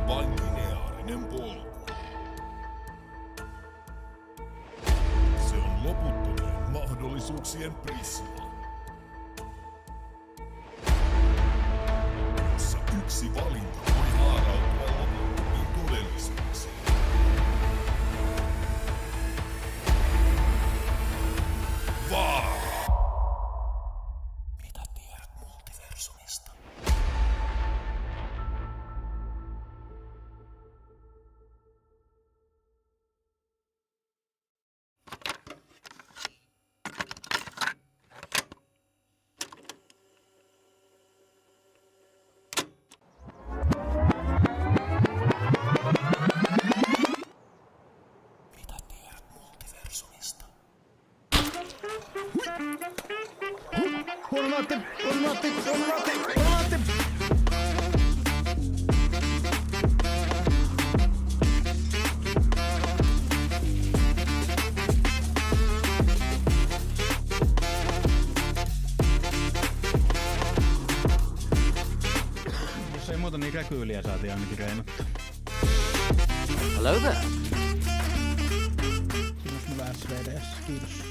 vain lineaarinen polku. Se on loputtomien mahdollisuuksien prisma, jossa yksi valinta voi haarautua loputtomiin todellisuuksiin. Vaara! Mitä tiedät multiversumista? Mitä tiedät multiversumista? Huomaate! Jos ei muuta, niin räkyyliä saatiin ainakin reenattua. Hello there. Kiitos mulle SVDS, kiitos.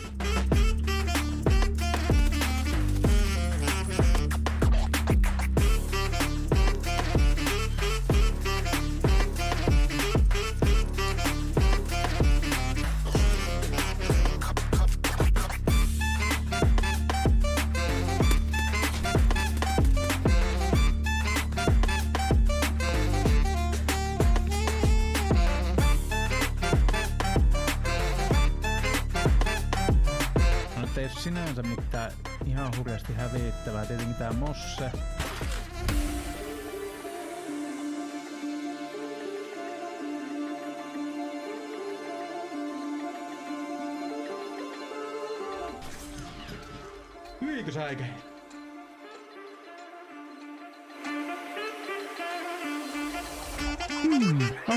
Ei ole sinänsä mitään ihan hurjasti hävittävää, tietenkin tää mosse. Hyikö säikä?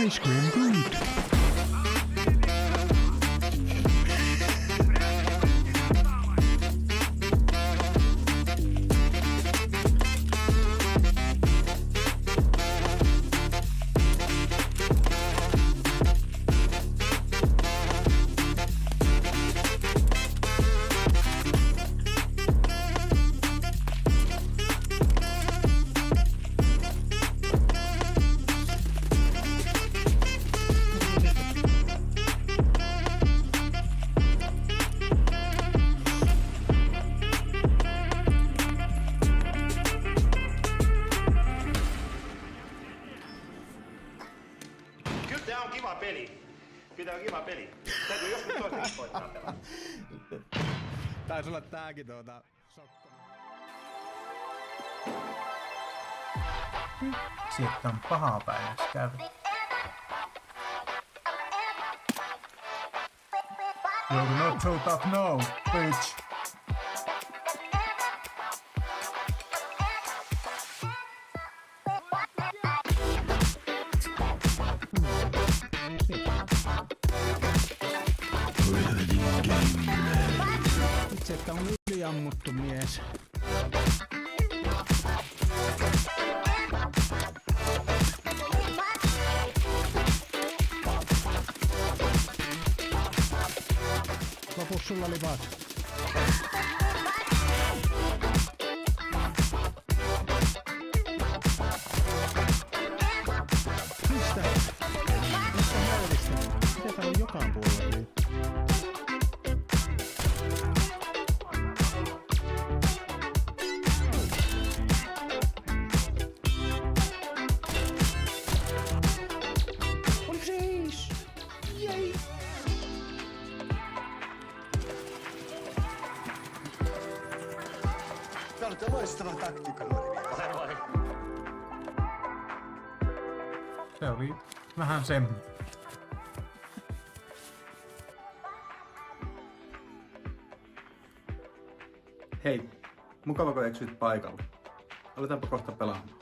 Ice cream good. Tää on kiva peli. Kyllä tää on kiva peli. Täytyy joskus toisenkin koittaa pelata. Taisi olla tääkin sokkona. Sieltä on paha päivä kävi. You're not so tough no, bitch. Itse, että on yliammuttu mies. Lopus sulla oli vaan. Mistä? Mistä helvetistä? Mitä täällä on joka puolella? On siis! Jei! Tää on loistava taktiikka, Se oli vähän semmoinen. Hei, mukava kun eksyit paikalle. Aletaanpa kohta pelaamaan.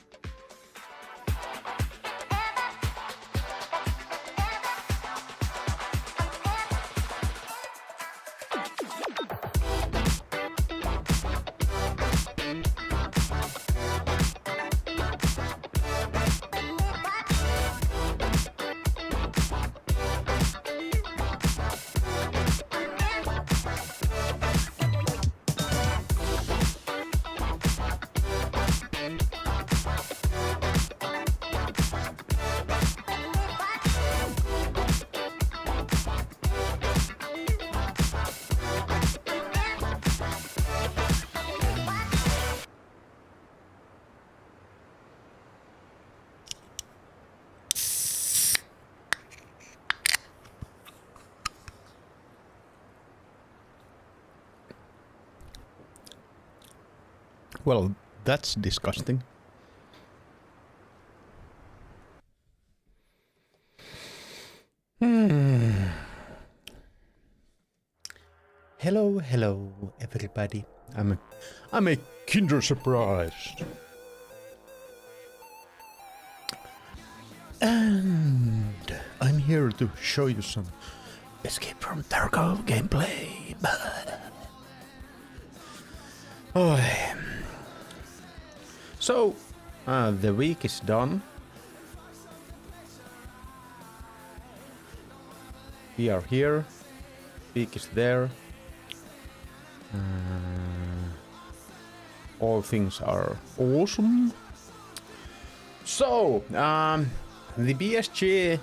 Well, that's disgusting. Hello, everybody. I'm a Kinder Surprise. And I'm here to show you some Escape from Tarkov gameplay. Oh. So, the week is done. We are here. Week is there. All things are awesome. So, the BSG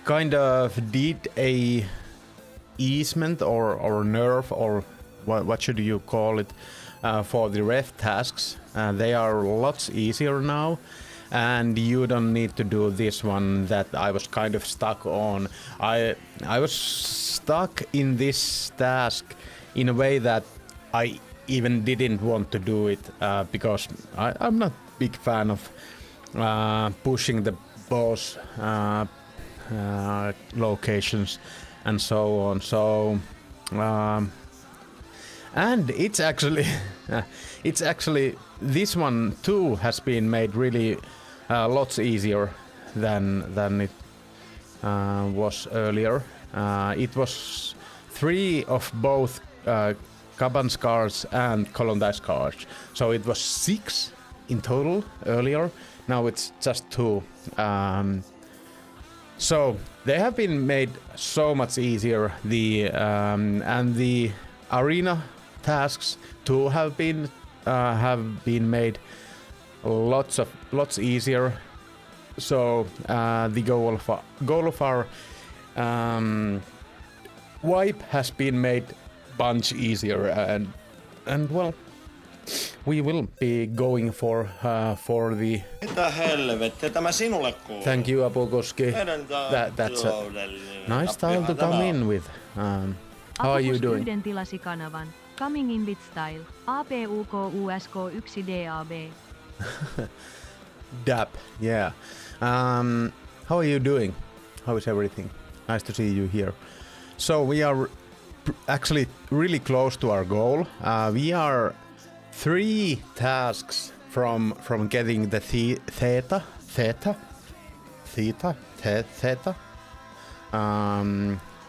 kind of did a easement or nerf or what should you call it for the ref tasks. They are lots easier now, and you don't need to do this one that I was kind of stuck on. I was stuck in this task in a way that I even didn't want to do it because I'm not big fan of pushing the boss locations and so on. So and it's actually this one too has been made really lots easier than it was earlier. It was 3 of both Kaban scars and Colondize scars, so it was 6 in total earlier. Now it's just 2. So they have been made so much easier. And the arena tasks too have been made lots easier. So the goal of our wipe has been made bunch easier, and well, we will be going for the. Mitä helvettiä tämä sinulle kuuluu? Thank you, Apukoski. That's a nice style to come in with. How are you doing? Yhden tilasi kanavan. Coming in with style. APUKUSK1DAB. Dap, yeah. How are you doing? How is everything? Nice to see you here. So we are actually really close to our goal. We are 3 tasks from getting the Theta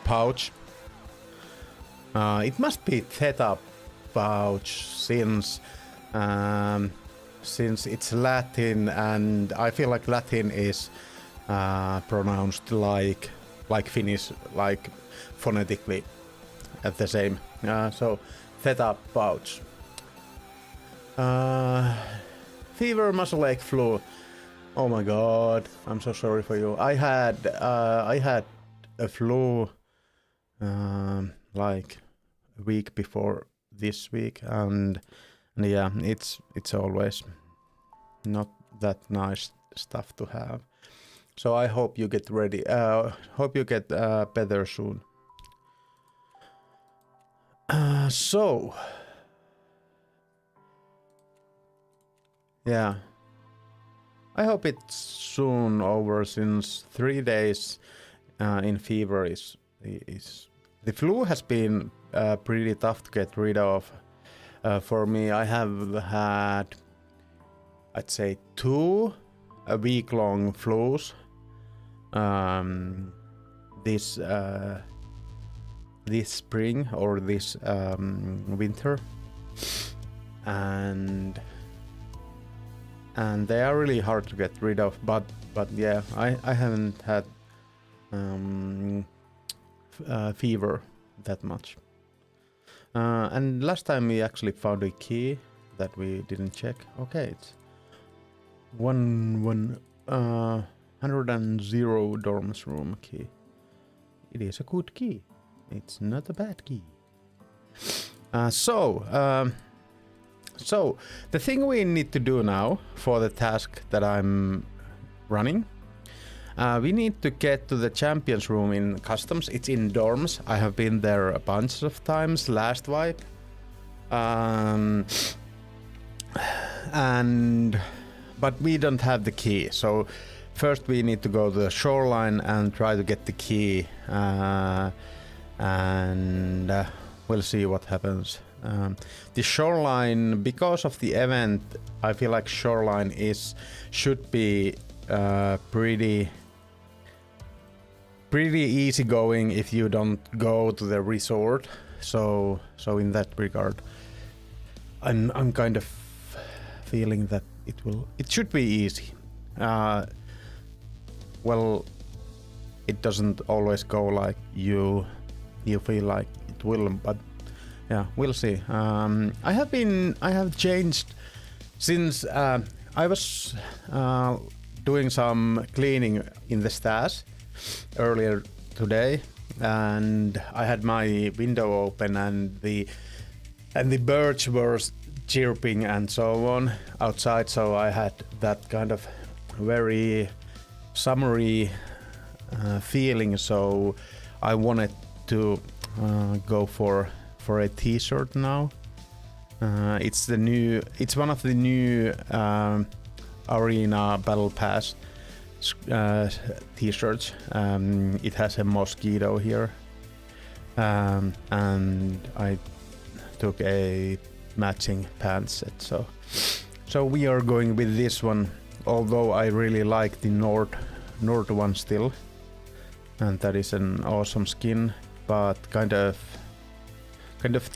pouch. It must be Theta pouch since it's Latin, and I feel like Latin is pronounced like Finnish, like phonetically at the same. So Theta pouch. Fever, muscle ache, flu. Oh my god, I'm so sorry for you. I had a flu like a week before this week, and yeah, it's always not that nice stuff to have. So I hope you get ready. Hope you get better soon. So yeah, I hope it's soon over, since 3 days in fever is the flu has been pretty tough to get rid of. For me, I have had, I'd say, 2 week-long flus this spring or this winter, and they are really hard to get rid of. But yeah, I haven't had fever that much. And last time we actually found a key that we didn't check. Okay, it's 110 dorms room key. It is a good key. It's not a bad key. So the thing we need to do now for the task that I'm running, we need to get to the champions room in customs. It's in dorms. I have been there a bunch of times last wipe. Um, and but we don't have the key, so first we need to go to the shoreline and try to get the key, and we'll see what happens. The shoreline, because of the event, I feel like shoreline should be pretty easy going if you don't go to the resort. So in that regard, I'm kind of feeling that it should be easy. Well, it doesn't always go like you feel like it will, but yeah, we'll see. I have changed since I was doing some cleaning in the stairs earlier today, and I had my window open, and the birds were chirping and so on outside, so I had that kind of very summery feeling, so I wanted to go for a t-shirt now. It's one of the new Arena Battle Pass t-shirts. It has a mosquito here, and I took a matching pants set, so we are going with this one, although I really like the Nord one still, and that is an awesome skin, but kind of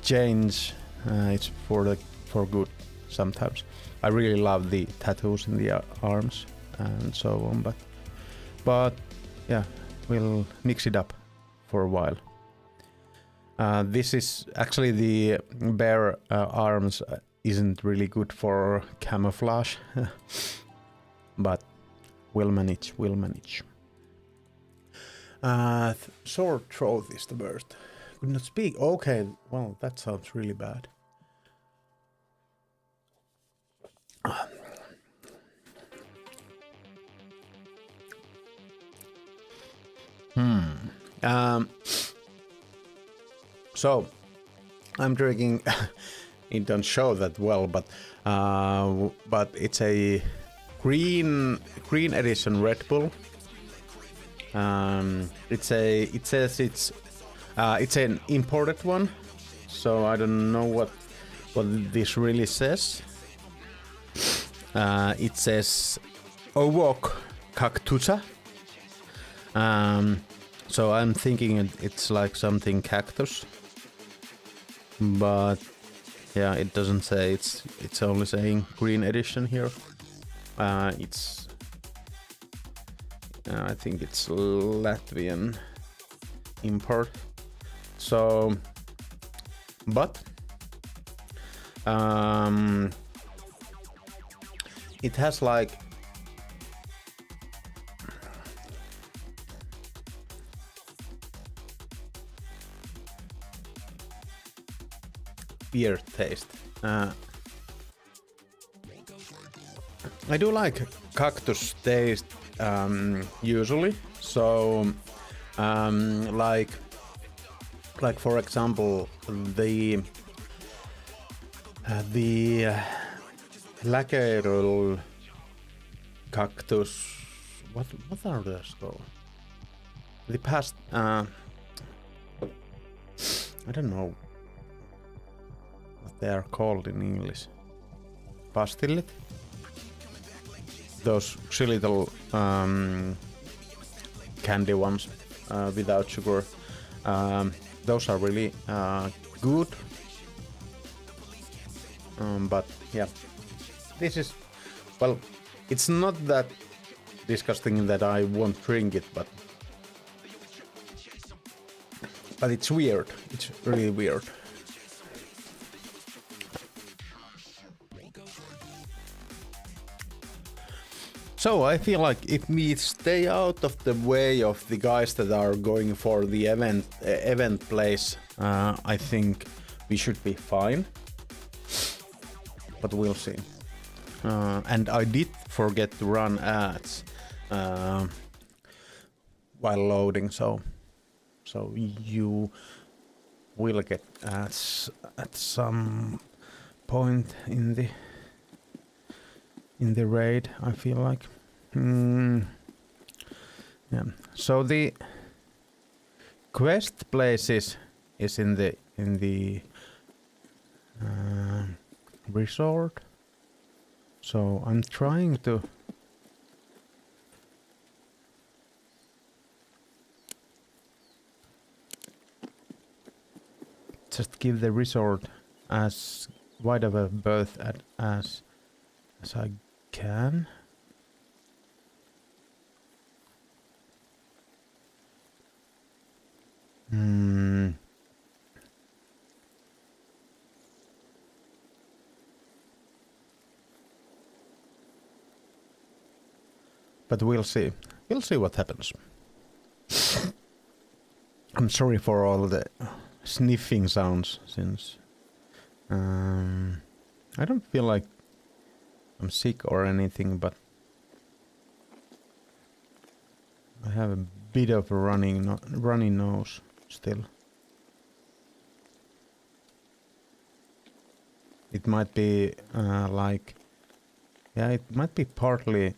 change. It's for good sometimes. I really love the tattoos in the arms and so on, but yeah, we'll mix it up for a while. This is actually the bare arms isn't really good for camouflage, but we'll manage. Sore throat is the worst. Could not speak. Okay, well, that sounds really bad. So I'm drinking. It don't show that well, but it's a green edition Red Bull. It says it's an imported one, so I don't know what this really says. It says Ovok Cactusa. So I'm thinking it's like something cactus, but yeah, it doesn't say. It's only saying green edition here. I think it's Latvian import. So, but it has like beer taste. I do like cactus taste usually. So like for example the Lagerol cactus. What are those called? The past. I don't know what they are called in English. Pastillet. Those silly little candy ones without sugar. Those are really good. But yeah, this is, well, it's not that disgusting that I won't drink it, but it's weird. It's really weird. So I feel like if we stay out of the way of the guys that are going for the event place, I think we should be fine. But we'll see. And I did forget to run ads while loading, so you will get ads at some point in the raid, I feel like. Yeah. So the quest places is in the resort. So I'm trying to just give the resort as wide of a berth as I can. But we'll see. We'll see what happens. I'm sorry for all the sniffing sounds, since I don't feel like I'm sick or anything, but I have a bit of a runny nose still. It might be it might be partly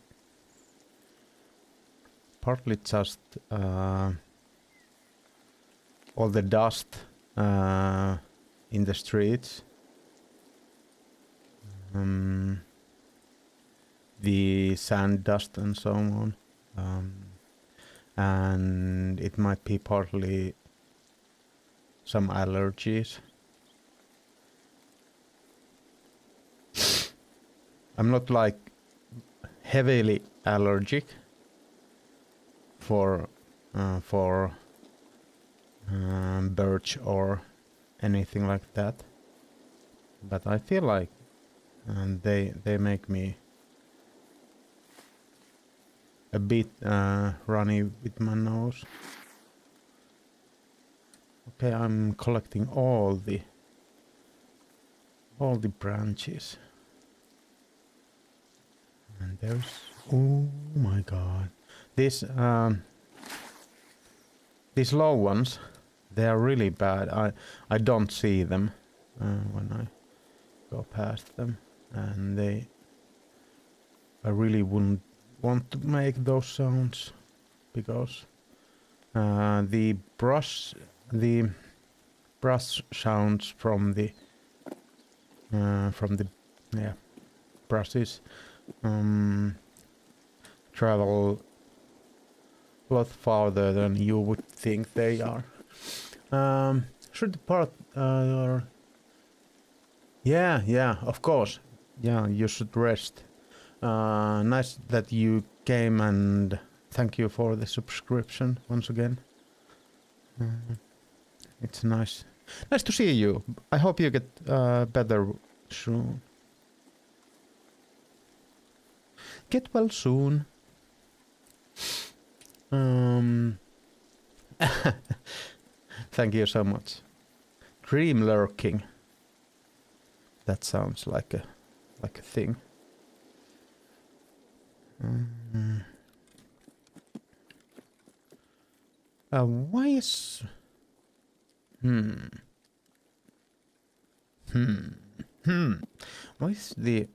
just all the dust in the streets, the sand dust and so on, and it might be partly some allergies. I'm not like heavily allergic for birch or anything like that, but I feel like they make me a bit runny with my nose. Okay, I'm collecting all the branches, and there's, oh my god, these low ones, they are really bad. I don't see them when I go past them, and I really wouldn't want to make those sounds, because the brush sounds from the brushes travel a lot farther than you would think they are. Should the part yeah, of course. Yeah, you should rest. Nice that you came, and thank you for the subscription once again. It's nice to see you. I hope you get better soon. Get well soon. Thank you so much. Dream lurking. That sounds like a thing. Why is why is the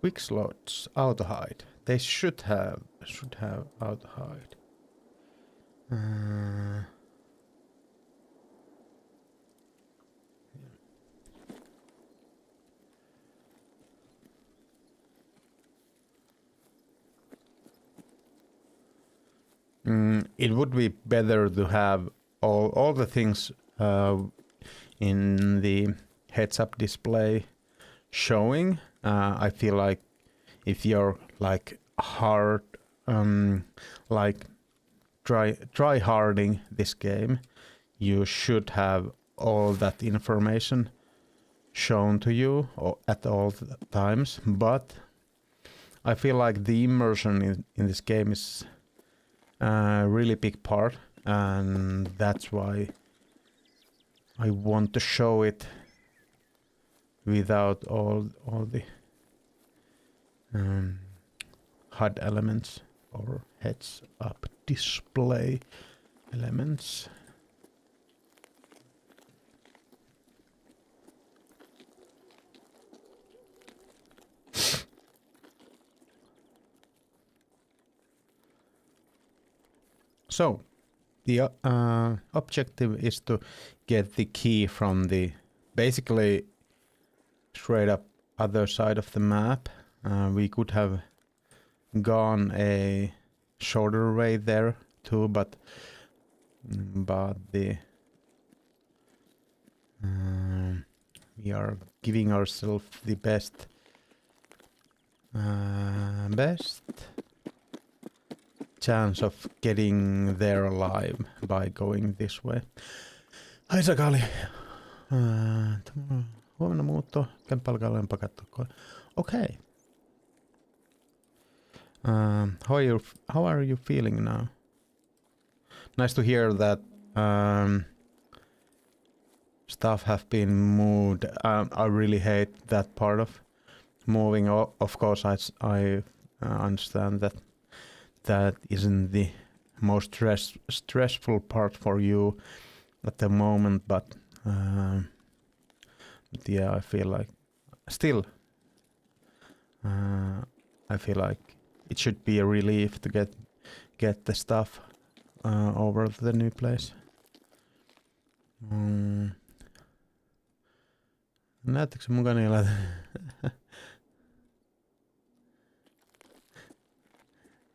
quick slots auto hide? They should have auto hide. It would be better to have all the things in the heads-up display showing. I feel like if you're like hard, like try harding this game, you should have all that information shown to you at all times. But I feel like the immersion in this game is a really big part, and that's why I want to show it without all the HUD elements or heads up display elements. So the objective is to get the key from the basically straight up other side of the map. We could have gone a shorter way there too, but the we are giving ourselves the best chance of getting there alive by going this way. Ai sakali. Huomenna muutto. Kämppä alkaa olemaan pakattua. Okay. How are you feeling now? Nice to hear that stuff have been moved. I really hate that part of moving. Of course, I understand that isn't the most stressful part for you at the moment, but yeah, I feel like still I feel like it should be a relief to get the stuff over to the new place. Näettekö se mukana ilata?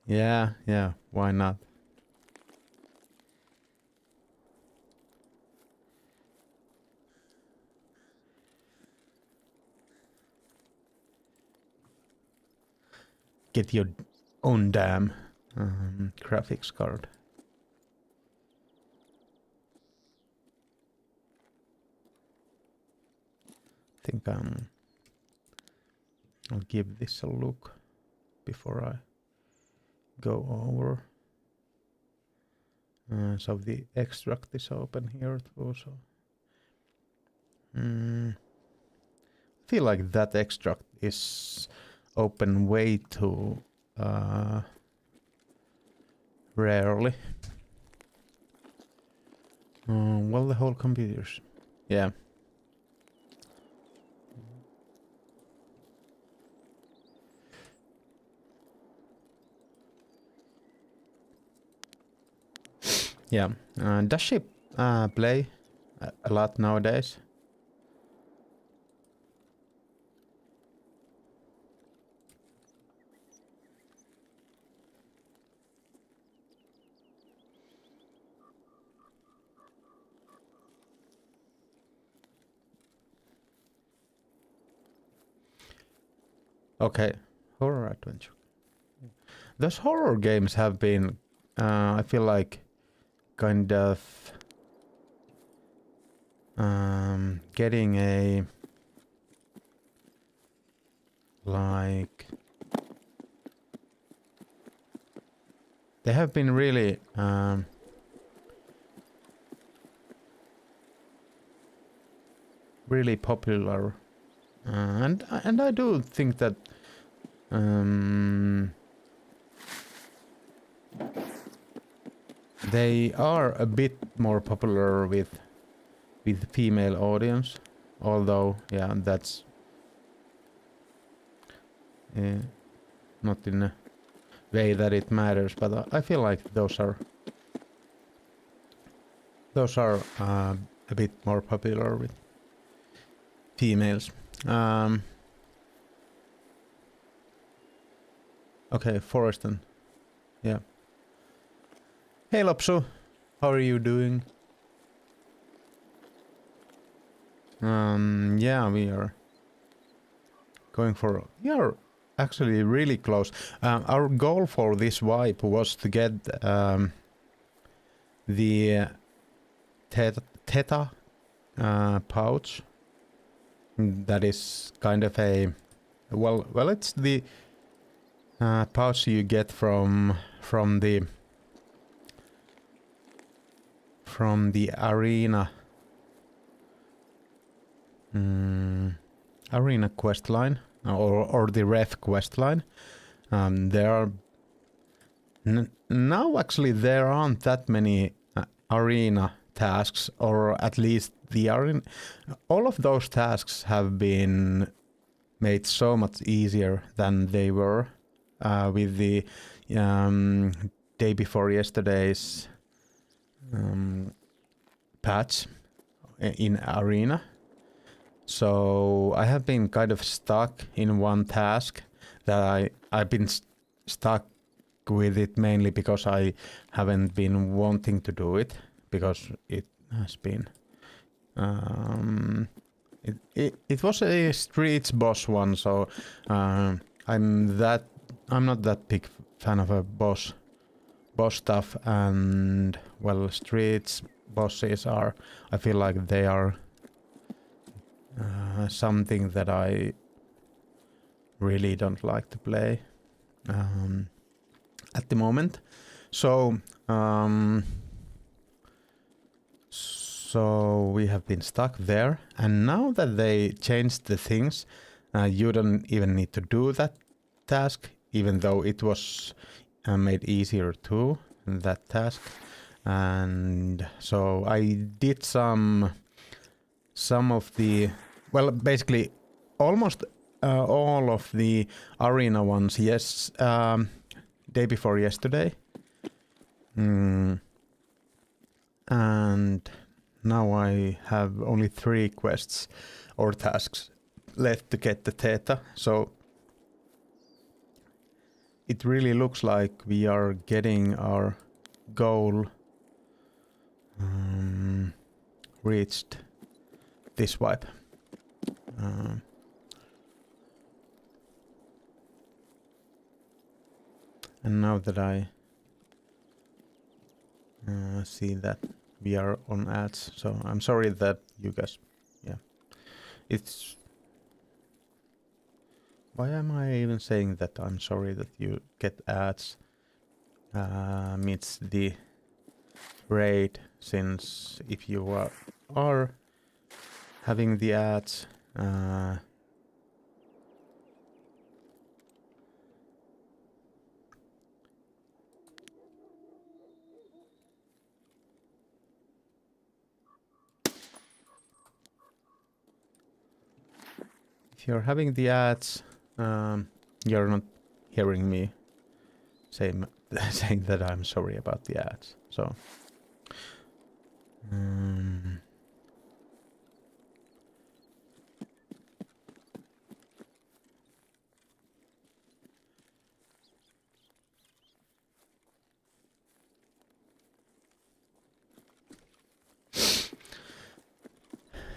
Yeah, why not? Get your own damn graphics card. I think I'll give this a look before I go over. So the extract is open here too. So I feel like that extract is open way too rarely. Well, the whole computers. Yeah. Yeah. Does she play a lot nowadays? Okay, horror adventure. Those horror games have been, I feel like, kind of getting a like they have been really really popular, and I do think that they are a bit more popular with female audience, although yeah, that's not in a way that it matters, but I feel like those are a bit more popular with females. Okay, Forreston. Yeah. Hey Lopsu, how are you doing? Yeah, we are going for... We are actually really close. Our goal for this wipe was to get the Theta pouch. That is kind of a... Well, it's the pouch you get from the arena arena quest line or the ref quest line. There are now actually there aren't that many arena tasks, or at least the arena. All of those tasks have been made so much easier than they were with the day before yesterday's patch in arena. So I have been kind of stuck in one task that I've been stuck with it mainly because I haven't been wanting to do it, because it has been it was a streets boss one, so I'm not that big fan of a boss stuff, and well, streets bosses are, I feel like they are something that I really don't like to play at the moment. So so we have been stuck there, and now that they changed the things, you don't even need to do that task, even though it was made easier too, that task. And so I did some of the, well, basically almost all of the arena ones, yes, day before yesterday. And now I have only 3 quests or tasks left to get the Theta, so it really looks like we are getting our goal reached this wipe. And now that I see that we are on ads, so I'm sorry that you guys, yeah, it's, why am I even saying that I'm sorry that you get ads amidst the raid, since if you are having the ads, if you're having the ads, you're not hearing me saying that I'm sorry about the ads. So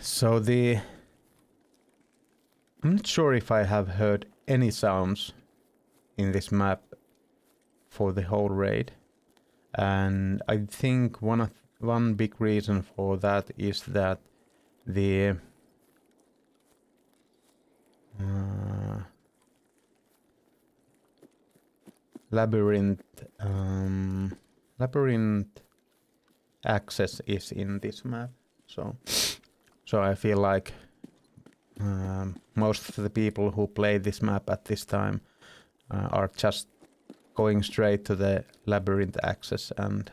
so I'm not sure if I have heard any sounds in this map for the whole raid, and I think one big reason for that is that the labyrinth access is in this map, so I feel like most of the people who play this map at this time are just going straight to the labyrinth access and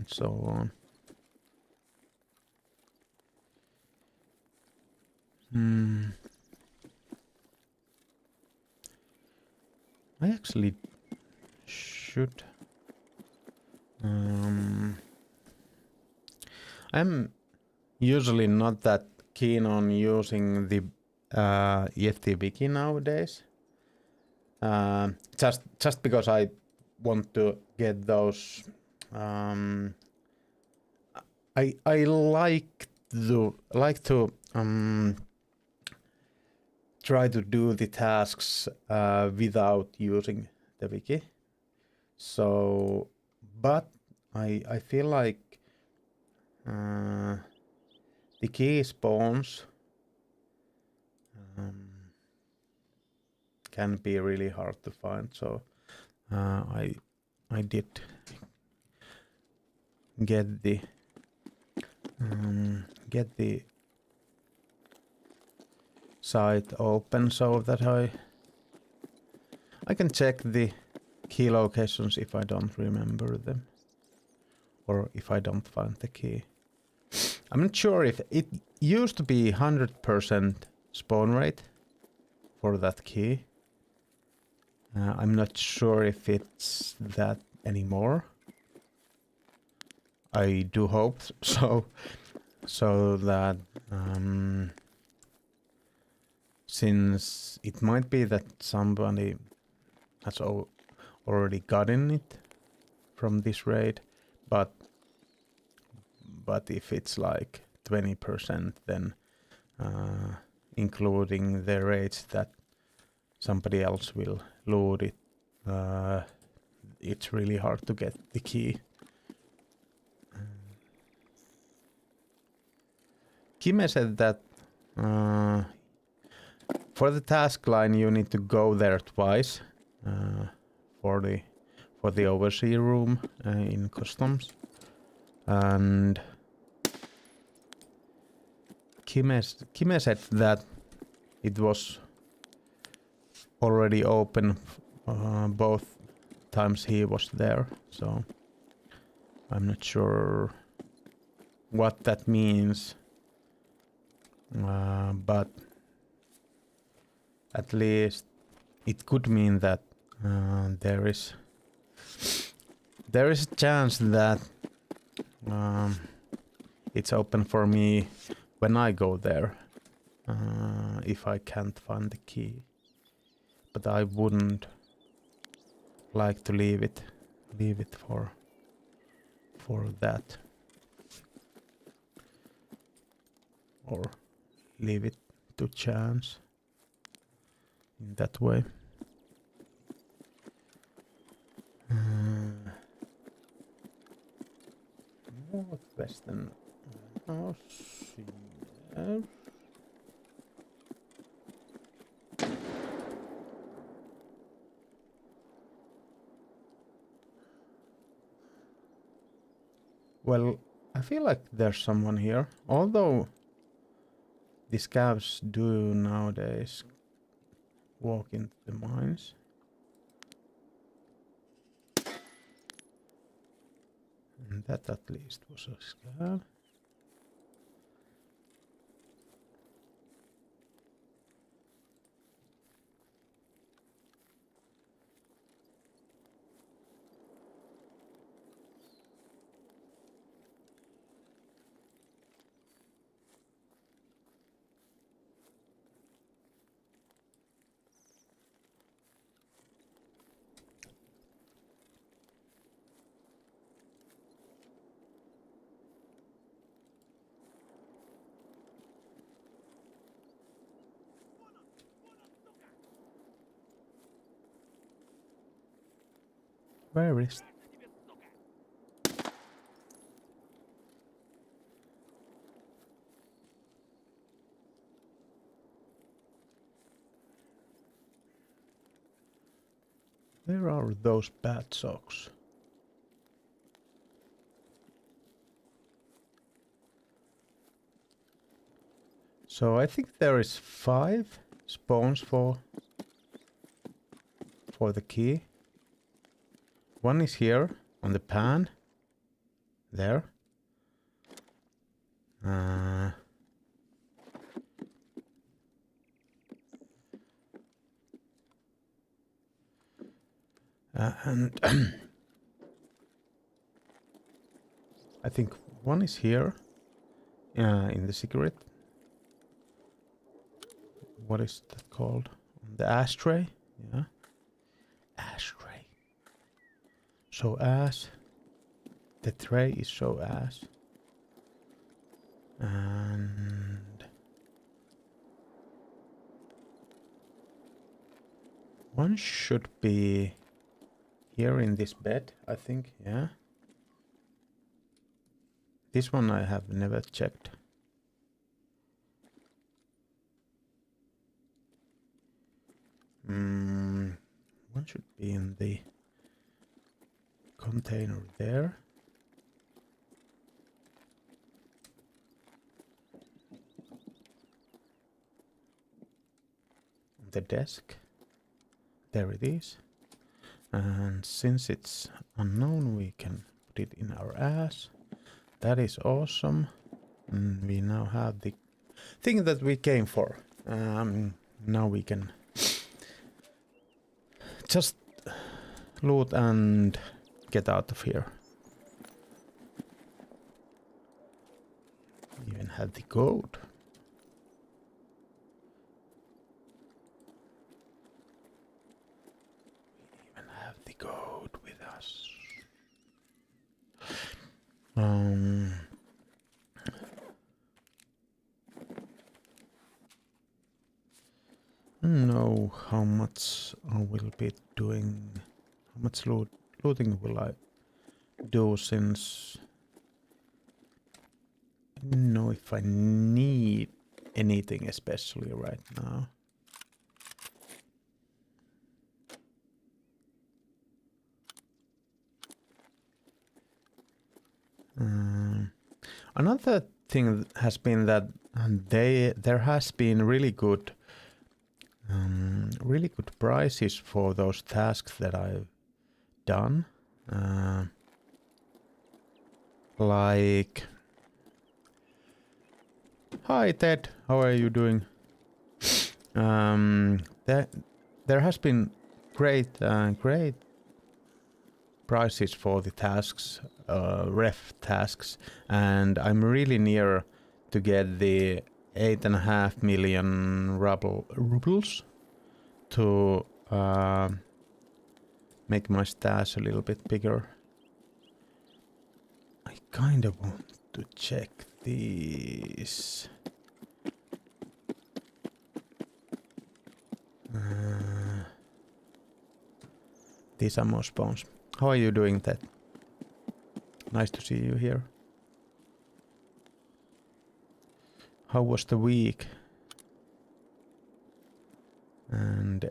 so on. I actually should. I'm usually not that keen on using the EFT wiki nowadays. Just because I want to get those. I like to try to do the tasks without using the wiki. So, but I feel like the key spawns can be really hard to find. So I did get the site open so that I can check the key locations if I don't remember them. Or if I don't find the key. I'm not sure if it used to be 100% spawn rate for that key. I'm not sure if it's that anymore. I do hope so. So that since it might be that somebody has already gotten it from this raid, but if it's like 20%, then including the raids that somebody else will load it, it's really hard to get the key. Kime said that for the task line you need to go there twice for the overseer room in customs, and Kime said that it was already open both times he was there, so I'm not sure what that means, but at least it could mean that there is a chance that it's open for me when I go there, if I can't find the key. But I wouldn't like to leave it for that, or leave it to chance in that way. Northwestern house. Yes. Well, I feel like there's someone here, although the scavs do nowadays walk into the mines. And that at least was a scav. Where is? Where are those bad socks? So I think there is 5 spawns for the key. One is here on the pan. There. And I think one is here in the secret. What is that called? The ashtray? Yeah. Ashtray. So ass. The tray is so ass. And one should be here in this bed, I think, yeah. This one I have never checked. One should be in the container there. the desk. There it is. And since it's unknown, we can put it in our ass. That is awesome. And we now have the thing that we came for. Now we can just loot and get out of here. Even have the gold. Even have the gold with us. I don't know how much I will be doing. How much looting will I do, since I don't know if I need anything especially right now. Another thing has been that there has been really good prices for those tasks that I've done. Like, hi Ted, how are you doing? There has been great prices for the tasks, ref tasks, and I'm really near to get the 8.5 million rubles to make my stash a little bit bigger. I kind of want to check these. These are more spawns. How are you doing, Ted? Nice to see you here. How was the week? And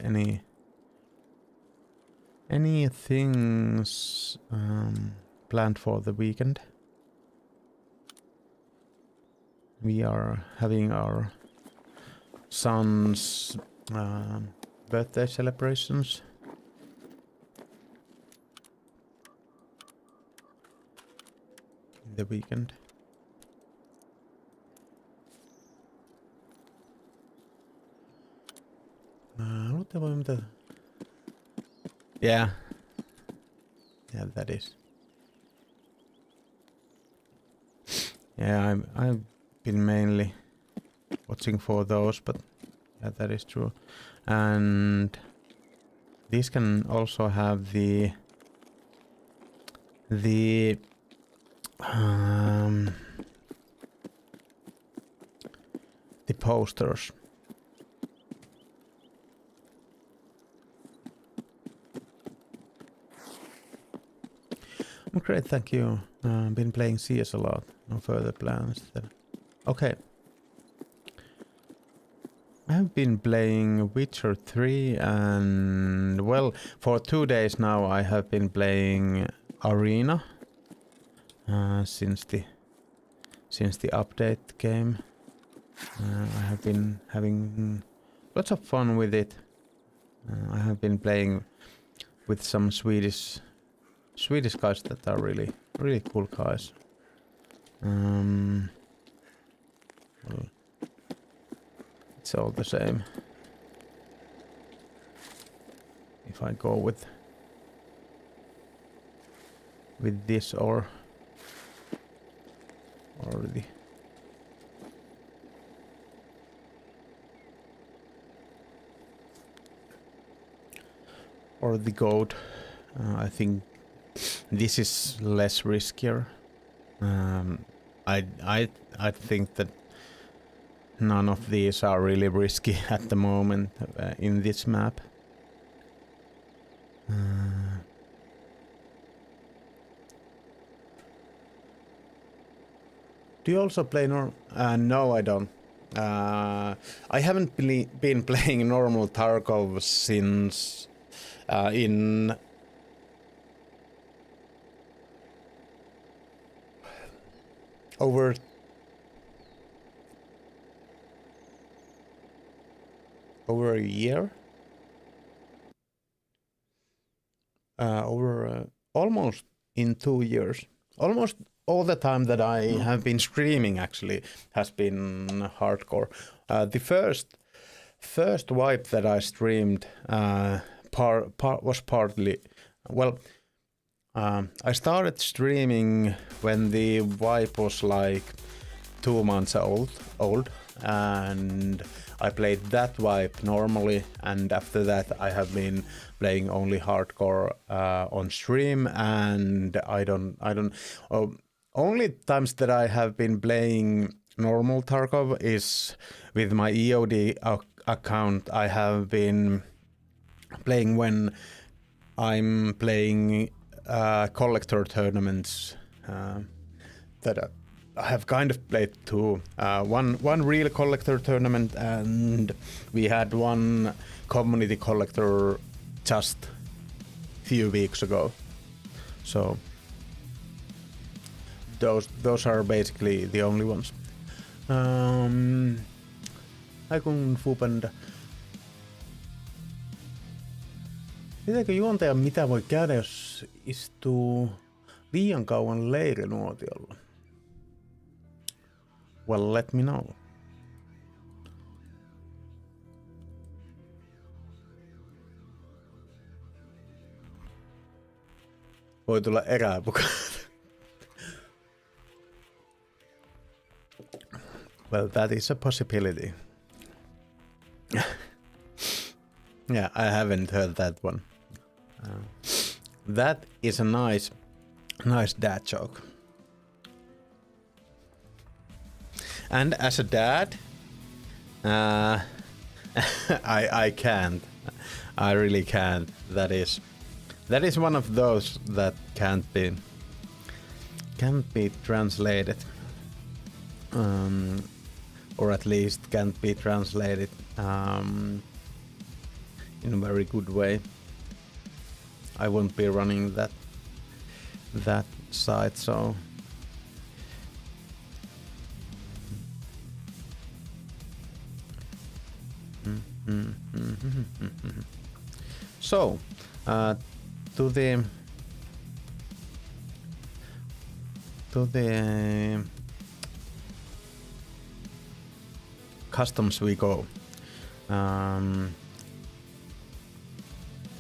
any things planned for the weekend? We are having our son's birthday celebrations. In the weekend. Yeah. Yeah, that is. Yeah, I've been mainly watching for those, but yeah, that is true. And these can also have the posters. I'm great, thank you. Been playing CS a lot. No further plans. Okay. I have been playing Witcher 3 and, well, for 2 days now I have been playing Arena since the update came. I have been having lots of fun with it. I have been playing with some Swedish guys that are really cool guys. Well, it's all the same. If I go with this or the goat, I think this is less riskier. I think that none of these are really risky at the moment in this map. Do you also play no, I don't. I haven't been playing normal Tarkov since in over over a year. Almost in 2 years. Almost all the time that I have been streaming actually has been hardcore. The first wipe that I streamed was partly well. I started streaming when the wipe was like 2 months old, and I played that wipe normally, and after that I have been playing only hardcore on stream, and I don't. Only times that I have been playing normal Tarkov is with my EOD account. I have been playing when I'm playing collector tournaments that I have kind of played two. One real collector tournament, and we had one community collector just few weeks ago. So those are basically the only ones. Ai kun fupenda. Tietääkö juontaja mitä voi käydä, jos istuu liian kauan leirinuotiolla? Well, let me know. Voi tulla eräpukat. Well, that is a possibility. Yeah, I haven't heard that one. That is a nice dad joke. And as a dad, I can't. I really can't. That is one of those that can't be translated, or at least can't be translated in a very good way. I won't be running that site, so. So, to the customs we go.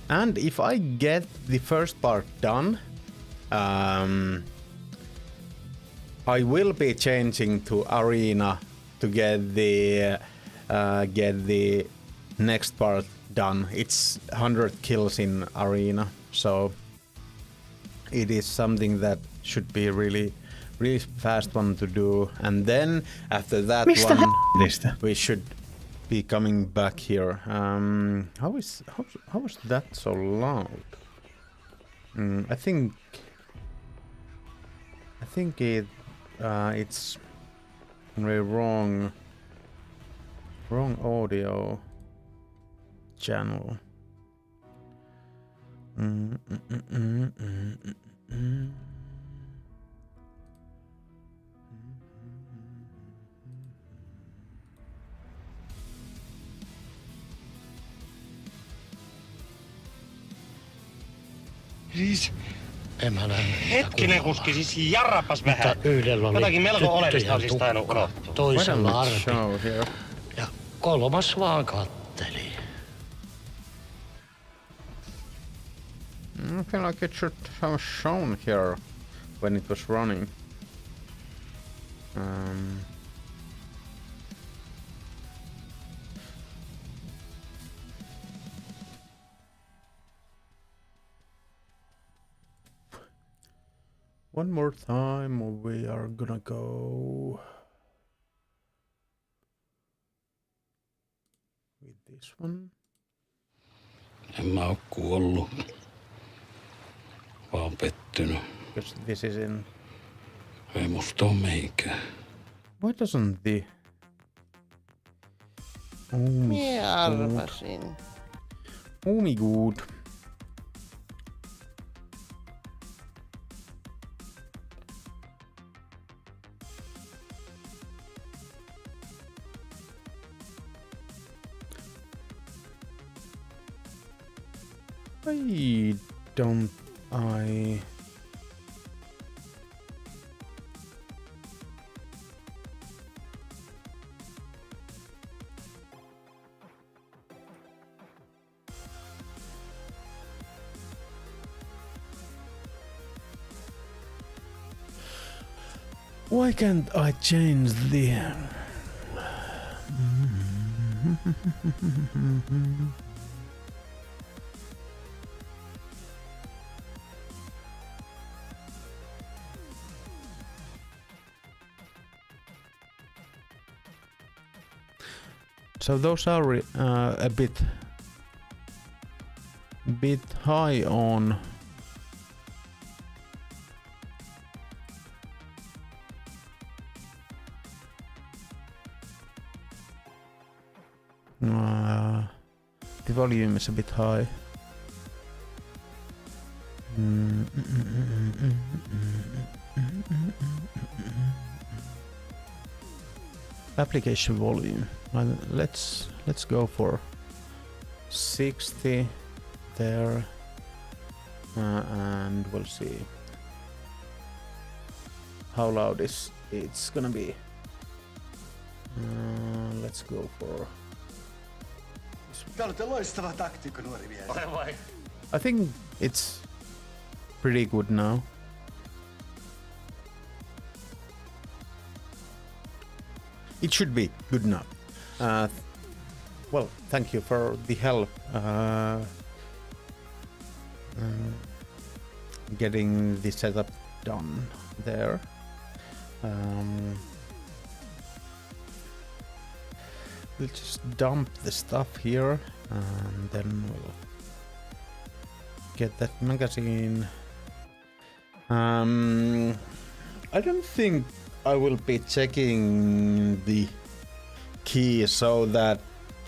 And if I get the first part done, I will be changing to arena to get the next part done. It's 100 kills in arena, so it is something that should be really fast one to do. And then after that we should be coming back here. How was that so loud? I think it's really wrong audio channel. Siis en mä näe. Hetkinen kuski, siis jarrapas vähän. Mutta yhdellä oli Jotakin melko tyttöjä oleellista on siis tainnut tukka, unohtua. toisella arpi Show here. ja kolmas vaan katteli. I feel like it should have shown here when it was running. One more time, or we are gonna go with this one. En mä oo kuollut, vaan pettynyt. Because this is in. Ei musta oo meikään. Why doesn't the? Minä arvasin. Oh my god. Why don't I... Why can't I change the... So those are a bit high on... the volume is a bit high. Application volume. Let's go for 60 there, and we'll see how loud it's gonna be. Let's go for... I think it's pretty good now. It should be good enough. Well, thank you for the help getting the setup done there. We'll just dump the stuff here and then we'll get that magazine. I don't think I will be checking the key so that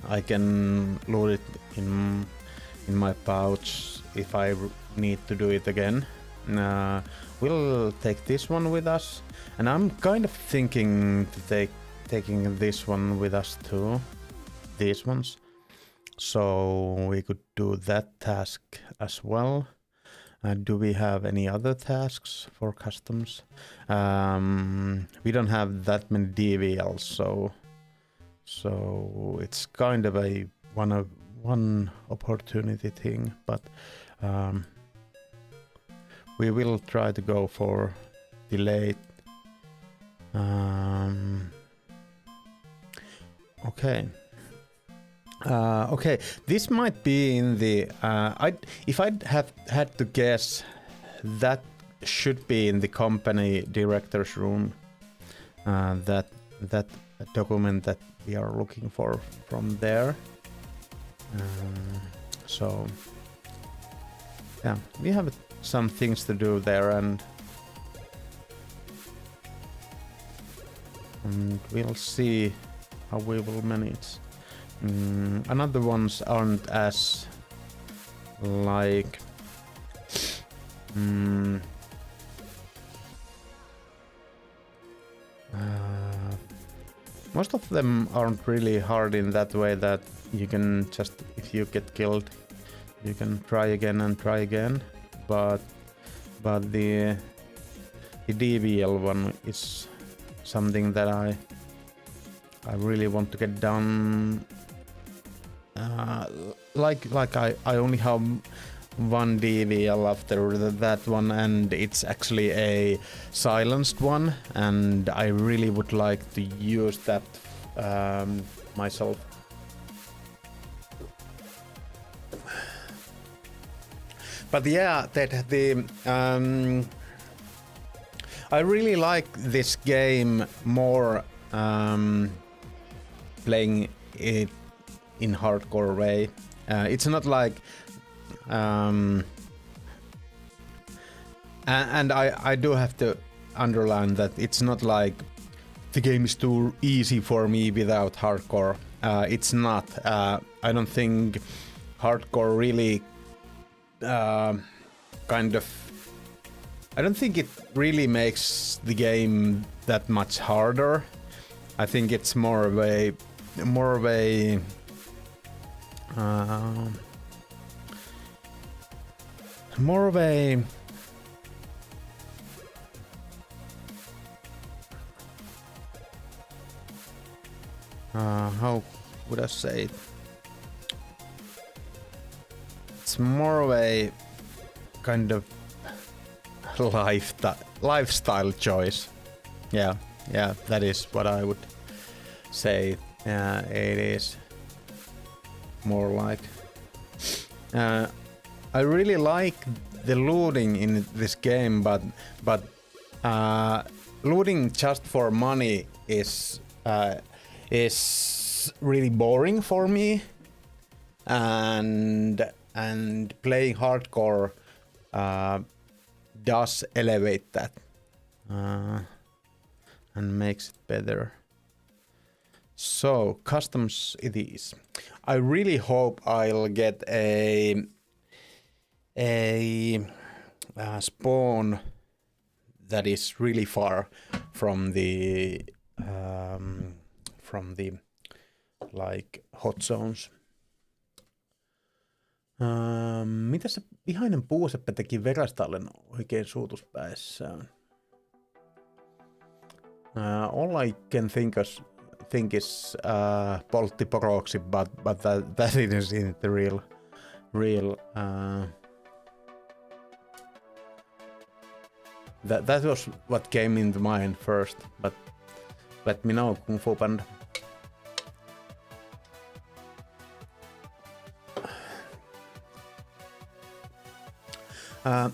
I can load it in my pouch if I need to do it again. We'll take this one with us, and I'm kind of thinking to taking this one with us too, these ones, so we could do that task as well. Do we have any other tasks for customs? We don't have that many DVLs, so it's kind of a one opportunity thing, but we will try to go for delayed. Okay. Okay, this might be in the... if I'd have had to guess, that should be in the company director's room. That document that we are looking for from there. So, yeah, we have some things to do there, and we'll see how we will manage. Another ones aren't as like most of them aren't really hard in that way that you can just, if you get killed, you can try again and try again, but the DVL one is something that I really want to get done. Like I only have one DVL after that one, and it's actually a silenced one, and I really would like to use that myself. But yeah, I really like this game more playing it in hardcore way. It's not like and I do have to underline that it's not like the game is too easy for me without hardcore. It's not. I don't think hardcore really kind of... I don't think it really makes the game that much harder. I think it's more of a more of a how would I say it? It's more of a kind of lifestyle choice. Yeah, that is what I would say. It is more like. I really like the looting in this game, but looting just for money is really boring for me, and playing hardcore does elevate that and makes it better. So customs it is. I really hope I'll get a spawn that is really far from the like hot zones. Mitä se vihainen puuseppä teki Verastallen oikein suutuspäissään? All I can think is poltti poroksi, but that isn't the real that was what came into mind first, but let me know, Kung Fu Panda.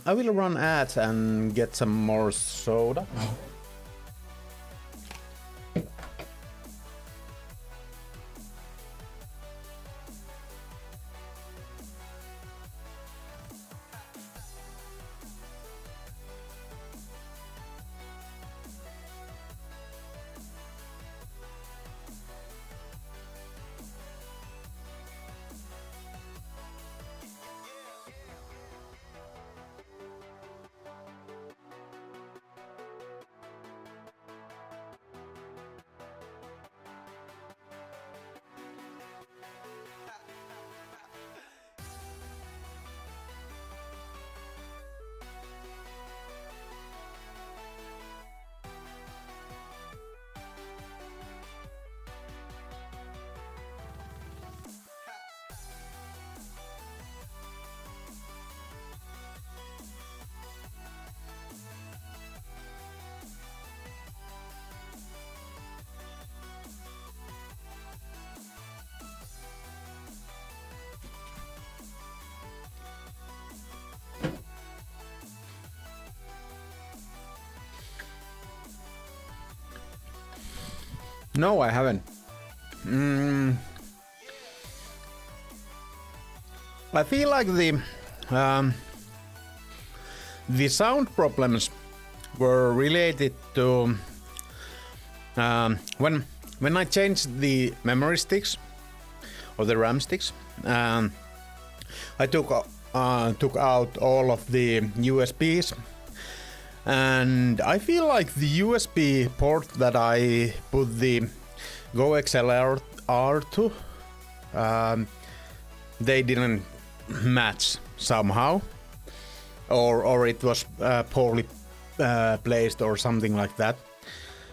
I will run ads and get some more soda. No, I haven't. I feel like the sound problems were related to when I changed the memory sticks or the RAM sticks. I took out all of the USBs. And I feel like the USB port that I put the Go XLR to, they didn't match somehow, or it was poorly placed or something like that.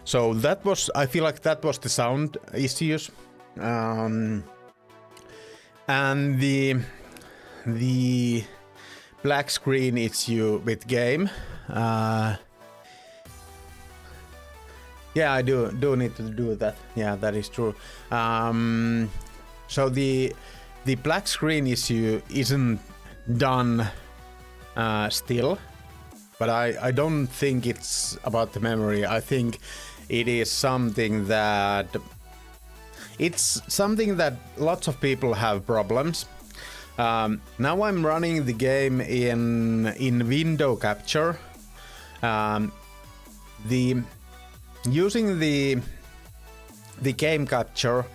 So that was, I feel like that was the sound issues, and the black screen issue with game. Yeah, I do need to do that. Yeah, that is true. So the black screen issue isn't done still, but I don't think it's about the memory. I think it is something that lots of people have problems. Now I'm running the game in window capture. Using the game capture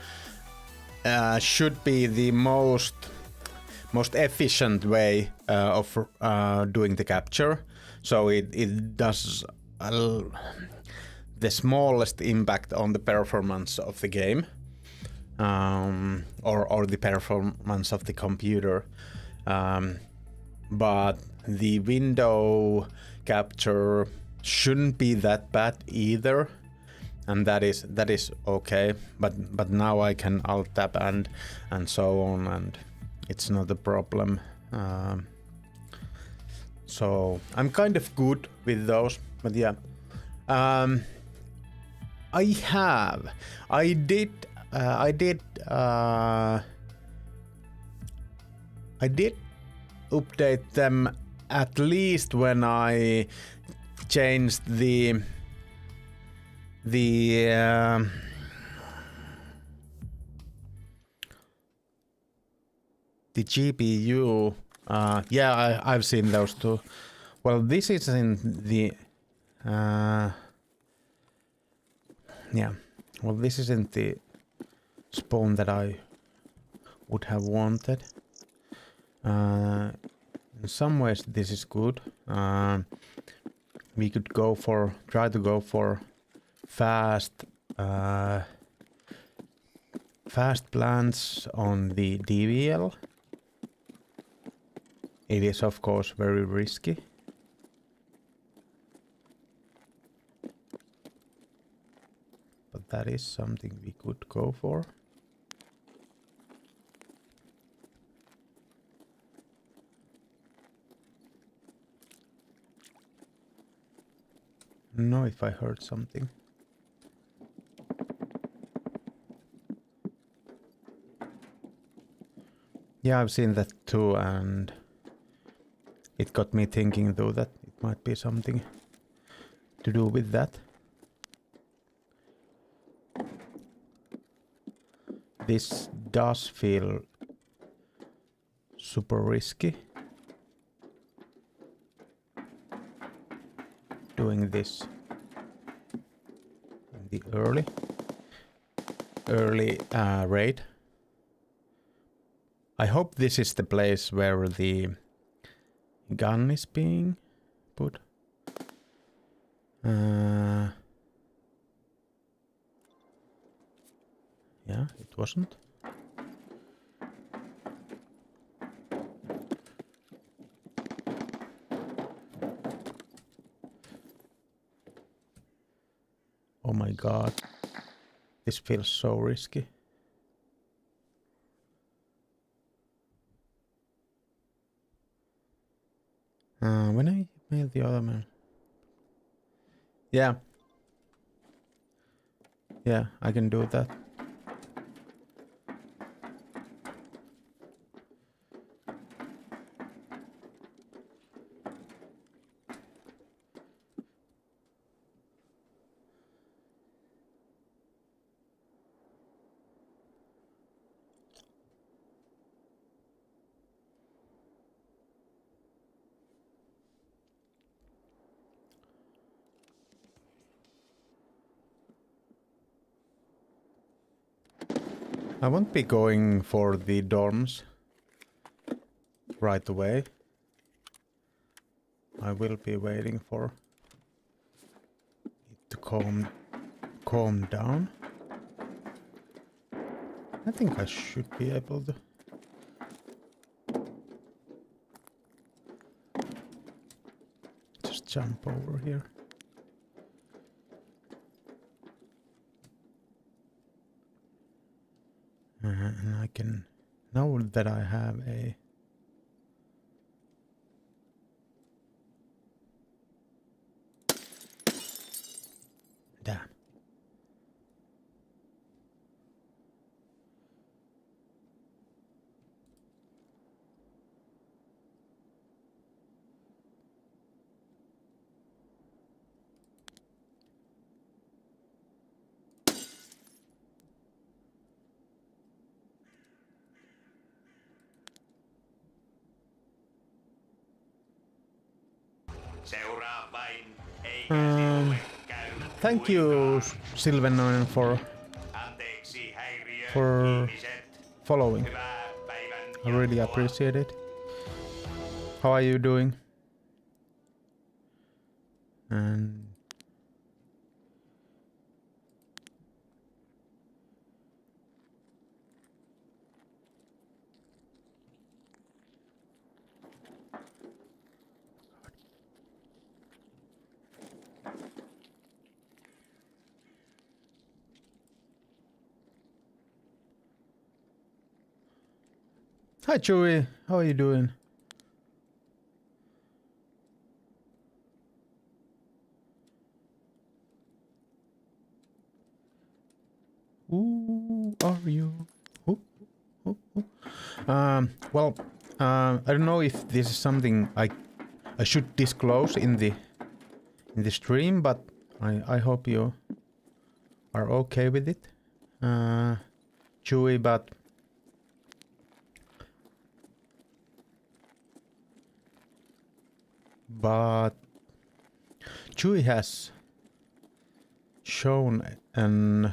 should be the most efficient way of doing the capture, so it does the smallest impact on the performance of the game, or the performance of the computer. but the window capture shouldn't be that bad either, and that is okay. But now I can alt tab and so on, and it's not a problem. So I'm kind of good with those, but yeah. I did update them at least when I changed the GPU. Yeah, I've seen those too. Well, this is in the yeah. Well, this isn't the spawn that I would have wanted. In some ways, this is good. We could try to go for fast plans on the DVL. It is, of course, very risky. But that is something we could go for. No, if I heard something. Yeah, I've seen that too, and it got me thinking though that it might be something to do with that. This does feel super risky. Doing this in the early raid. I hope this is the place where the gun is being put. Yeah, it wasn't. Oh my god. This feels so risky. When I made the other man. Yeah. Yeah, I can do that. I won't be going for the dorms right away. I will be waiting for it to calm down. I think I should be able to. Just jump over here. And I can, now that I have a damn. Seuraa vain, eikä sinulle käy. Thank you, Silvenoinen, Anteeksi häiriö, for ihmiset. following. Hyvää päivän I really jatkoa. appreciate it. How are you doing? And Hi Chewy, how are you doing? Who are you? Who? Who? Well, I don't know if this is something I should disclose in the stream, but I hope you are okay with it, Chewy. But Chewy has shown an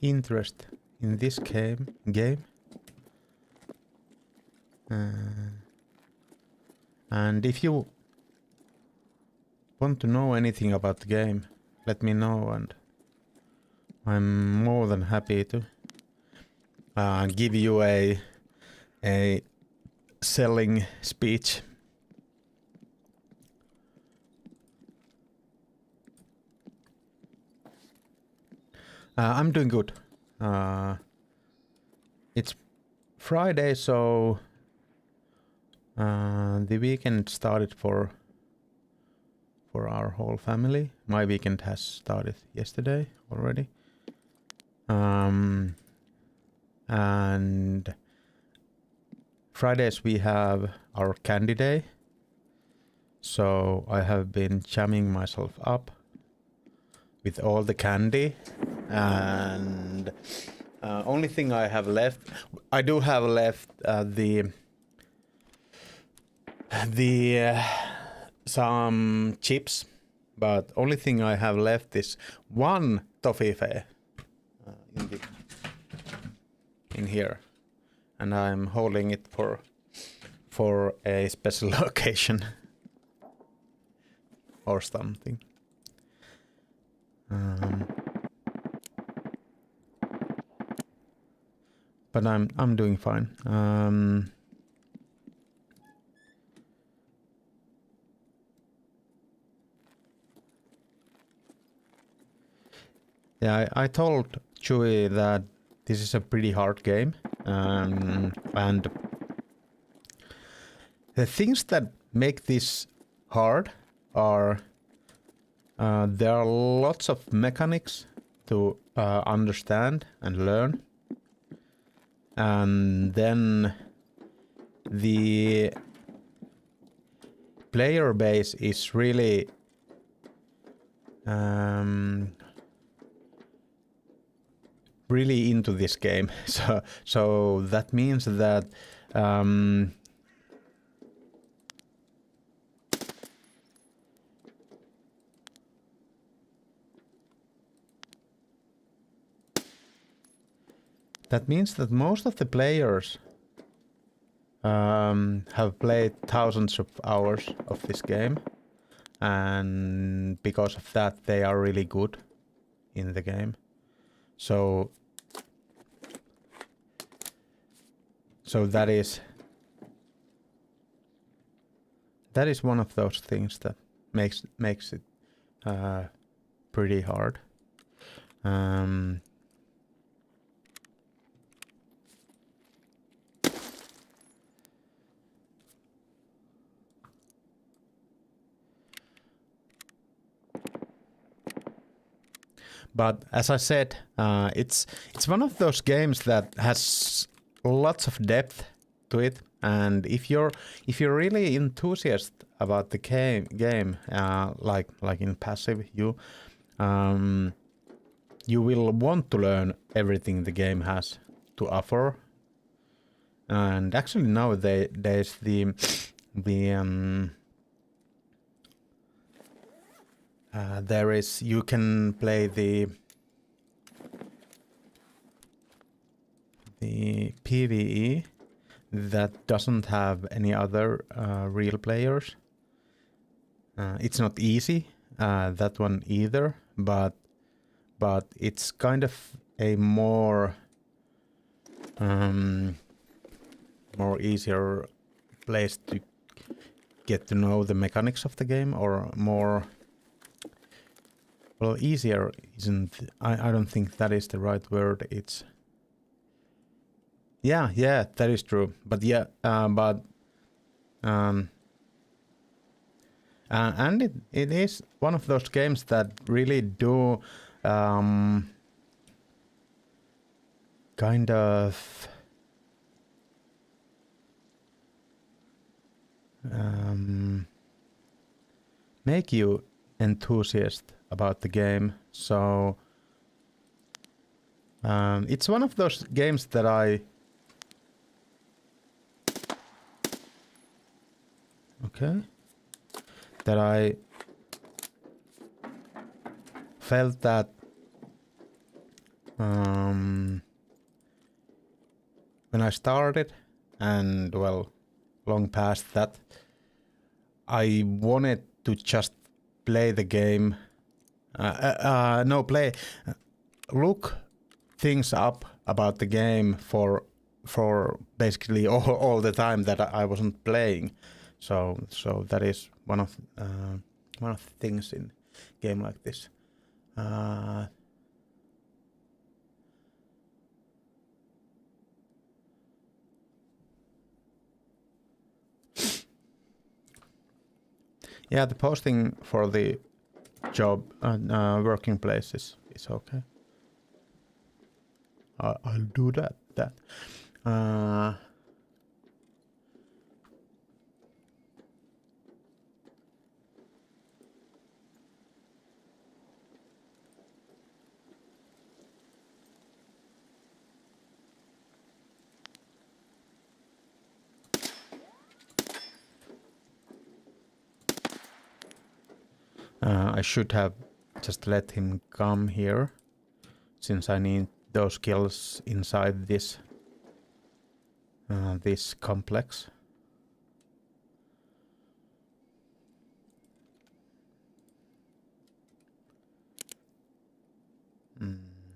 interest in this game. And if you want to know anything about the game, let me know, and I'm more than happy to give you a selling speech. I'm doing good. It's Friday, so the weekend started for our whole family. My weekend has started yesterday already. And Fridays we have our candy day. So I have been jamming myself up with all the candy, and only thing I have left, I do have left some chips, but only thing I have left is one toffee in here, and I'm holding it for a special occasion or something. But I'm doing fine. Yeah, I told Chewy that this is a pretty hard game, and the things that make this hard are there are lots of mechanics to understand and learn, and then the player base is really really into this game. So that means that most of the players have played thousands of hours of this game, and because of that they are really good in the game. So that is one of those things that makes it pretty hard. But as I said, it's one of those games that has lots of depth to it, and if you're really enthusiastic about the game, like in passive, you will want to learn everything the game has to offer. And actually nowadays there is, you can play the PvE that doesn't have any other real players. It's not easy, that one either, but it's kind of a more easier place to get to know the mechanics of the game, or more. Well, easier isn't. I don't think that is the right word. Yeah, that is true. But yeah, and it is one of those games that really do kind of make you enthusiast about the game. So it's one of those games that I felt that when I started, and well, long past that, I wanted to just play the game. Look things up about the game for basically all the time that I wasn't playing. So that is one of the things in game like this. Yeah, the posting for the job working place is okay. I'll do that. I should have just let him come here, since I need those kills inside this this complex.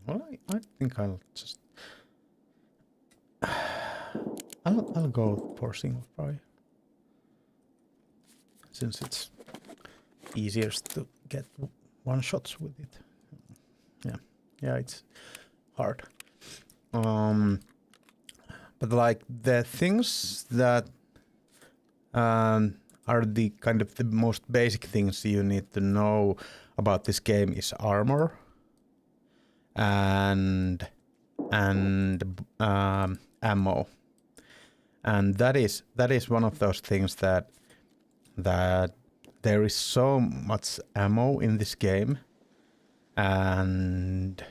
Well, I think I'll just I'll go for single fire, since it's easiest to get one shots with it. Yeah, it's hard. But like the things that are the kind of the most basic things you need to know about this game is armor and ammo, and that is one of those things that there is so much ammo in this game, and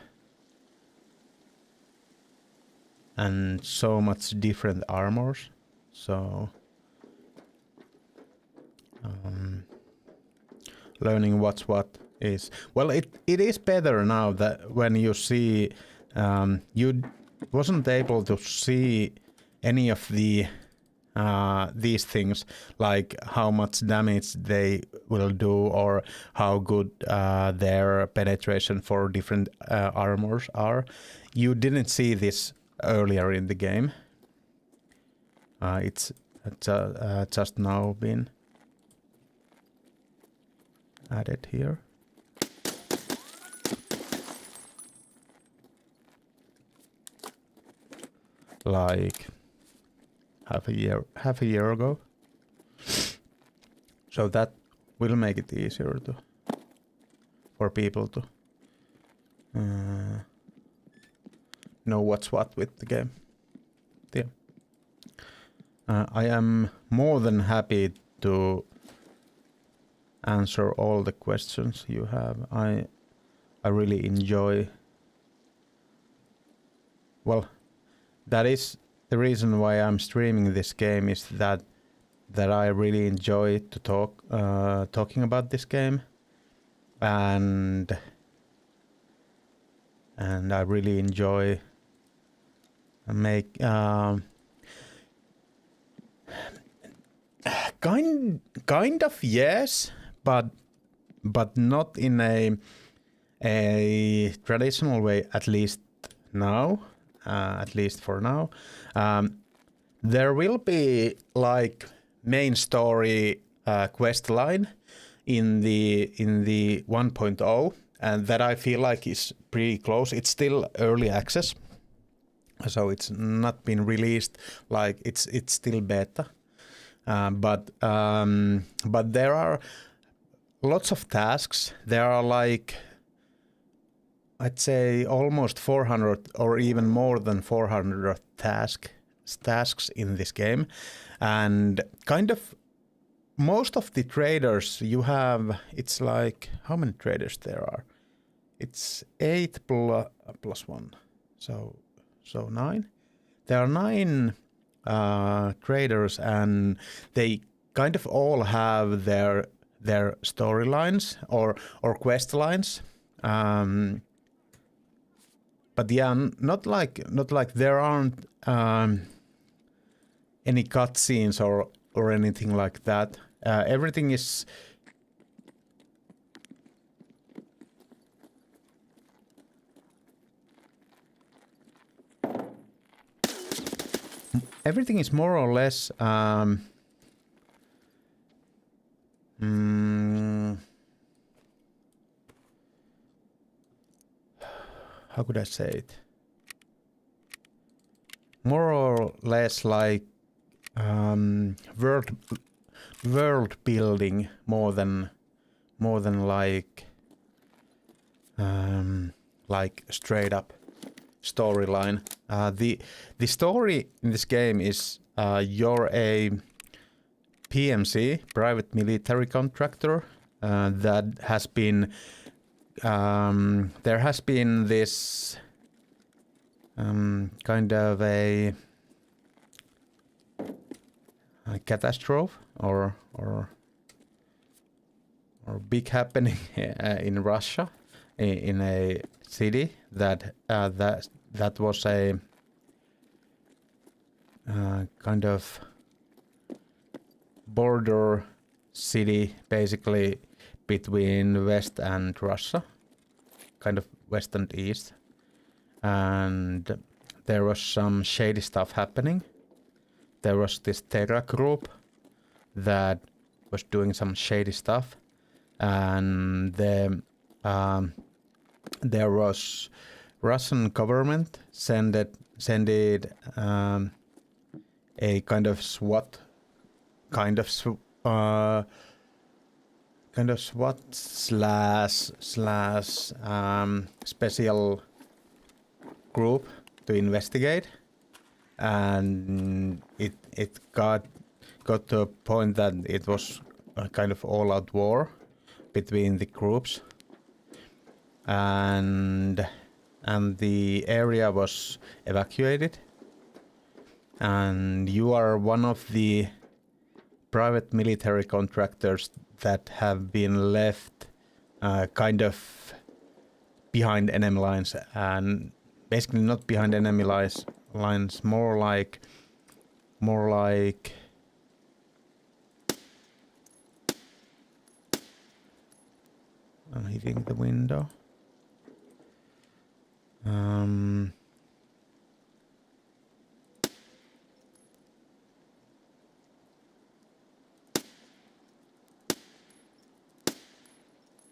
so much different armors. So learning what's what is, well, it is better now that when you see you wasn't able to see any of the these things, like how much damage they will do or how good their penetration for different armors are. You didn't see this earlier in the game. It's just now been added here. Like half a year ago. So that will make it easier for people to know what's what with the game. Yeah. I am more than happy to answer all the questions you have. I really enjoy. Well, that is the reason why I'm streaming this game, is that I really enjoy to talking about this game, and I really enjoy make kind of, yes, but not in a traditional way, at least now. At least for now. There will be like main story quest line in the 1.0, and that I feel like is pretty close. It's still early access, so it's not been released. Like it's still beta, but there are lots of tasks. There are like, I'd say almost 400 or even more than 400 tasks in this game, and kind of most of the traders you have, it's like, how many traders there are? It's 8 plus 1, so 9. There are 9 traders, and they kind of all have their storylines or quest lines. But yeah, not like there aren't any cutscenes or anything like that. Everything is more or less how could I say it? More or less like world building more than like straight up storyline. The story in this game is you're a PMC, private military contractor, that has been there has been this kind of a catastrophe or big happening in Russia, in a city that was a kind of border city, basically between West and Russia, kind of West and East, and there was some shady stuff happening. There was this Theta group that was doing some shady stuff, and there was Russian government sent a kind of SWAT slash special group to investigate, and it got to a point that it was a kind of all-out war between the groups, and the area was evacuated, and you are one of the private military contractors that have been left kind of behind enemy lines, and basically not behind enemy lines, more like I'm hitting the window.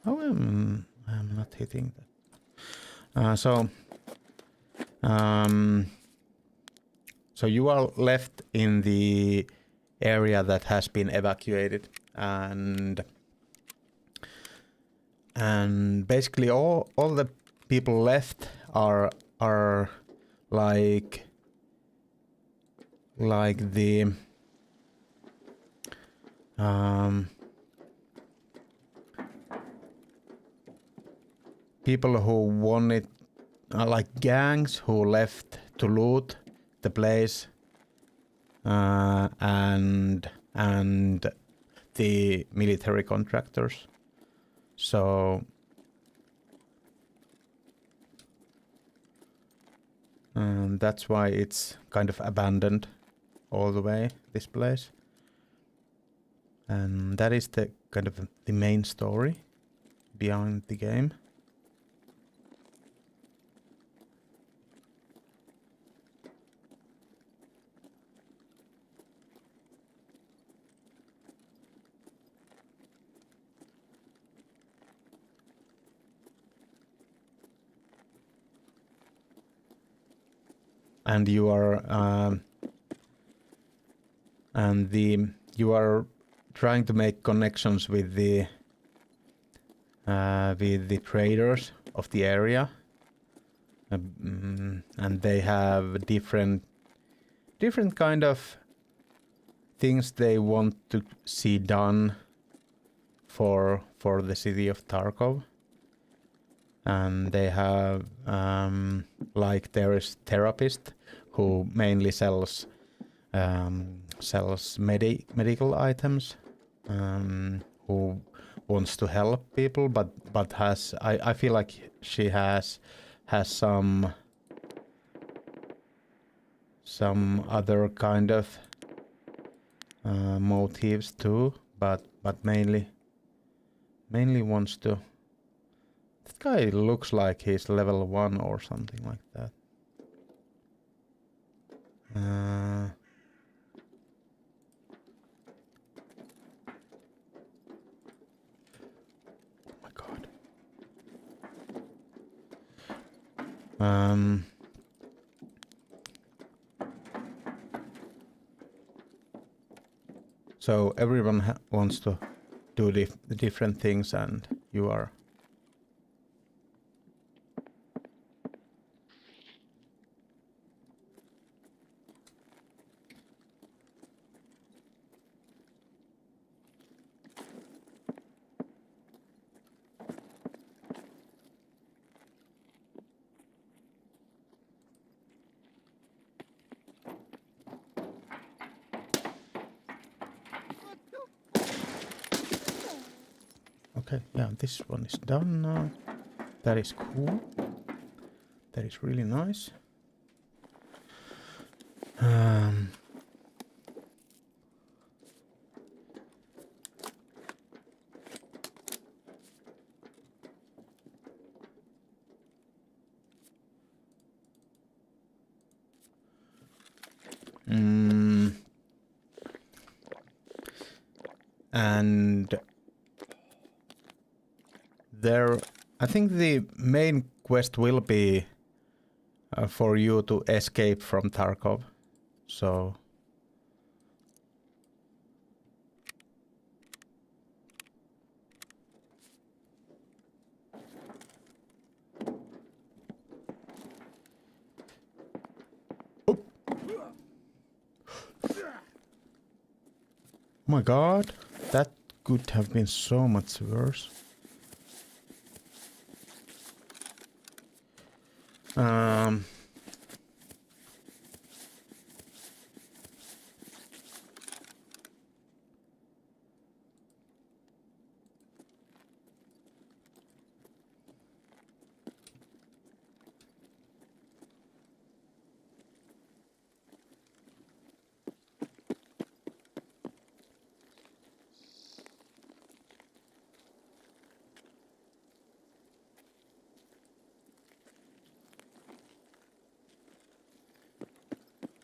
Oh, I'm not hitting that. So you are left in the area that has been evacuated, and basically all the people left are like the people who wanted, like gangs who left to loot the place, and the military contractors. So that's why it's kind of abandoned all the way, this place. And that is the kind of the main story behind the game. and you are you are trying to make connections with the traders of the area, and they have different kind of things they want to see done for the city of Tarkov. And they have like there is therapist who mainly sells medical items, who wants to help people, but has I feel like she has some other kind of motives too, but mainly wants to. That guy looks like he's level 1 or something like that. Oh my god. So everyone wants to do different things, and you are. Okay, yeah, this one is done now. That is cool. That is really nice. And there, I think the main quest will be for you to escape from Tarkov. So oh my god, that could have been so much worse.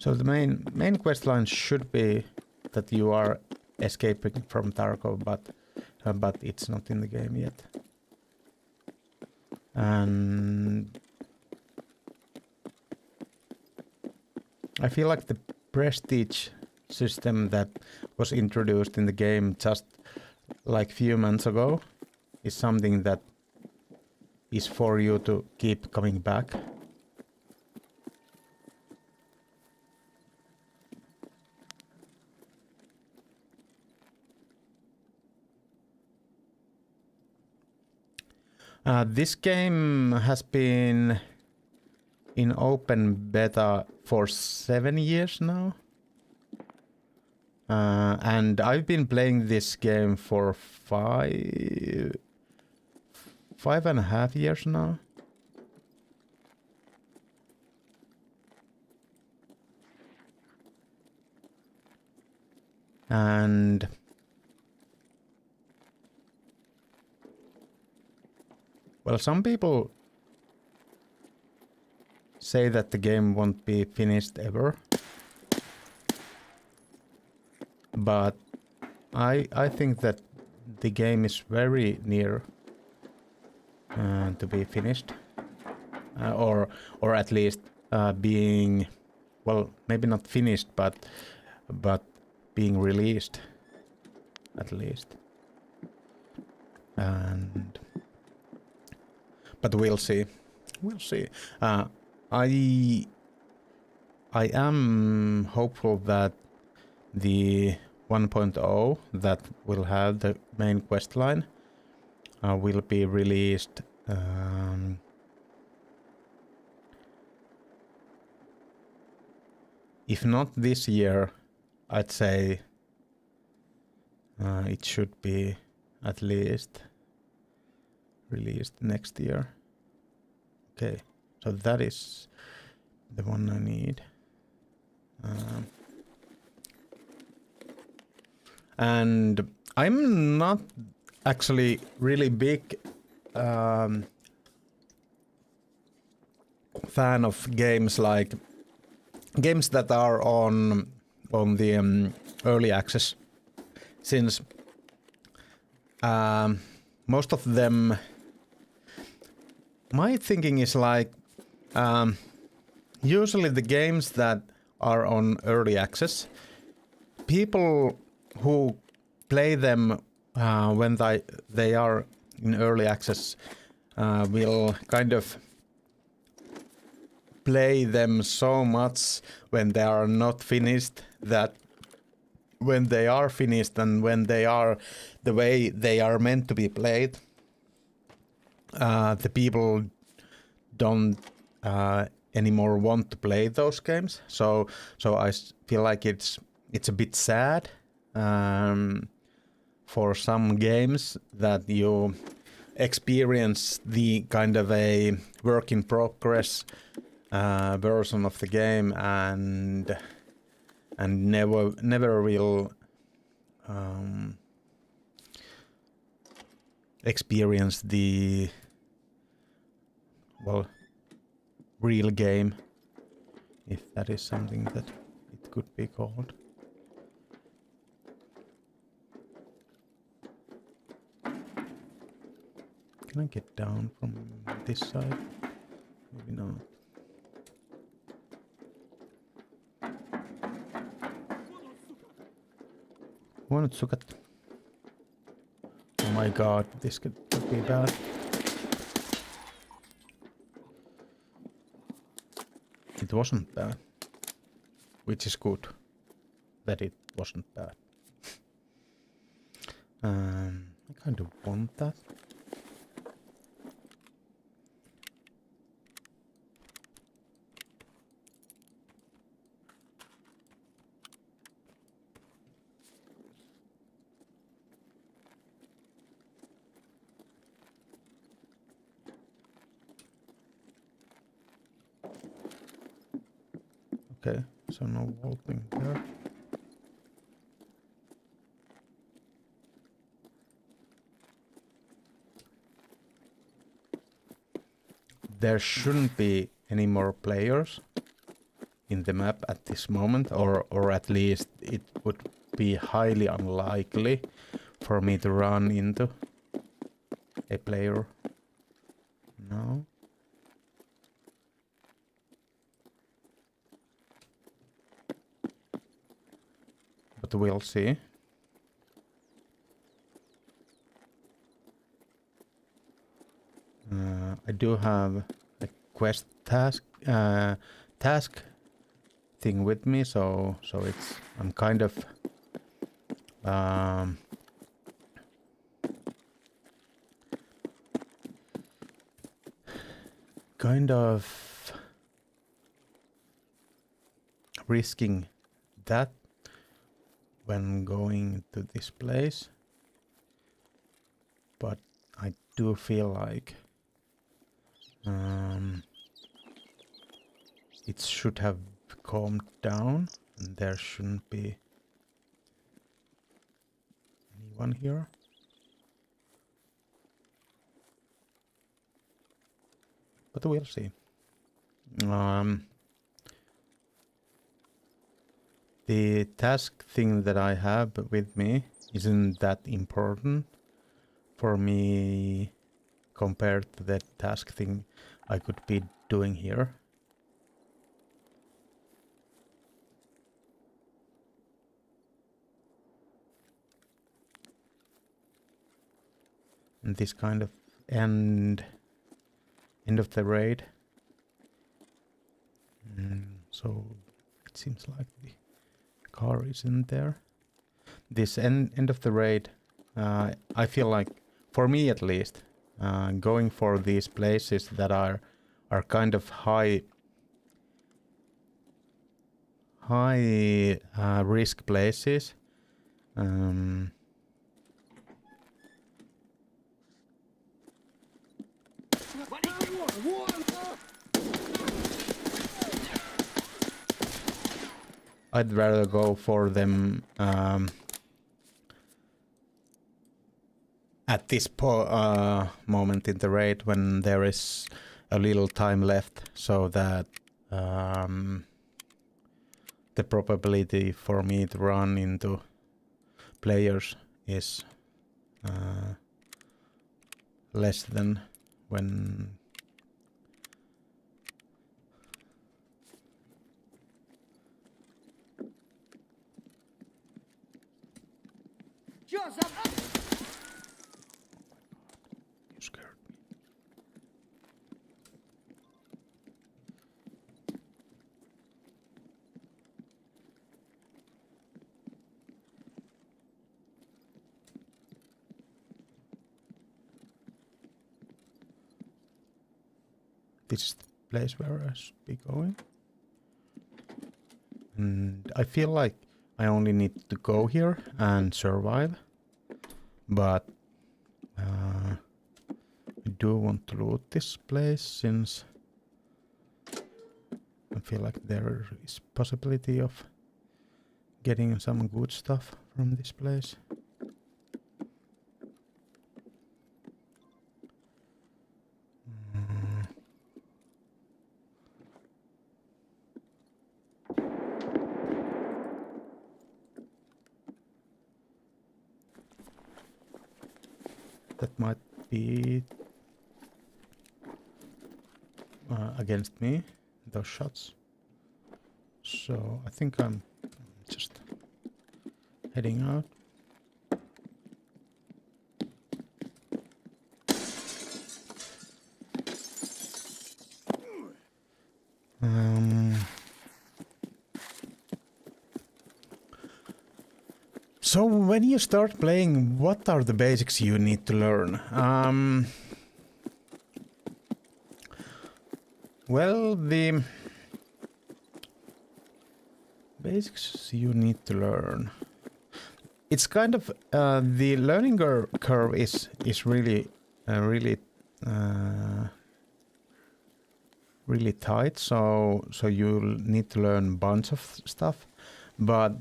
So the main quest line should be that you are escaping from Tarkov, but it's not in the game yet. And I feel like the prestige system that was introduced in the game just like few months ago is something that is for you to keep coming back. This game has been in open beta for 7 years now. And I've been playing this game for 5.5 years now. And well, some people say that the game won't be finished ever. But I think that the game is very near to be finished, or at least being well, maybe not finished, but being released at least. And but we'll see. We'll see. I am hopeful that the 1.0 that will have the main quest line will be released if not this year, I'd say it should be at least released next year. Okay, so that is the one I need. And I'm not actually really big fan of games like games that are on the early access, since most of them, my thinking is like usually the games that are on early access, people who play them when they are in early access will kind of play them so much when they are not finished that when they are finished and when they are the way they are meant to be played, the people don't anymore want to play those games. So I feel like it's a bit sad for some games that you experience the kind of a work in progress version of the game and never will experience the real game, if that is something that it could be called. Can I get down from this side? Maybe not. Huonot sukat. Oh my god, this could be bad. It wasn't bad. Which is good that it wasn't bad. I kind of want that. Okay, so no vaulting there. There shouldn't be any more players in the map at this moment, or at least it would be highly unlikely for me to run into a player now. But we'll see. I do have a quest task thing with me, so I'm kind of risking that when going to this place, but I do feel like it should have calmed down and there shouldn't be anyone here. But we'll see. The task thing that I have with me isn't that important for me compared to the task thing I could be doing here. this kind of end of the raid. So it seems like the car isn't there. This end of the raid, I feel like, for me at least, going for these places that are kind of high risk places. I'd rather go for them at this moment in the raid when there is a little time left, so that the probability for me to run into players is less than when you scared me. This is the place where I should be going. And I feel like I only need to go here and survive. But I do want to loot this place since I feel like there is possibility of getting some good stuff from this place. That might be against me, those shots. So I think I'm just heading out. So when you start playing, what are the basics you need to learn? Well, the basics you need to learn. It's kind of the learning curve is really really tight. So you'll need to learn a bunch of stuff, but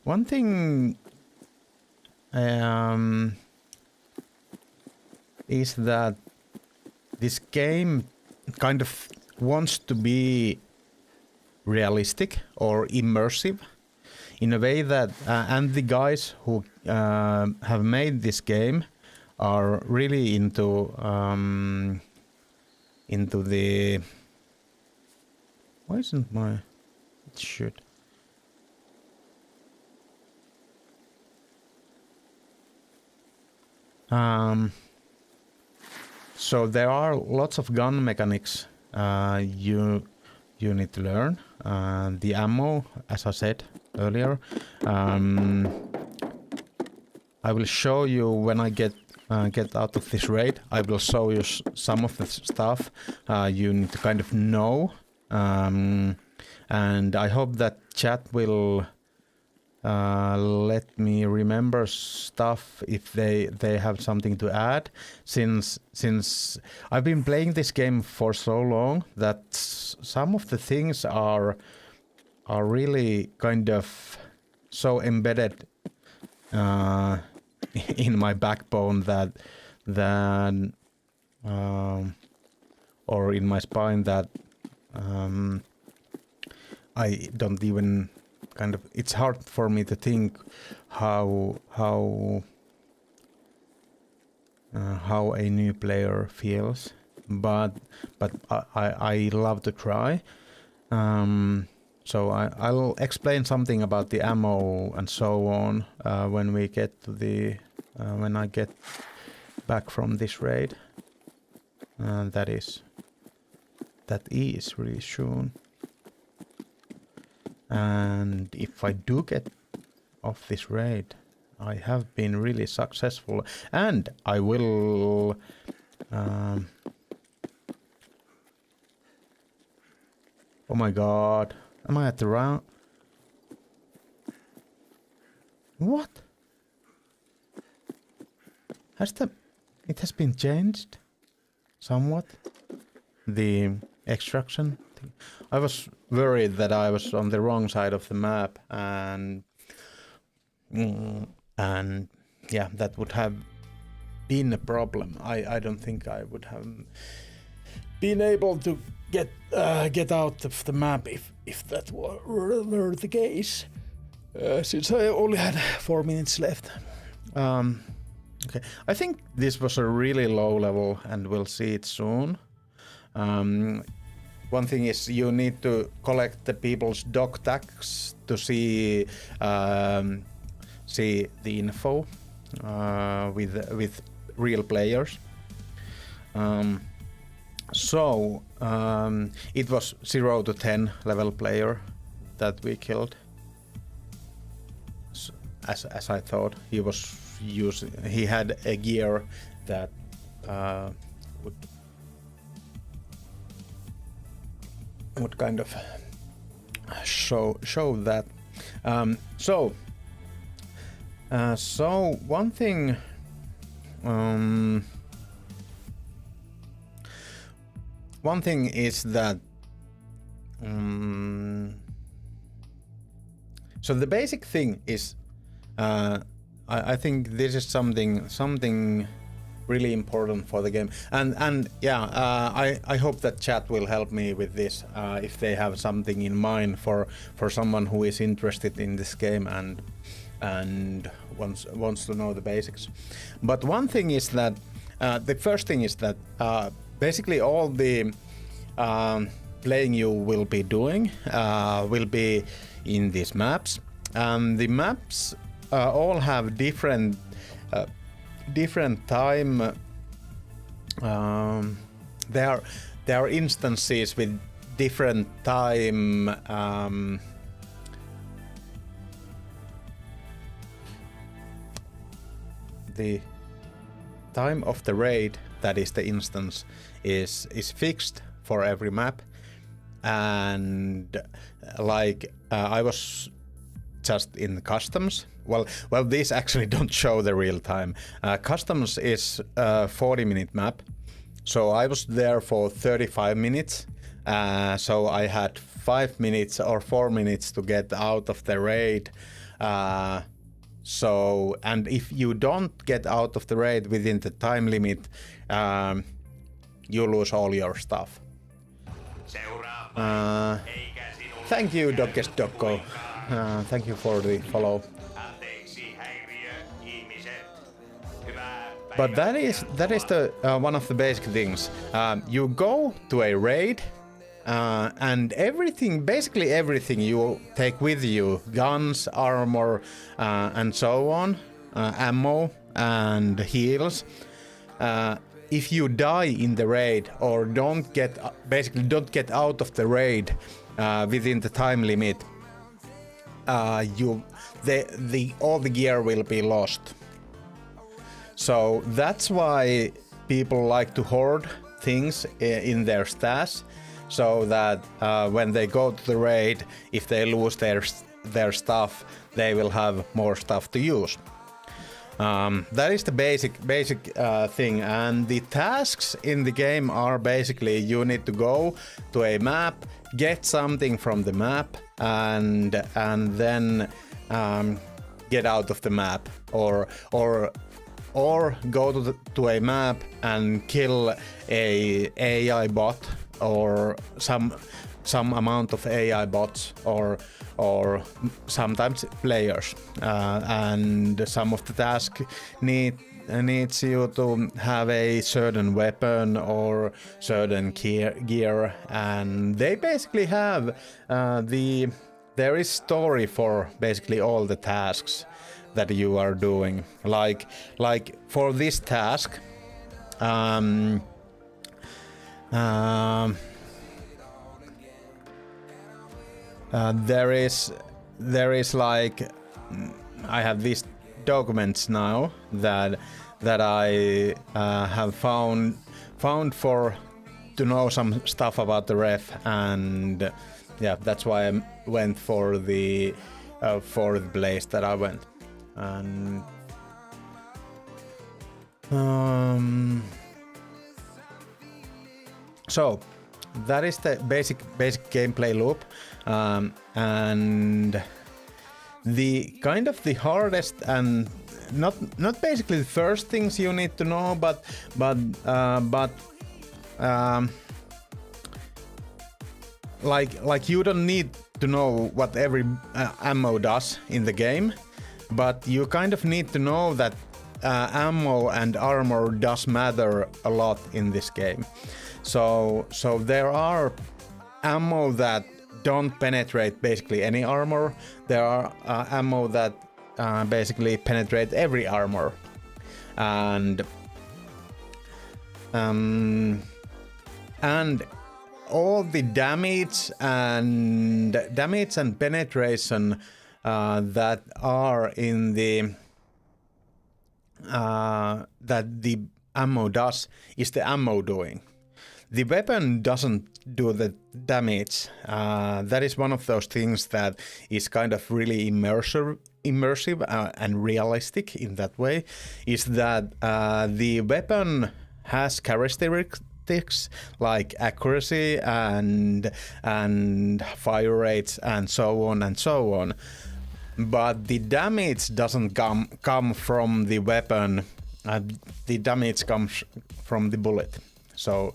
one thing is that this game kind of wants to be realistic or immersive in a way that and the guys who have made this game are really into the why isn't my it should so there are lots of gun mechanics you need to learn. The ammo, as I said earlier, I will show you when I get out of this raid. I will show you some of the stuff you need to kind of know, and I hope that chat will let me remember stuff if they have something to add, since I've been playing this game for so long that some of the things are really kind of so embedded in my backbone that or in my spine that I don't even kind of, it's hard for me to think how a new player feels, but I love to try. So I'll explain something about the ammo and so on when we get to the when I get back from this raid. That is really soon. And if I do get off this raid, I have been really successful, and I will. Oh my god. Am I at the round? What? It has been changed somewhat? The extraction thing. I was worried that I was on the wrong side of the map and yeah, that would have been a problem. I don't think I would have been able to get out of the map if that were the case, since I only had 4 minutes left. Okay, I think this was a really low level, and we'll see it soon. One thing is you need to collect the people's dog tags to see the info with real players. So it was 0 to 10 level player that we killed. So, as I thought, he had a gear that would kind of show that. So one thing. One thing is that so the basic thing is I think this is something really important for the game, and yeah, I hope that chat will help me with this if they have something in mind for someone who is interested in this game and wants to know the basics. But one thing is that the first thing is that basically all the playing you will be doing will be in these maps, and the maps all have different time. There are instances with different time. The time of the raid, that is the instance, is fixed for every map, and like I was just in customs. Well, these actually don't show the real time. Customs is a 40-minute map, so I was there for 35 minutes. So I had 5 minutes or 4 minutes to get out of the raid. So, and if you don't get out of the raid within the time limit, you lose all your stuff. Thank you, Doggest Doggo. Thank you for the follow. But that is the one of the basic things. You go to a raid, and basically everything you take with you, guns, armor, and so on, ammo and heals. If you die in the raid or don't get out of the raid within the time limit, all the gear will be lost. So that's why people like to hoard things in their stash, so that when they go to the raid, if they lose their stuff, they will have more stuff to use. That is the basic thing, and the tasks in the game are basically you need to go to a map, get something from the map, and then get out of the map, or go to a map and kill a AI bot or some amount of AI bots or sometimes players, and some of the tasks need needs you to have a certain weapon or certain gear, and they basically have there is story for basically all the tasks that you are doing. Like for this task, there is like I have these documents now that I have found for to know some stuff about the ref, and yeah, that's why I went for the place that I went. And so that is the basic gameplay loop, and the kind of the hardest and not basically the first things you need to know, but like you don't need to know what every ammo does in the game, but you kind of need to know that ammo and armor does matter a lot in this game. So there are ammo that don't penetrate basically any armor. There are ammo that basically penetrate every armor, and all the damage and penetration that are in the that the ammo does is the ammo doing. The weapon doesn't do the damage. That is one of those things that is kind of really immersive and realistic in that way, is that the weapon has characteristics like accuracy and fire rates and so on, but the damage doesn't come from the weapon. The damage comes from the bullet. So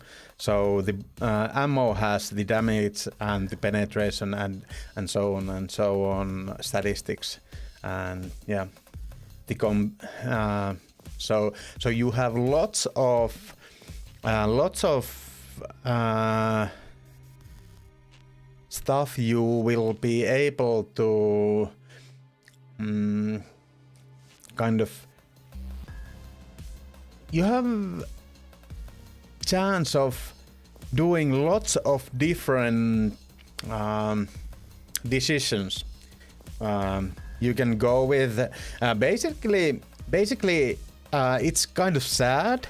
the ammo has the damage and the penetration and so on statistics, and yeah, so you have lots of stuff you will be able to kind of, you have chance of doing lots of different decisions. You can go with basically it's kind of sad,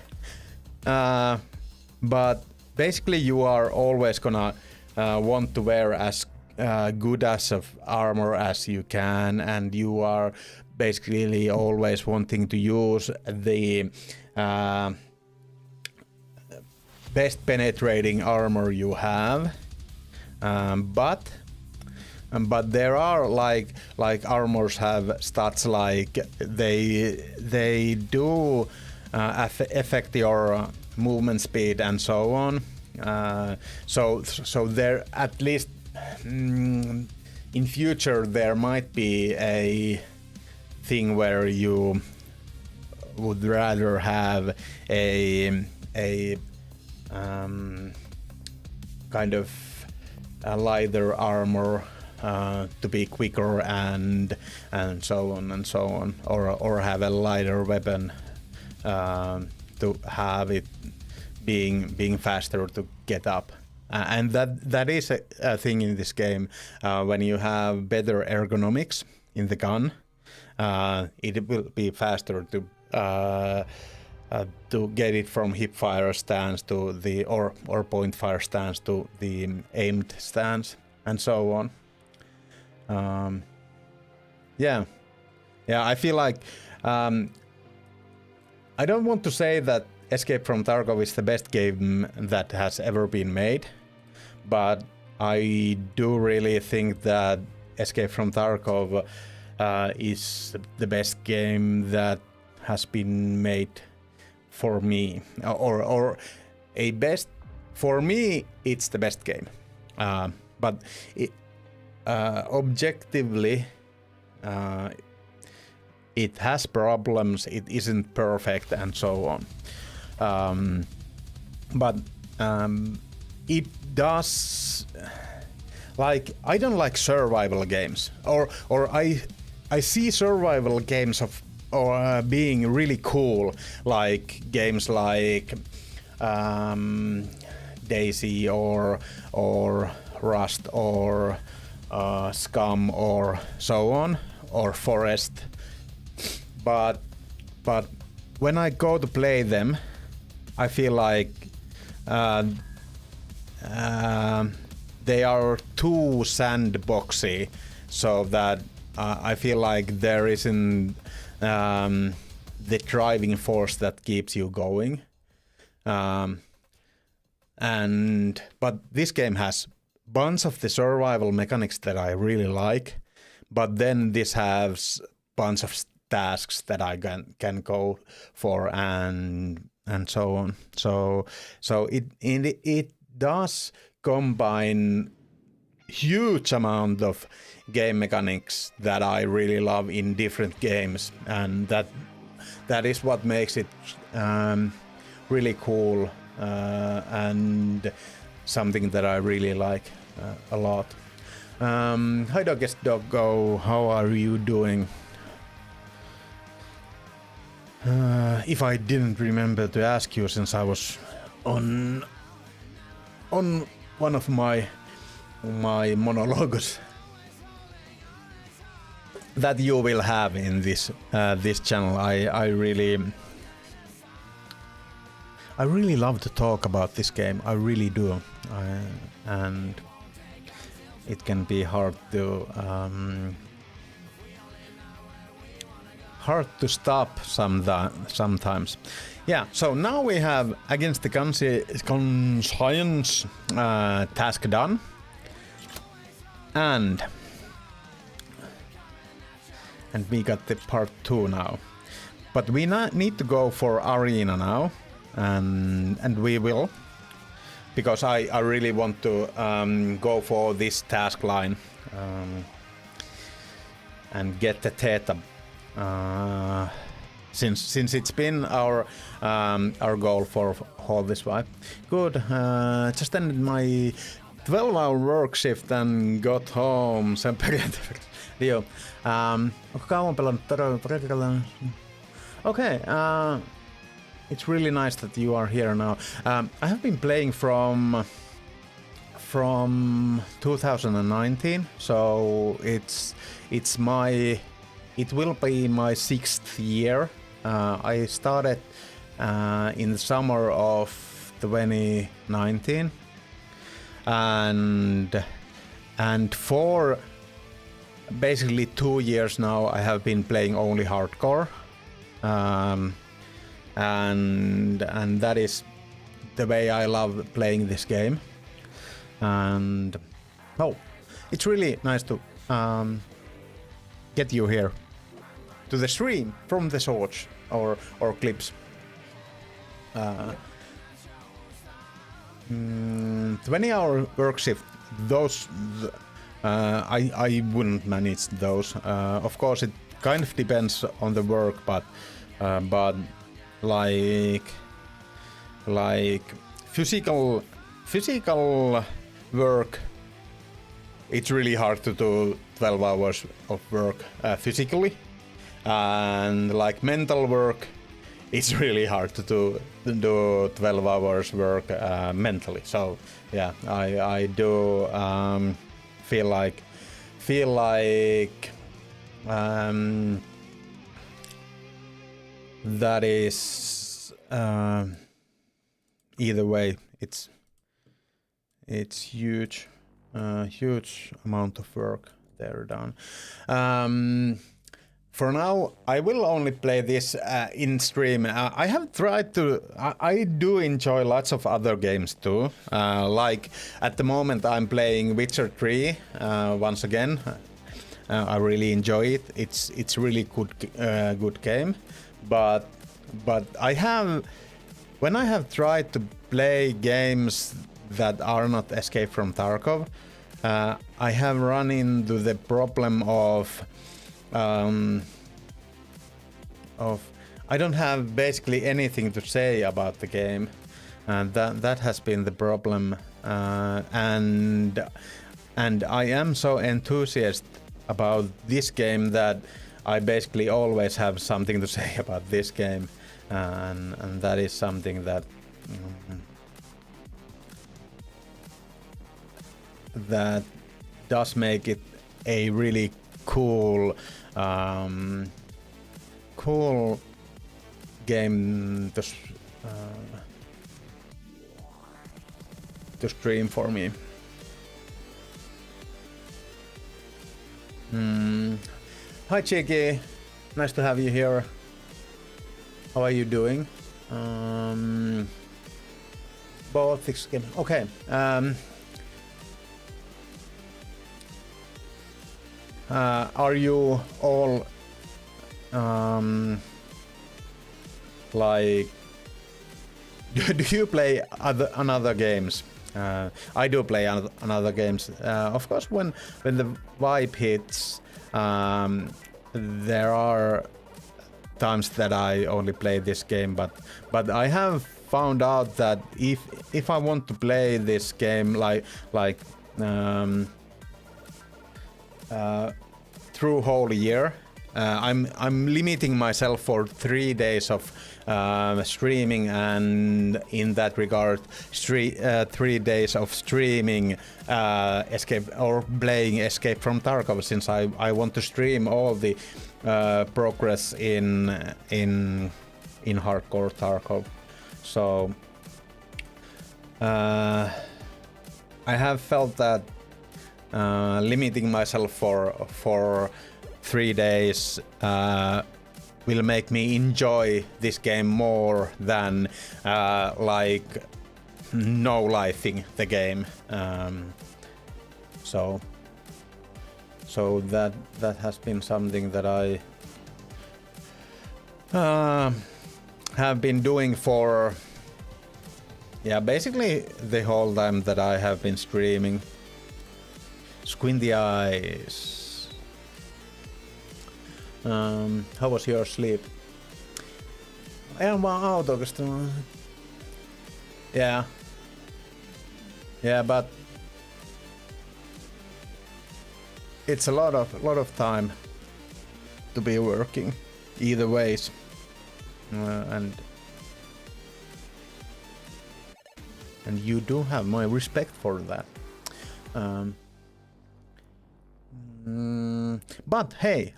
but basically you are always gonna want to wear as good as of armor as you can, and you are basically always wanting to use the best penetrating armor you have, but there are like armors have stats like they do affect your movement speed and so on. So there, at least in future, there might be a thing where you would rather have a kind of a lighter armor to be quicker and so on, or have a lighter weapon to have it being faster to get up, and that is a thing in this game. When you have better ergonomics in the gun, it will be faster to get it from hip fire stance to the or point fire stance to the aimed stance and so on. Yeah, I feel like I don't want to say that Escape from Tarkov is the best game that has ever been made, but I do really think that Escape from Tarkov is the best game that has been made for me, or a best for me. It's the best game, but it has problems, it isn't perfect, and so on. But it does, like, I don't like survival games, or I see survival games of being really cool, like games like Daisy or Rust or Scum or so on, or Forest. But when I go to play them, I feel like they are too sandboxy, so that I feel like there isn't the driving force that keeps you going. But this game has bunch of the survival mechanics that I really like, but then this has bunch of tasks that I can go for and so on. So it does combine huge amount of game mechanics that I really love in different games, and that is what makes it really cool and something that I really like a lot. Hi Doggiest Doggo, how are you doing? If I didn't remember to ask you, since I was on one of my monologues that you will have in this channel, I really love to talk about this game. I really do, and it can be hard to stop sometimes. Yeah, so now we have Against the Conscience task done, and we got the part 2 now. But we need to go for arena now, and we will, because I really want to go for this task line and get the Theta. Since it's been our goal for all this while. Good. Just ended my 12-hour work shift and got home sen periaatteessa. Joo. Onko kauan pelannut todella? Okay. It's really nice that you are here now. I have been playing from 2019, so it will be my 6th year. I started in the summer of 2019, and for basically 2 years now I have been playing only hardcore, and that is the way I love playing this game. And it's really nice to get you here to the stream from the source or clips. 20-hour work shift, those I wouldn't manage those. Of course it kind of depends on the work, but like physical work, it's really hard to do 12 hours of work physically, and like mental work, it's really hard to do 12 hours work mentally. So yeah, I do feel like that is either way, it's huge amount of work there done. For now, I will only play this in stream. I have tried to. I do enjoy lots of other games too. Like at the moment, I'm playing Witcher 3 once again. I really enjoy it. It's really good game. But when I have tried to play games that are not Escape from Tarkov, I have run into the problem of I don't have basically anything to say about the game, and that has been the problem. And I am so enthusiastic about this game that I basically always have something to say about this game, and that is something that that does make it a really cool cool game to stream for me. Hi Cheeky, nice to have you here. How are you doing? Both game. Okay. Are you all like? Do you play another games? I do play another games. Of course, when the vibe hits, there are times that I only play this game. But I have found out that if I want to play this game through whole year, I'm limiting myself for 3 days of streaming, and in that regard 3 days of streaming Escape or playing Escape from Tarkov, since I want to stream all the progress in hardcore Tarkov. So I have felt that limiting myself for 3 days will make me enjoy this game more than like no lifing the game. So that has been something that I have been doing for basically the whole time that I have been streaming. Squinty eyes. How was your sleep? Ajan vaan auto oikeastaan. Yeah, but it's a lot of time to be working either ways, and you do have my respect for that. But hey,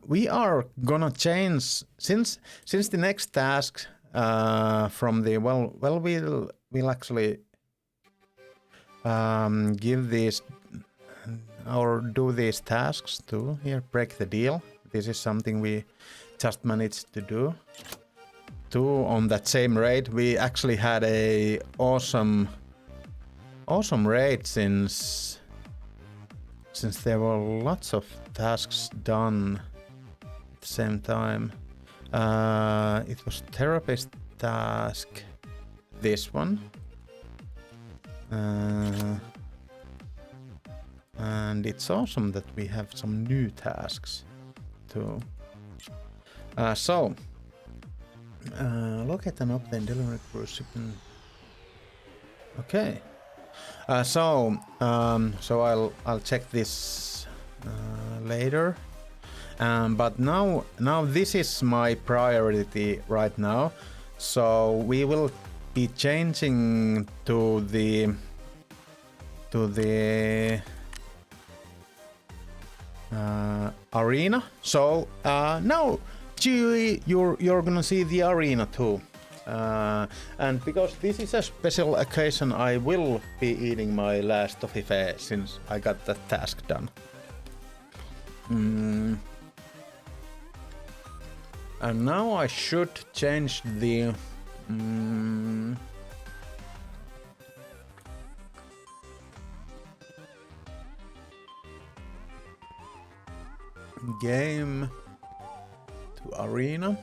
we are gonna change since the next task from the we'll actually give these or do these tasks too. Here, break the deal. This is something we just managed to do. Two on that same raid. We actually had a awesome raid since there were lots of tasks done at the same time. It was therapist task, this one, and it's awesome that we have some new tasks too. Look at an update delivery cruise. Okay. So I'll check this later. But now this is my priority right now. So we will be changing to the arena. So now Chewie, you're gonna see the arena too. And because this is a special occasion, I will be eating my last toffee since I got that task done. And now I should change the game to arena.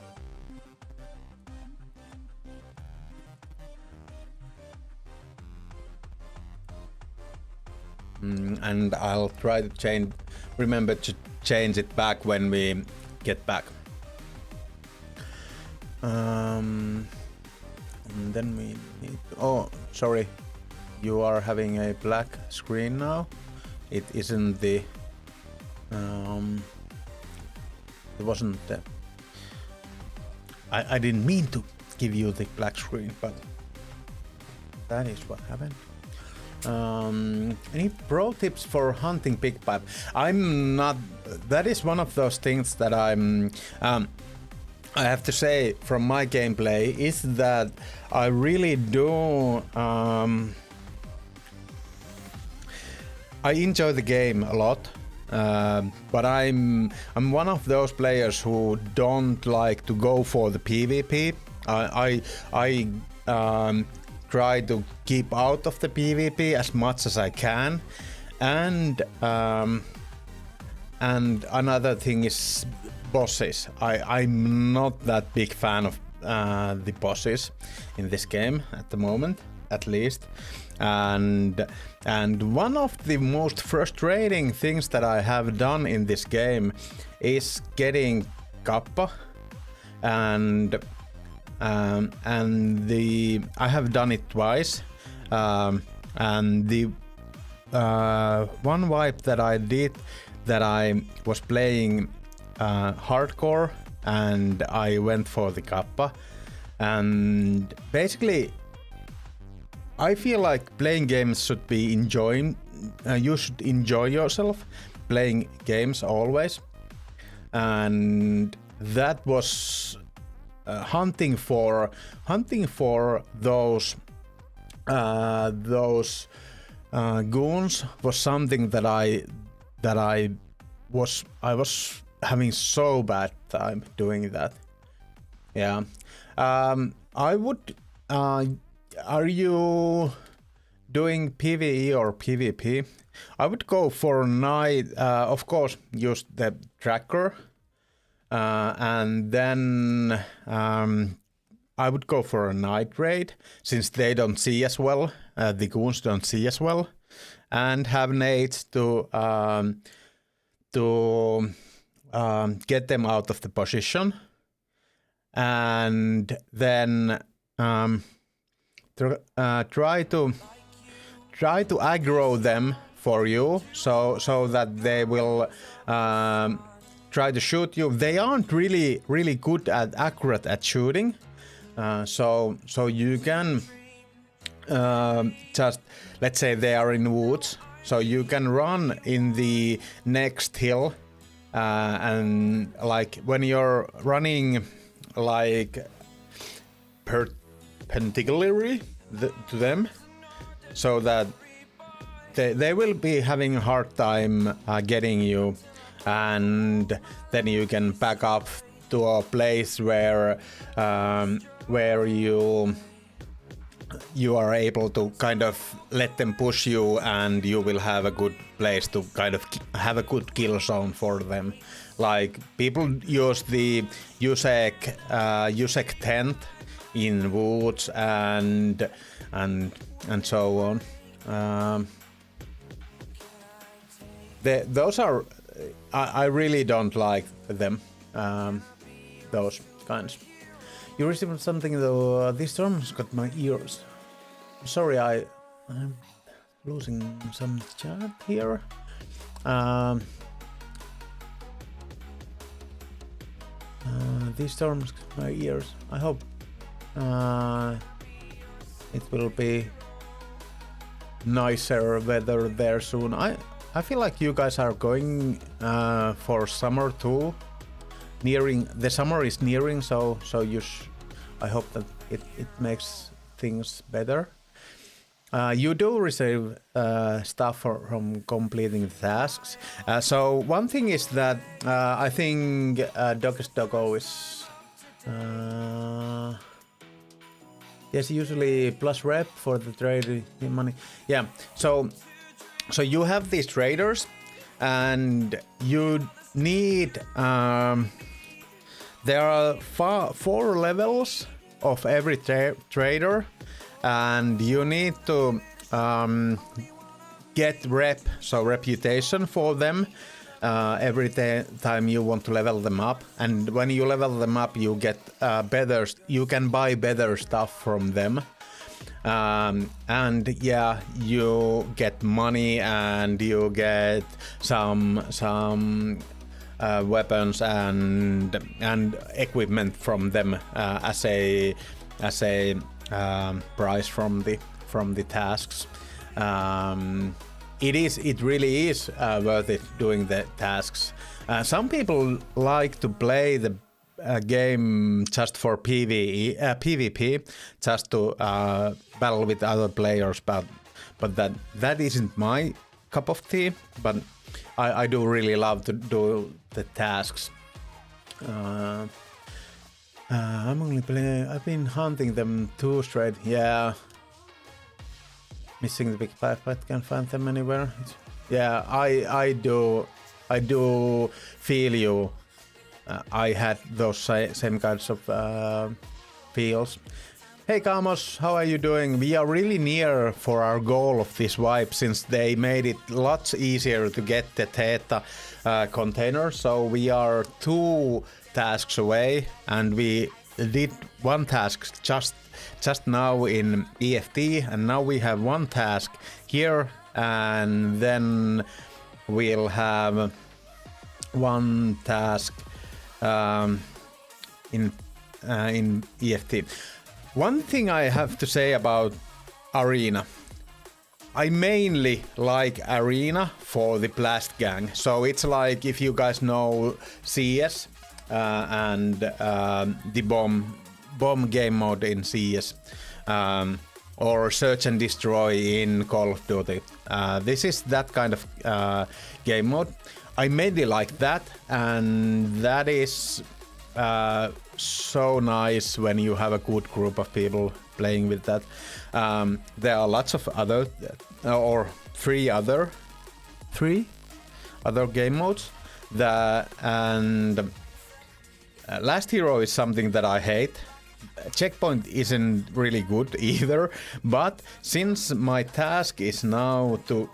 And I'll try to remember to change it back when we get back. And then we need. Oh, sorry. You are having a black screen now. It isn't the. It wasn't the. I didn't mean to give you the black screen, but that is what happened. Any pro tips for hunting big pipe? I'm not. That is one of those things that I'm. I have to say from my gameplay is that I really do. I enjoy the game a lot, but I'm one of those players who don't like to go for the PvP. I try to keep out of the PvP as much as I can, and another thing is bosses. I'm not that big fan of the bosses in this game at the moment, at least. And one of the most frustrating things that I have done in this game is getting Kappa, and I have done it twice, and the one wipe that I did, that I was playing hardcore and I went for the Kappa, and basically I feel like playing games should be enjoying. You should enjoy yourself playing games always, and that was hunting for those goons was something that I was having so bad time doing that. Yeah. I would. Are you doing PvE or PvP? I would go for night. Of course, use the tracker, and then I would go for a night raid since they don't see as well. The goons don't see as well, and have nades to get them out of the position, and then try to aggro them for you, so that they will try to shoot you. They aren't really good at accurate at shooting, so you can just, let's say they are in woods, so you can run in the next hill, and like when you're running like perpendicularly to them, so that they will be having a hard time getting you, and then you can back up to a place where you are able to kind of let them push you, and you will have a good place to kind of have a good kill zone for them. Like people use the USEC tent in woods and so on. Those are I really don't like them. Those kinds. You received something though. These terms got my ears. Sorry, I'm losing some chat here. These storms got my ears. I hope it will be nicer weather there soon. I feel like you guys are going for summer too. The summer is nearing, so I hope that it makes things better. You do receive stuff from completing the tasks. So one thing is that I think Dog's Doggo is yes, usually plus rep for the trade money. Yeah. So you have these traders, and you need. There are 4 levels of every trader, and you need to get reputation for them, every time you want to level them up, and when you level them up, you get better. You can buy better stuff from them, and yeah, you get money and you get some weapons and equipment from them as a price from the tasks. It really is worth it doing the tasks. Some people like to play the game just for PvP, just to battle with other players, but that isn't my cup of tea. But I do really love to do the tasks. I'm only playing. I've been hunting them 2 straight. Yeah. Missing the big five, but can't find them anywhere. Yeah, I do feel you. I had those same kinds of feels. Hey Kamos, how are you doing? We are really near for our goal of this wipe, since they made it lots easier to get the Theta container. So we are 2 tasks away, and we did 1 task just now in EFT, and now we have 1 task here, and then we'll have 1 task in EFT. One thing I have to say about Arena. I mainly like Arena for the Blast Gang. So it's like, if you guys know CS and the bomb game mode in CS, or Search and Destroy in Call of Duty. This is that kind of game mode. I mainly like that, and that is so nice when you have a good group of people playing with that. There are lots of other, or 3 other game modes. And Last Hero is something that I hate. Checkpoint isn't really good either, but since my task is now to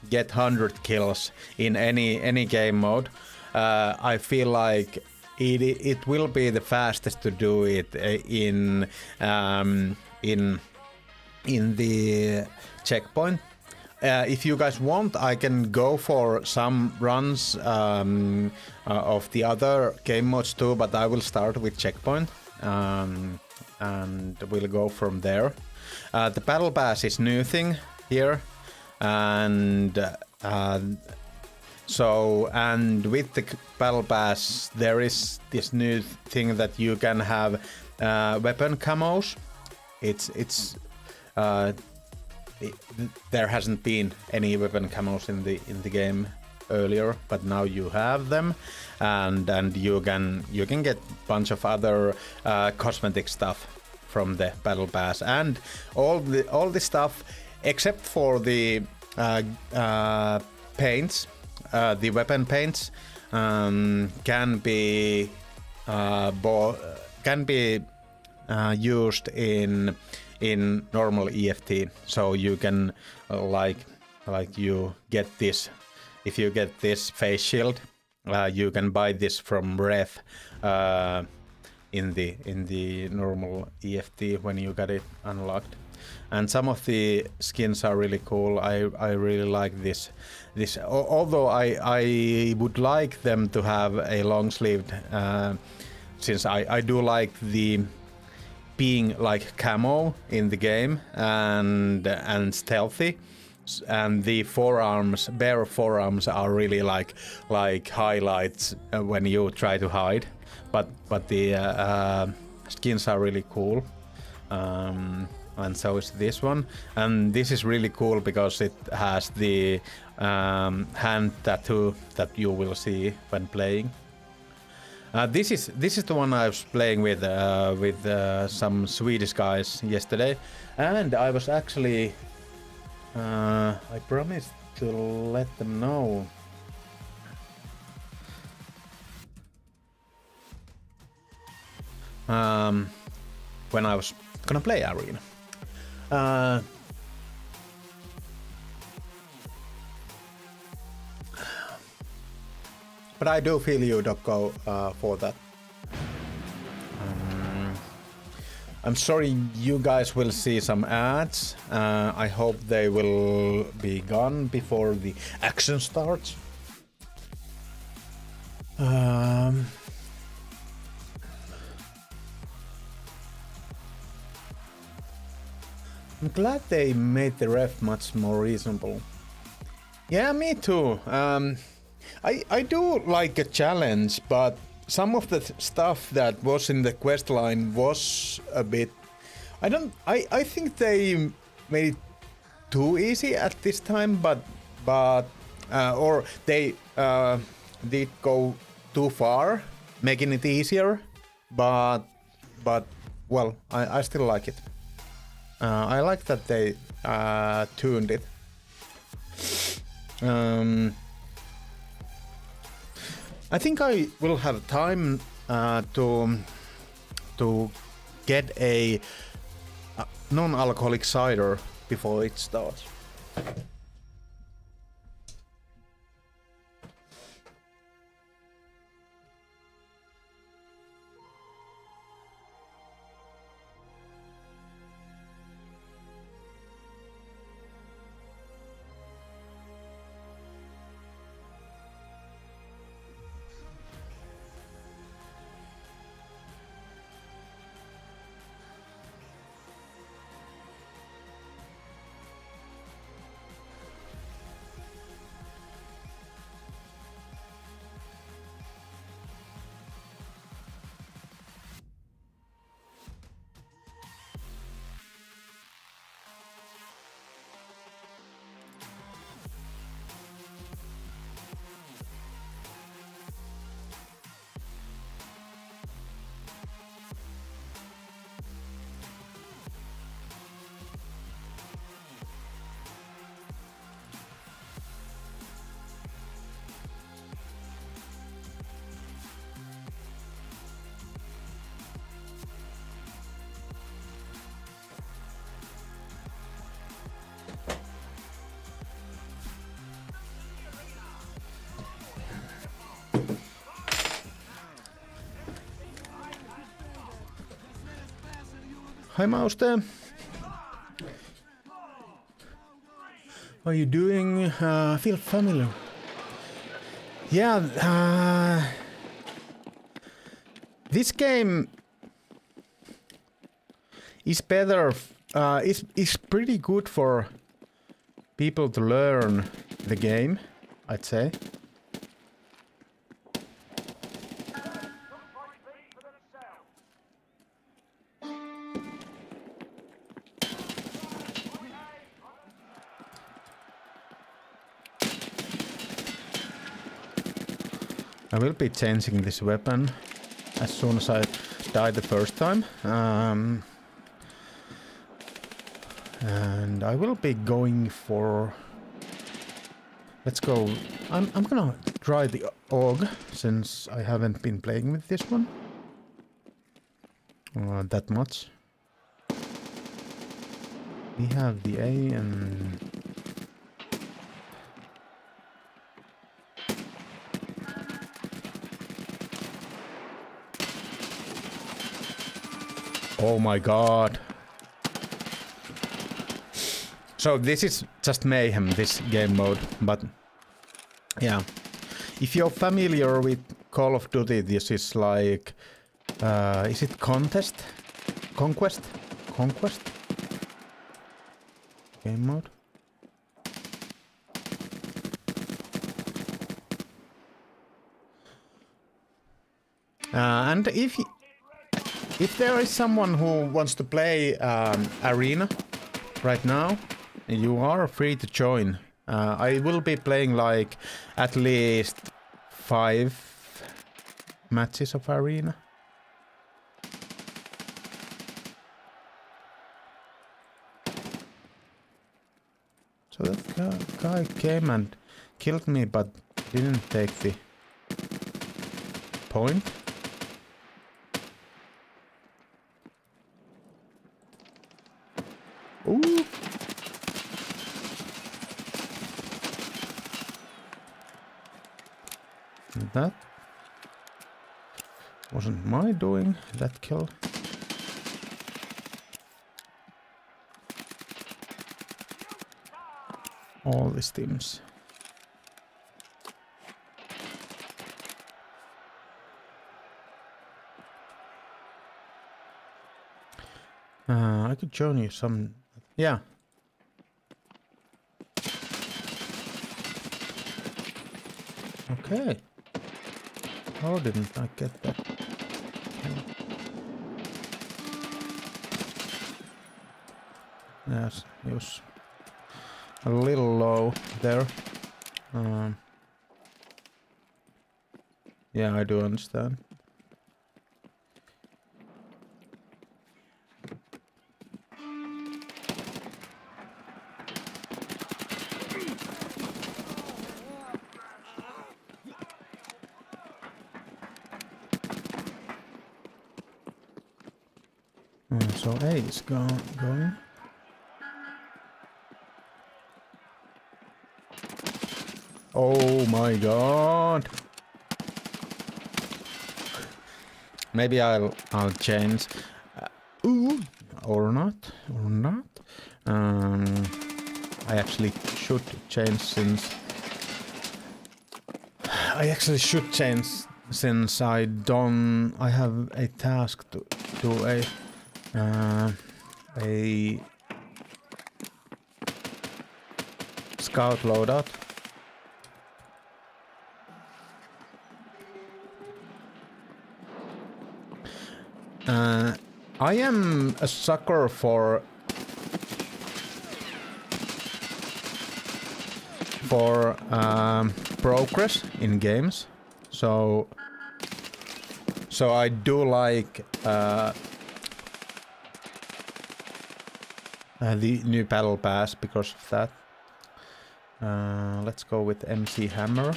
get 100 kills in any game mode, I feel like it will be the fastest to do it in the checkpoint. If you guys want, I can go for some runs of the other game modes too, but I will start with checkpoint. And we'll go from there. The battle pass is new thing here, and with the battle pass there is this new thing that you can have weapon camos. There hasn't been any weapon camos in the game earlier, but now you have them, and you can get a bunch of other cosmetic stuff from the battle pass, and all the stuff except for the paints, the weapon paints, can be used in normal EFT. So you can like you get this. If you get this face shield, you can buy this from Ref in the normal EFT when you got it unlocked. And some of the skins are really cool. I really like this. Although I would like them to have a long sleeved, since I do like the being like camo in the game and stealthy. And the forearms, bare forearms, are really like highlights when you try to hide. But the skins are really cool, and so is this one. And this is really cool because it has the hand tattoo that you will see when playing. This is the one I was playing with some Swedish guys yesterday, and I was actually. I promised to let them know. When I was gonna play Arena. But I do feel you, Dokko, for that. I'm sorry you guys will see some ads. I hope they will be gone before the action starts. I'm glad they made the ref much more reasonable. Yeah, me too. I do like a challenge, but some of the stuff that was in the quest line was a bit... I think they made it too easy at this time, but or they did go too far, making it easier, but well, I still like it. I like that they tuned it. I think I will have time to get a non-alcoholic cider before it starts. Hi, Mauste. How are you doing? I feel familiar. Yeah, this game is better. Is pretty good for people to learn the game, I'd say. I will be changing this weapon as soon as I died the first time. And I will be going for... Let's go... I'm gonna try the AUG, since I haven't been playing with this one that much. We have the A and... Oh my god. So this is just mayhem, this game mode, but yeah. If you're familiar with Call of Duty, this is like... is it Contest? Conquest? Conquest? Game mode? And if there is someone who wants to play Arena right now, you are free to join. I will be playing like at least 5 matches of Arena. So that guy came and killed me but didn't take the point. Ooh. That wasn't my doing, that kill. All these teams. I could show you some... Yeah. Okay. How didn't I get that? Yes, he was a little low there. Yeah, I do understand. So A is going. Oh my god! Maybe I'll change. Ooh, or not. I actually should change since I have a task to do a scout loadout. I am a sucker for progress in games, so I do like the new battle pass because of that. Let's go with MC Hammer.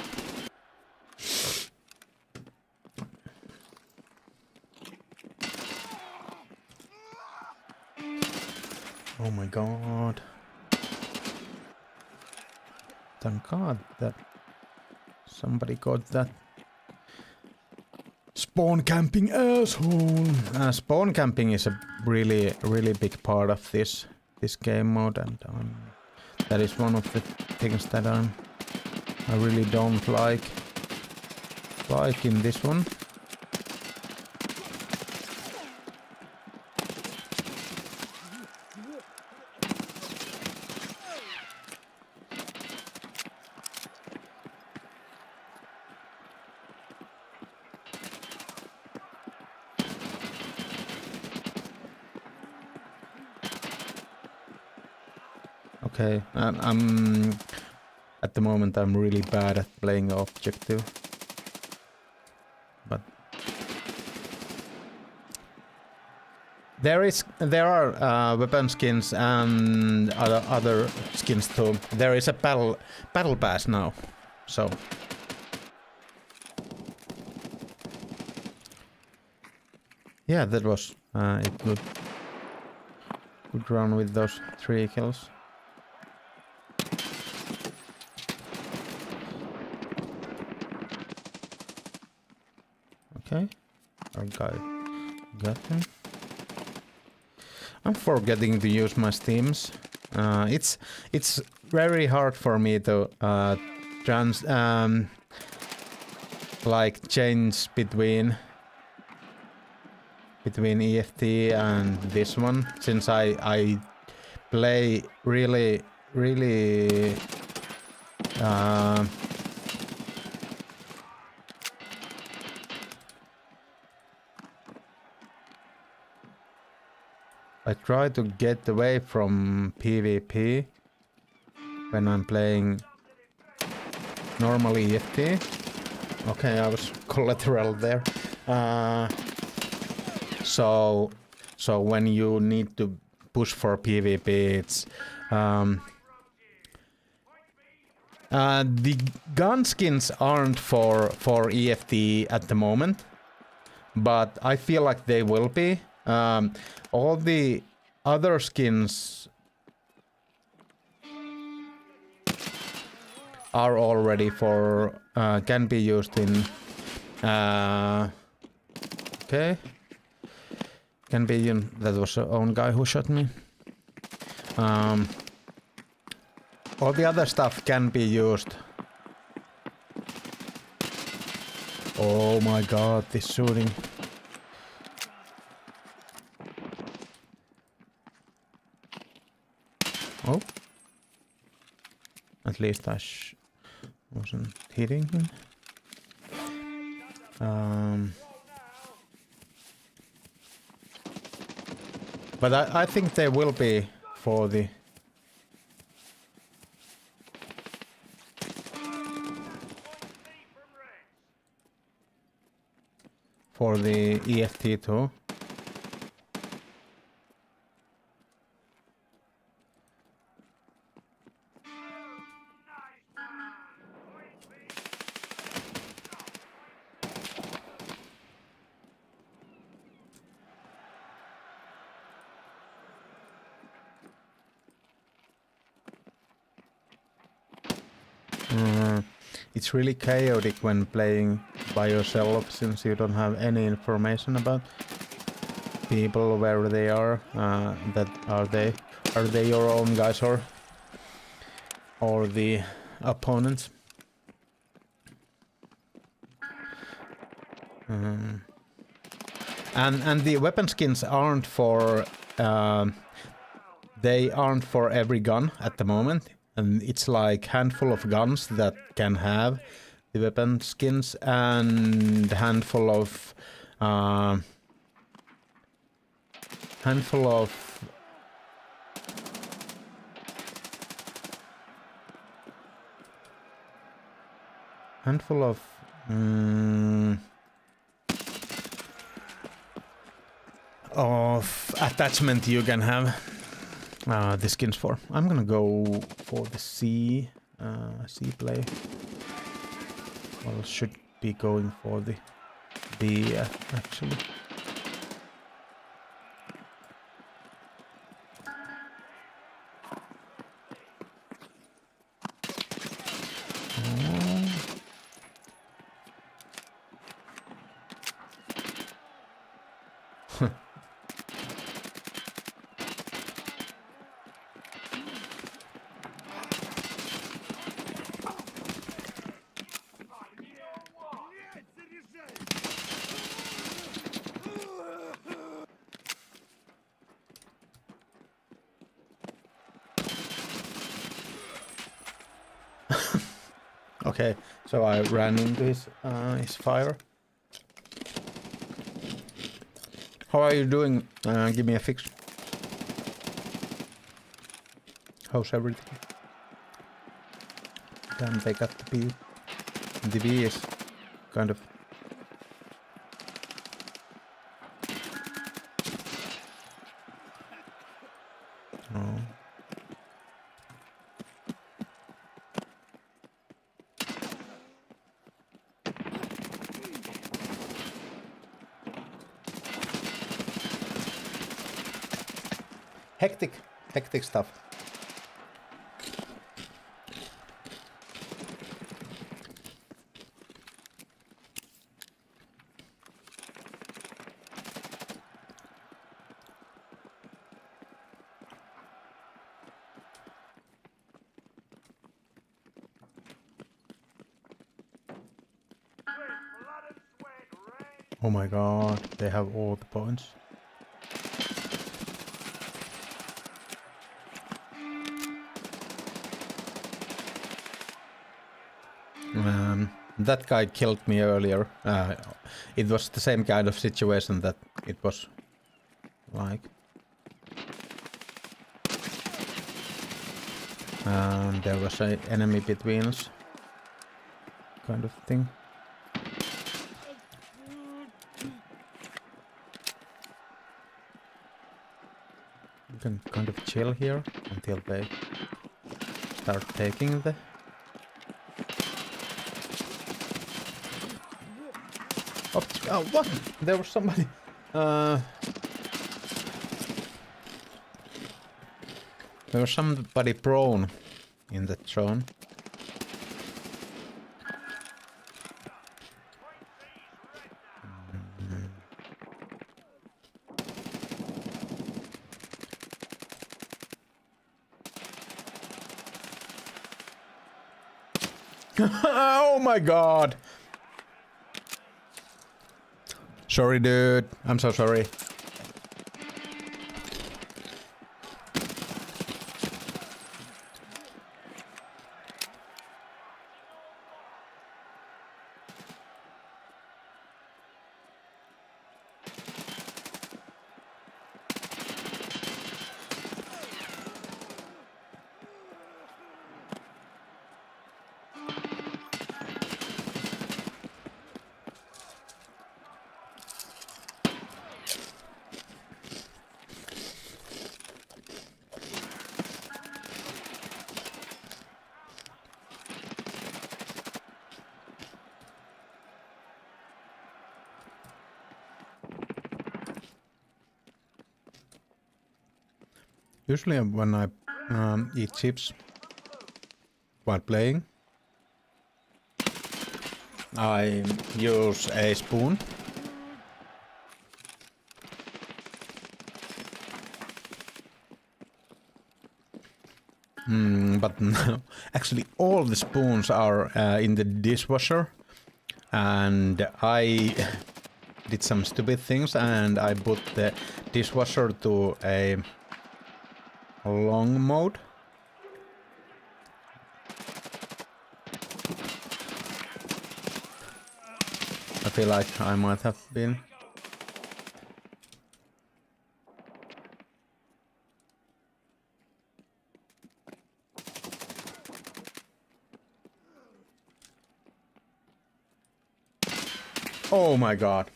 Oh my god. Thank god that somebody got that spawn camping asshole. Spawn camping is a really big part of this game mode, and that is one of the things that I really don't like in this one. Okay, I'm at the moment I'm really bad at playing objective, but there are weapon skins and other skins too. There is a battle pass now, so yeah, that was a good run with those 3 kills. Okay, our guy got him. I'm forgetting to use my steams. It's very hard for me to change between EFT and this one, since I play really I try to get away from PvP when I'm playing normal EFT. Okay, I was collateral there. So when you need to push for PvP, it's the gun skins aren't for EFT at the moment, but I feel like they will be. All the other skins are already can be used in Okay. Can be that was the own guy who shot me. All the other stuff can be used. Oh my god, this shooting. Oh. At least I wasn't hitting him. But I think they will be for the... For the EFT too. It's really chaotic when playing by yourself since you don't have any information about people, where they are, that are they your own guys or the opponents. And the weapon skins aren't for they aren't for every gun at the moment. And it's like handful of guns that can have the weapon skins and handful of of attachment you can have the skins for. I'm gonna go for the C play. Well, should be going for the B actually. Okay, so I ran into his fire. How are you doing? Give me a fix. How's everything? Damn, they got the B. The B is kind of... Oh. Hectic stuff. Oh my god, they have all the points. That guy killed me earlier. It was the same kind of situation that it was like. And there was an enemy between us. Kind of thing. You can kind of chill here until they start taking the... Oh, what? There was somebody... There was somebody prone in that zone. Oh my god! Sorry, dude. I'm so sorry. Usually when I eat chips while playing, I use a spoon. But no, actually all the spoons are in the dishwasher, and I did some stupid things and I put the dishwasher to a long mode. I feel like I might have been. Oh my god.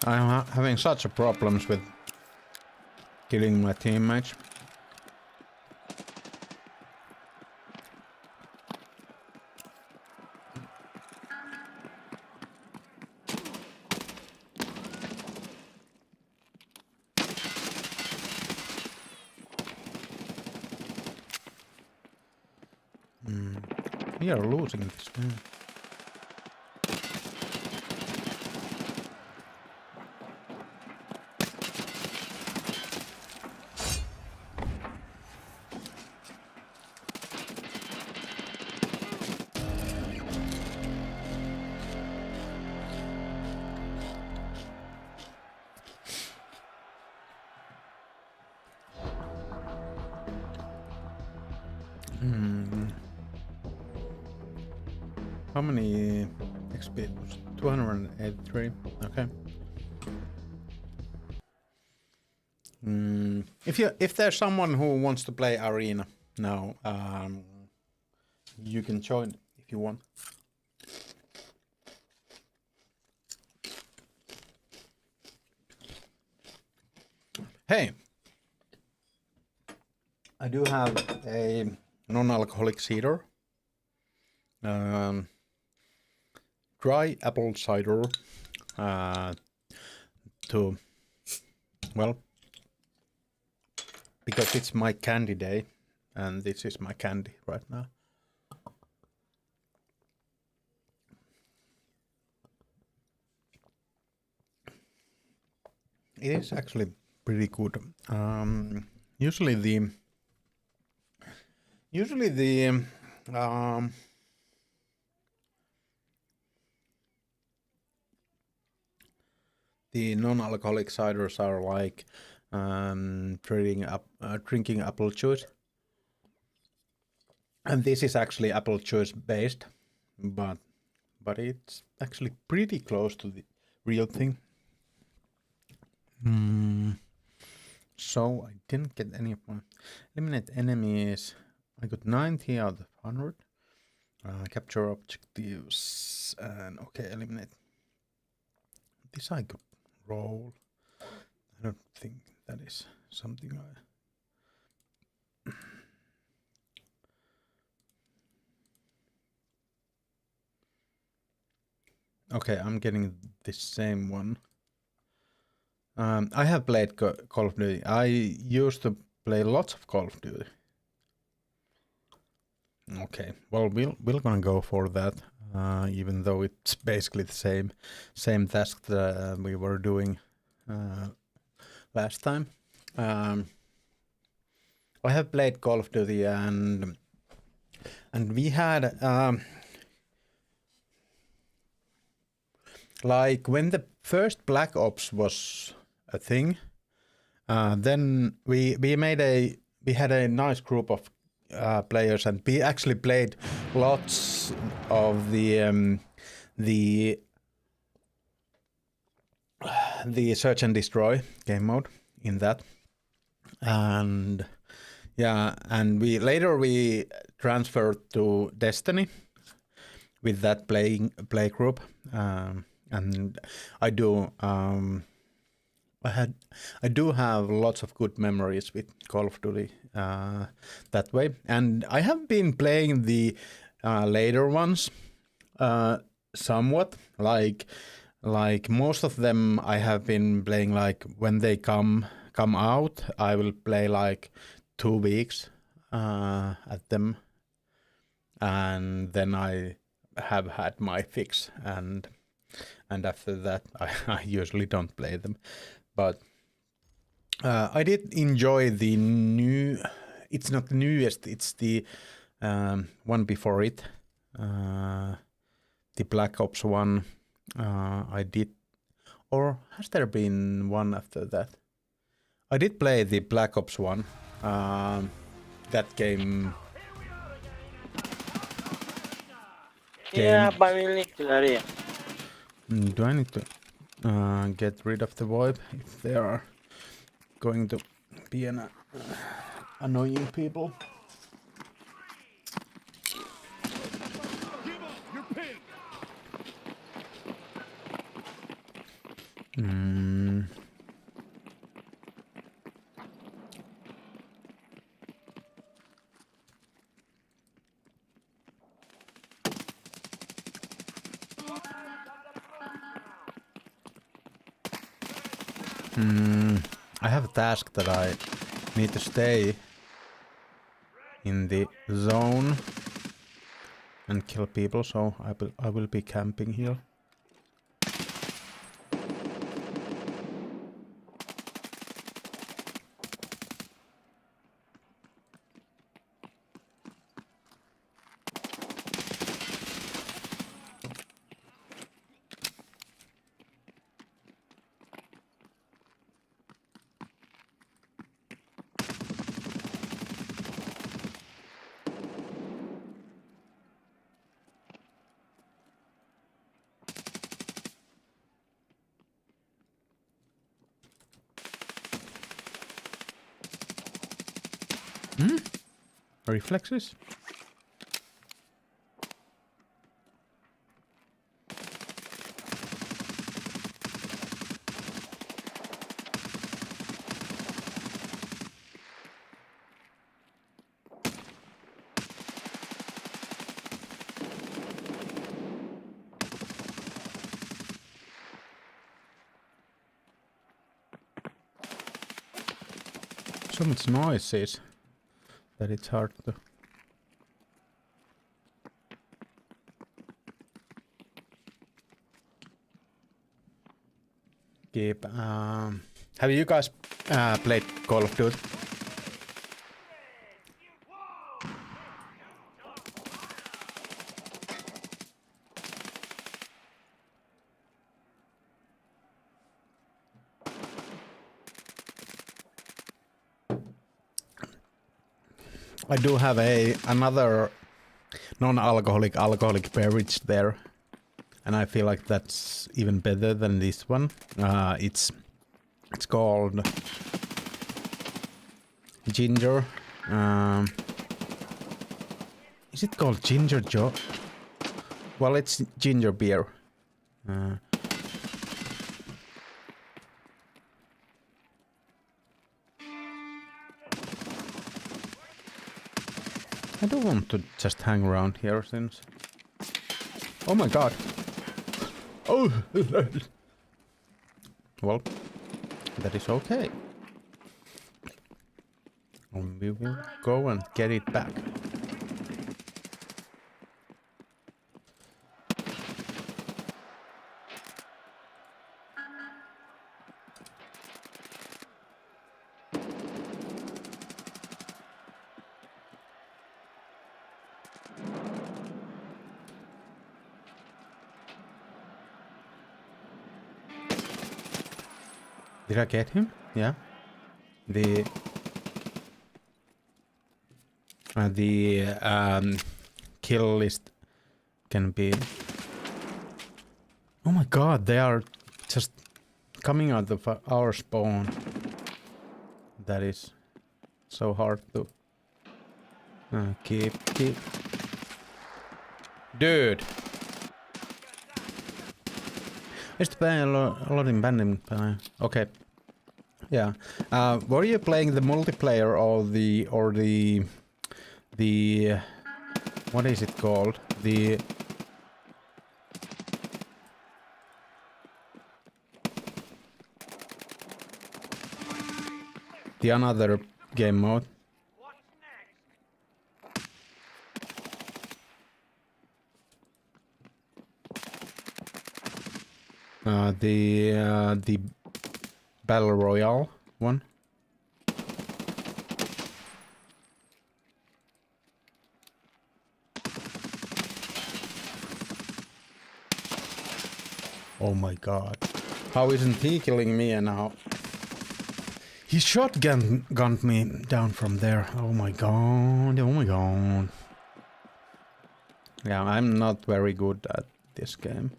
I'm having such a problems with killing my teammates. We are losing this game. How many XP? 283. Okay. If there's someone who wants to play arena now, you can join if you want. Hey, I do have a non-alcoholic cider. Dry apple cider to, well, because it's my candy day and this is my candy right now. It is actually pretty good. Usually the non-alcoholic ciders are like drinking apple juice, and this is actually apple juice based, but it's actually pretty close to the real thing. So I didn't get any of my eliminate enemies. I got 90 out of 100. Capture objectives and okay, eliminate. This I could roll. I don't think that is something I... Okay, I'm getting the same one. I have played Call of Duty. I used to play lots of Call of Duty. Okay, well we're gonna go for that, even though it's basically the same task that we were doing last time. I have played Call of Duty and we had like when the first Black Ops was a thing, then we had a nice group of players, and we actually played lots of the search and destroy game mode in that, and yeah, and we transferred to Destiny with that play group, and I do I do have lots of good memories with Call of Duty that way, and I have been playing the later ones somewhat, like most of them I have been playing like when they come out, I will play like 2 weeks at them, and then I have had my fix, and after that I usually don't play them. But I did enjoy the new. It's not the newest. It's the one before it. The Black Ops one. I did, or has there been one after that? I did play the Black Ops one. That game. Iya, pamilik lari ya. Do I need to get rid of the VoIP if there are going to be an annoying people? I have a task that I need to stay in the zone and kill people, so I will be camping here. Reflexes? So much noises that it's hard to... keep. Have you guys played Call of Duty? I do have another non-alcoholic beverage there, and I feel like that's even better than this one. It's called ginger. Is it called ginger joe? Well, it's ginger beer. I don't want to just hang around here since... Oh my god! Oh! Well, that is okay. We will go and get it back. Did I get him? Yeah. The kill list can be. Oh my god, they are just coming out of our spawn. That is so hard to keep. Dude! Just play a lot in banding. Okay. Yeah. Were you playing the multiplayer or the what is it called? The another game mode? The Battle Royale one. Oh my god. How isn't he killing me and now? He shotgunned me down from there. Oh my god. Oh my god. Yeah, I'm not very good at this game.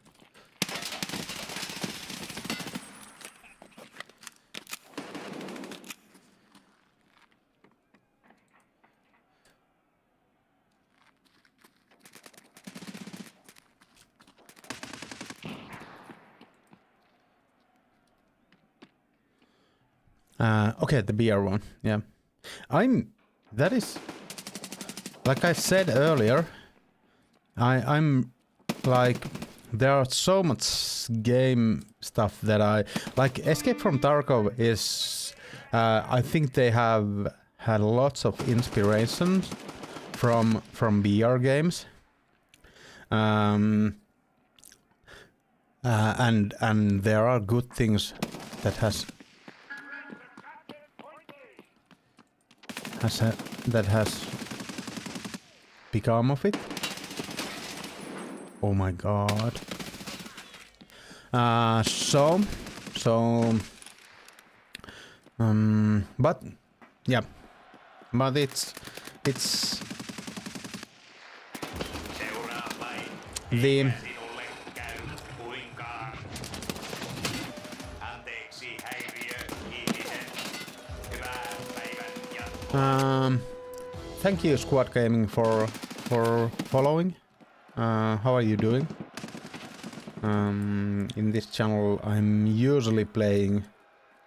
Okay, the BR one, yeah. That is, like I said earlier, I'm like, there are so much game stuff that I, like Escape from Tarkov is, I think they have had lots of inspiration from BR games. And there are good things that has become of it. Oh my god. But yeah, but it's the thank you Squad Gaming for following. How are you doing? In this channel I'm usually playing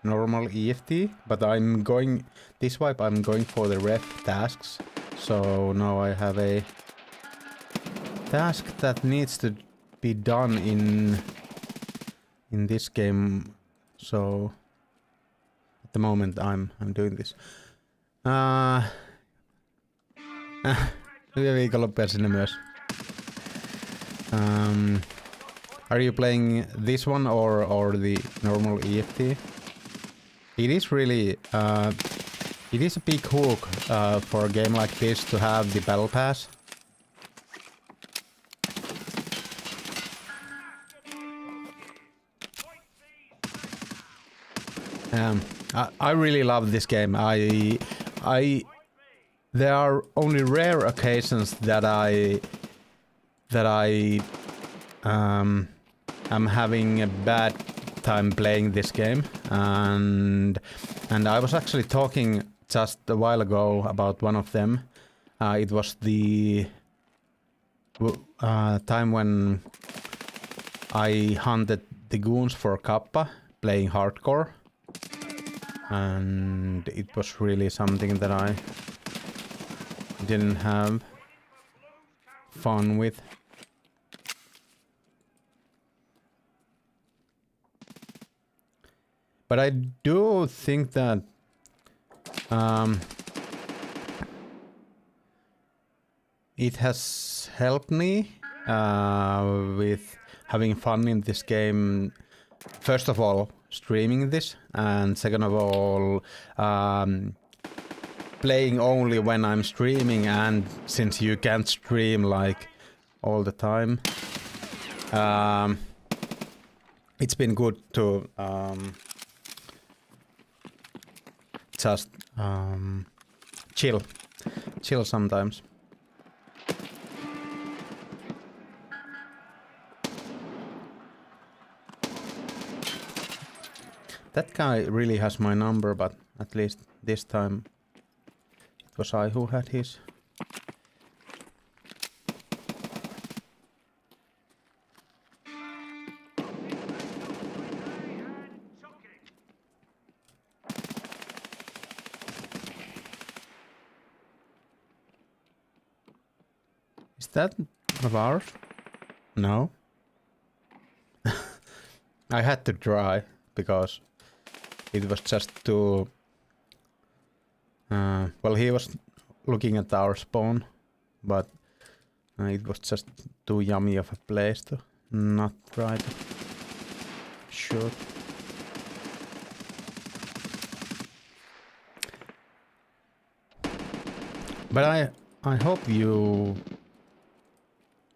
normal EFT, but I'm going this wipe I'm going for the ref tasks. So now I have a task that needs to be done in this game. So at the moment I'm doing this. Hyviä viikonloppuja sinne myös. Are you playing this one or the normal EFT? It is really it is a big hook for a game like this to have the battle pass. I really love this game. There are only rare occasions that I am having a bad time playing this game, and I was actually talking just a while ago about one of them. It was the time when I hunted the goons for Kappa playing hardcore, and it was really something that I didn't have fun with. But I do think that it has helped me with having fun in this game. First of all, streaming this, and second of all, playing only when I'm streaming, and since you can't stream like all the time, it's been good to just chill sometimes. That guy really has my number, but at least this time it was I who had his. Is that of ours? No. I had to try because it was just too... well, he was looking at our spawn, but it was just too yummy of a place to not try to shoot. But I hope you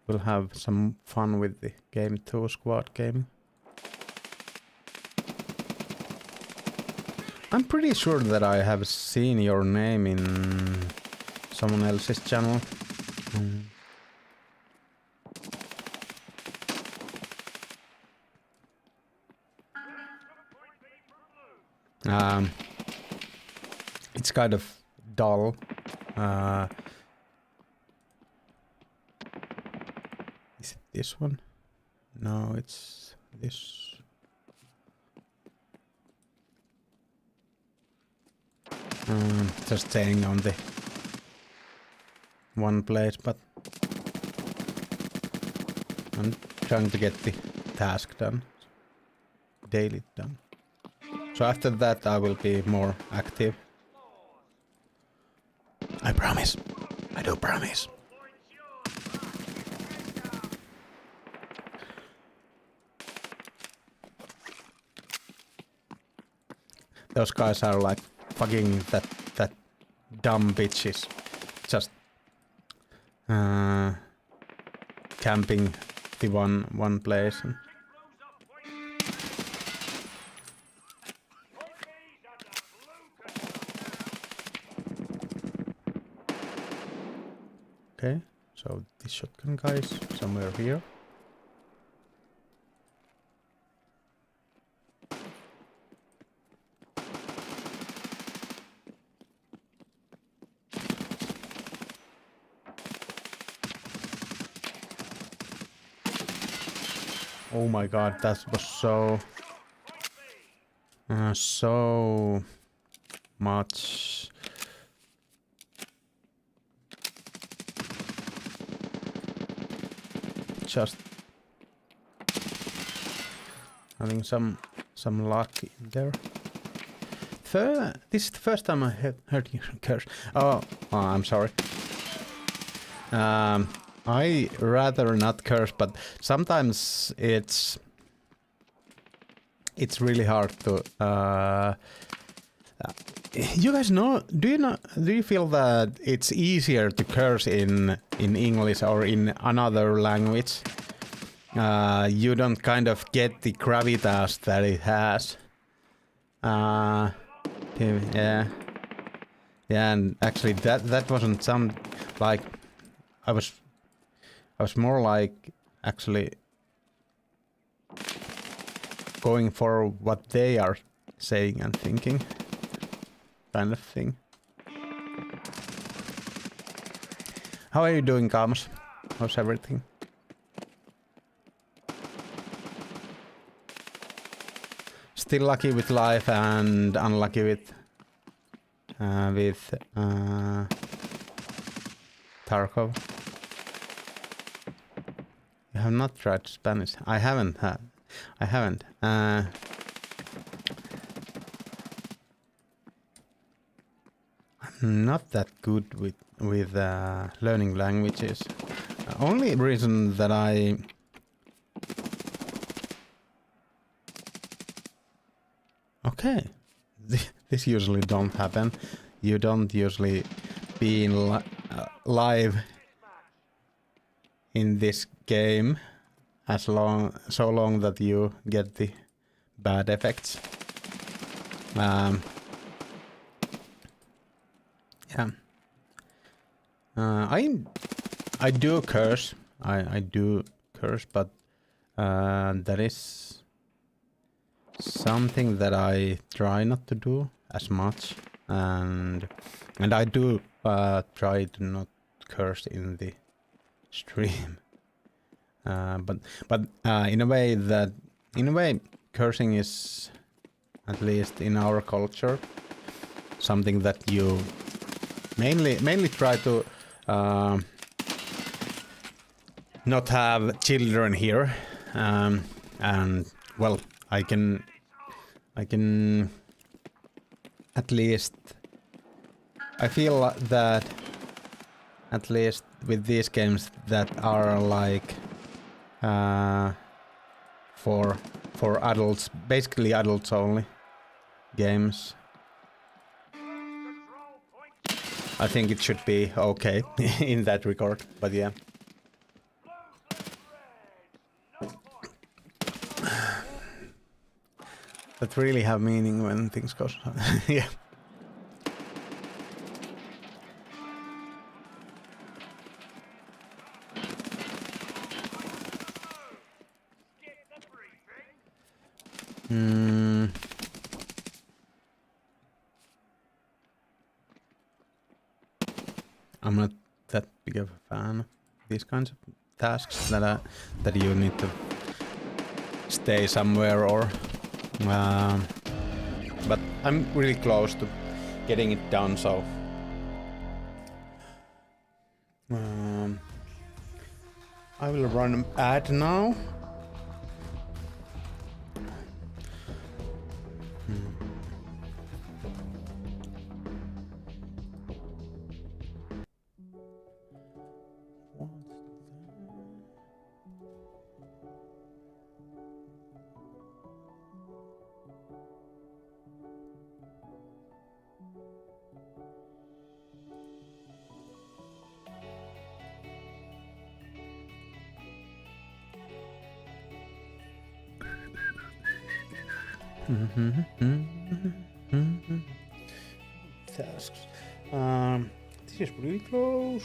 will have some fun with the game 2 squad gaming. I'm pretty sure that I have seen your name in someone else's channel. It's kind of dull. Is it this one? No, it's this. Just staying on the one place, but I'm trying to get the task done, daily done. So after that I will be more active. I promise. I do promise. Those guys are like fucking that dumb bitches. Just camping the one place. And okay, so the shotgun guy is somewhere here. Oh my god, that was so much. Just having some luck in there. This is the first time I heard you curse. Oh, I'm sorry. I rather not curse, but sometimes it's really hard to. You guys know? Do you feel that it's easier to curse in English or in another language? You don't kind of get the gravitas that it has. Yeah, and actually that wasn't some like I was more like actually going for what they are saying and thinking, kind of thing. How are you doing, Kamos? How's everything? Still lucky with life and unlucky with Tarkov. You have not tried Spanish. I haven't. I haven't. I'm not that good with learning languages. Only reason that I okay, this usually don't happen. You don't usually be in live in this game so long that you get the bad effects. Yeah. I do curse. I do curse, but that is something that I try not to do as much, and I do try to not curse in the stream. But in a way, cursing is, at least in our culture, something that you mainly try to not have children here, and well, I can at least, I feel that at least with these games that are like for adults, basically adults only games, I think it should be okay in that regard, but yeah. That really have meaning when things go. Yeah. I'm not that big of a fan of these kinds of tasks that you need to stay somewhere or. But I'm really close to getting it done, so. I will run an ad now. Tasks. This is pretty close.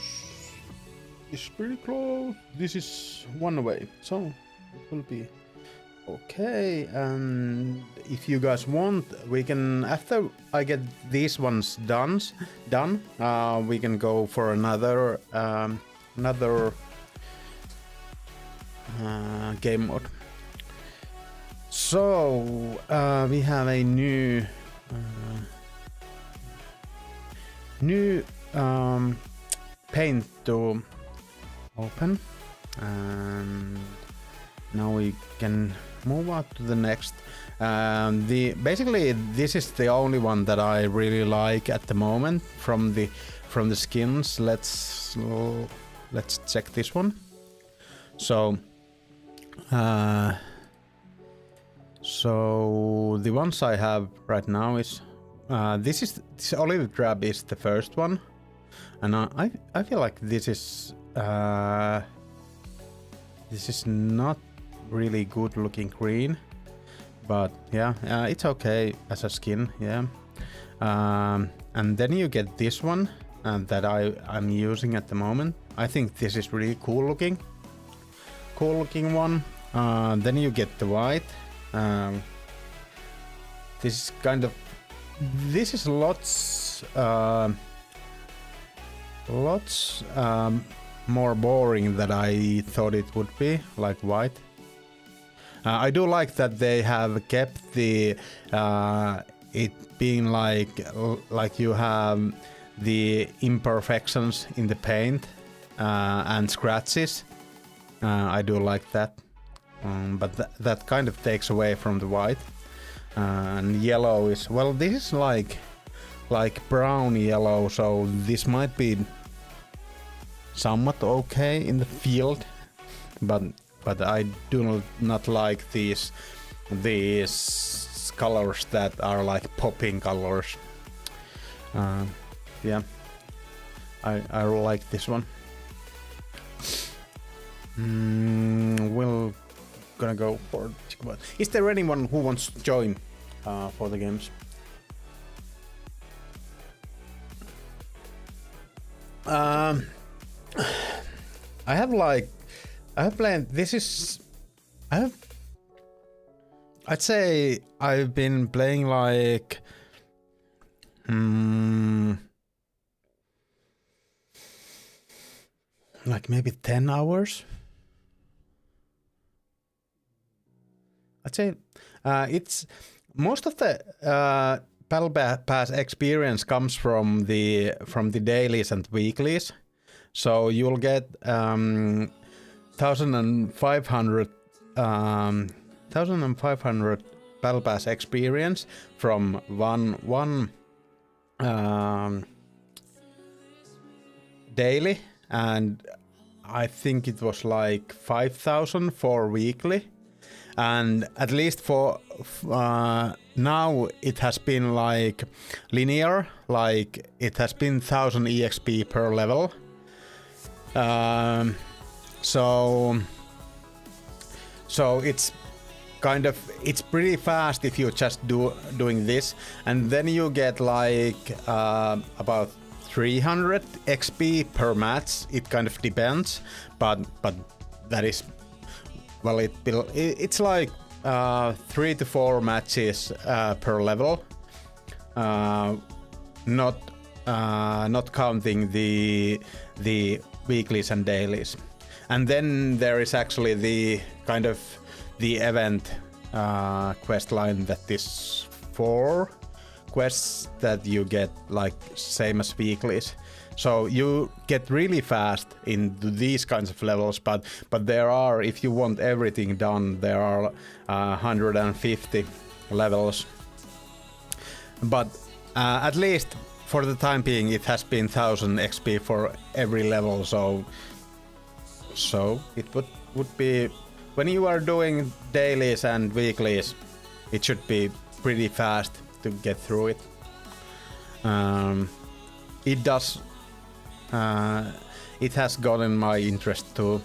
This is pretty close. This is one away, so it will be okay. And if you guys want, we can, after I get these ones done, we can go for another game mode. So we have a new paint to open, and now we can move on to the next. Basically this is the only one that I really like at the moment from the skins. Let's check this one. So the ones I have right now is this olive drab is the first one, and I feel like this is not really good looking green, but yeah, it's okay as a skin, yeah. And then you get this one that I'm using at the moment. I think this is really cool looking one. Then you get the white. This is lots more boring than I thought it would be, like white. I do like that they have kept the it being like you have the imperfections in the paint and scratches. I do like that. But that kind of takes away from the white. And yellow is, well, this is like brown yellow, so this might be somewhat okay in the field, but I do not like these colors that are like popping colors. Yeah, I like this one. We'll gonna go for. Is there anyone who wants to join for the games? I have played. I'd say I've been playing like. Like maybe 10 hours. I'd say it's most of the Battle Pass experience comes from the dailies and weeklies. So you'll get 1,500 Battle Pass experience from one daily, and I think it was like 5,000 for weekly. And at least for now it has been like linear, like it has been 1,000 EXP per level. So it's kind of, it's pretty fast if you're just doing this, and then you get like about 300 XP per match. It kind of depends, but that is, well, it's like 3 to 4 matches per level, not counting the weeklies and dailies. And then there is actually the kind of the event quest line that is 4 quests that you get like same as weeklies. So you get really fast into these kinds of levels, but there are, if you want everything done, there are 150 levels. But at least for the time being, it has been 1,000 XP for every level. So it would be, when you are doing dailies and weeklies, it should be pretty fast to get through it. It does. It has gotten my interest too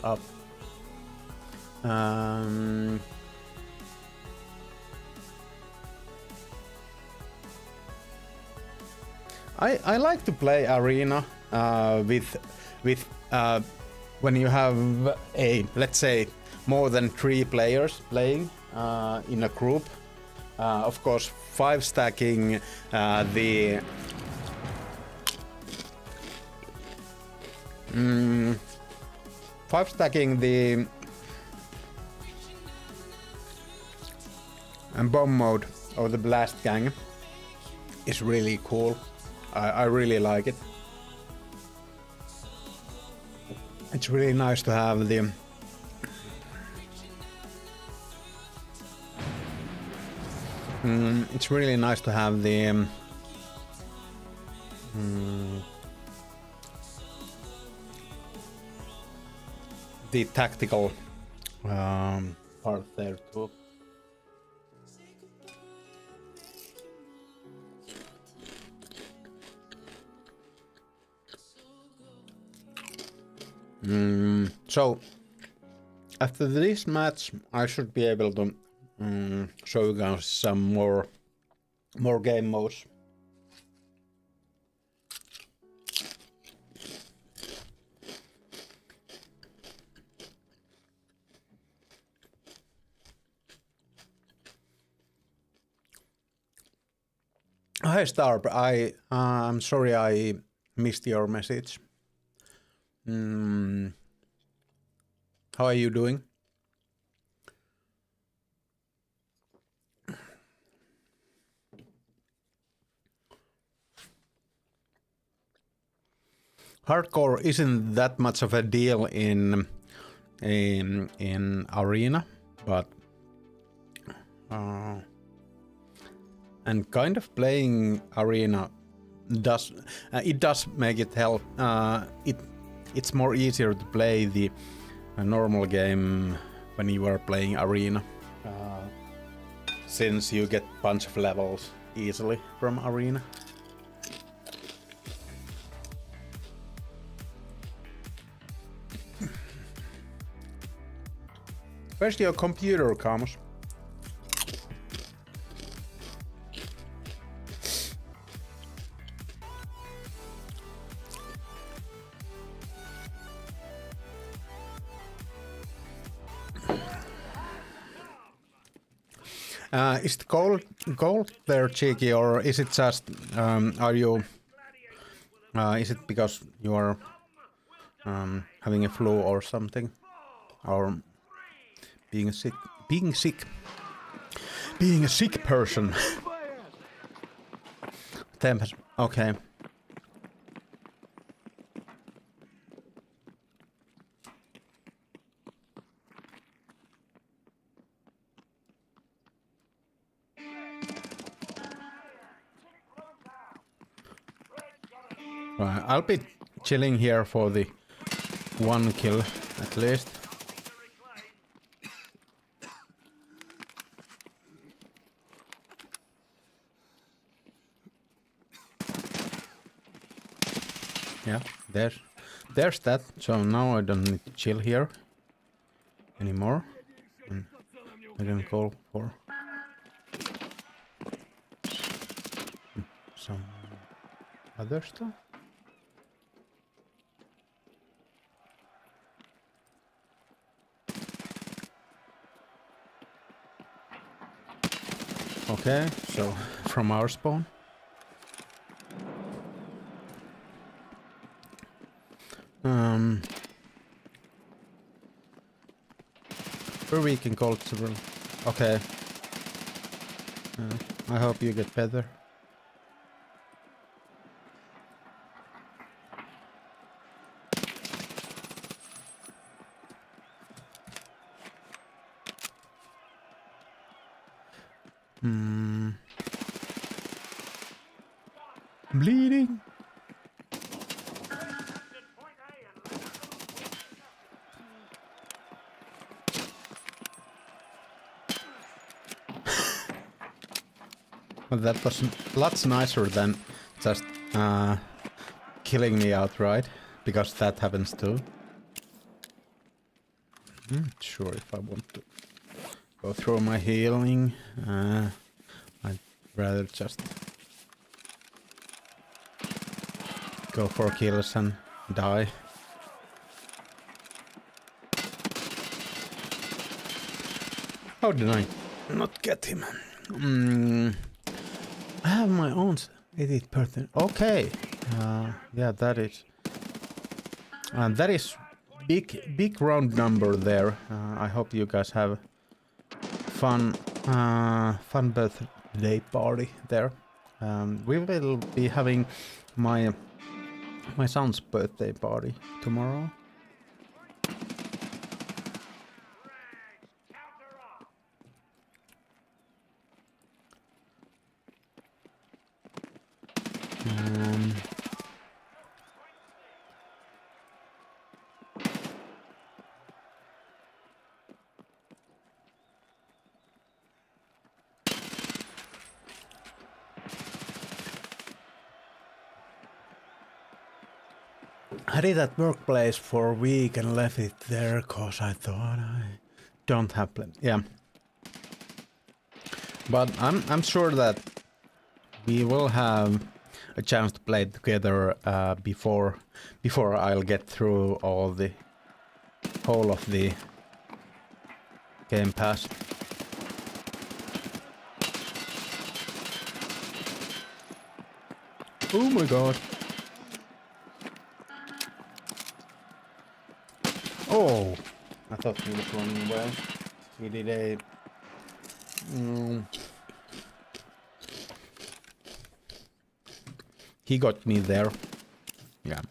up. I like to play arena with when you have a, let's say, more than 3 players playing in a group. Of course, 5 stacking the 5 stacking the bomb mode of the blast gang is really cool. I really like it. It's really nice to have the it's really nice to have the tactical part there too. So after this match, I should be able to show you guys some more game modes. Hi Starp, I'm sorry I missed your message. How are you doing? Hardcore isn't that much of a deal in arena, but and kind of playing arena does make it help. It's more easier to play the normal game when you are playing arena, since you get bunch of levels easily from arena. Where's your computer, Camus? Is the gold there, Cheeky, or is it just are you? Is it because you are having a flu or something, or being sick? Being a sick person. Tempest. Okay. Right, I'll be chilling here for the 1 kill at least. Yeah, there's that. So now I don't need to chill here anymore. And I can go for some other stuff. Okay, so from our spawn. Where we can call it several. Okay. I hope you get better. Bleeding. Well, that was lots nicer than just killing me outright, because that happens too. Not sure if I want to go through my healing. I'd rather just go for kills and die. How did I not get him? I have my own 80%. Okay. Yeah, that is big round number there. I hope you guys have fun birthday party there. We will be having my son's birthday party tomorrow. I did that workplace for a week and left it there cause I thought I don't have plenty. Yeah. But I'm sure that we will have a chance to play together before I'll get through all the whole of the Game Pass. Oh my god. Oh, I thought he was running well. He did a... He got me there. Yeah.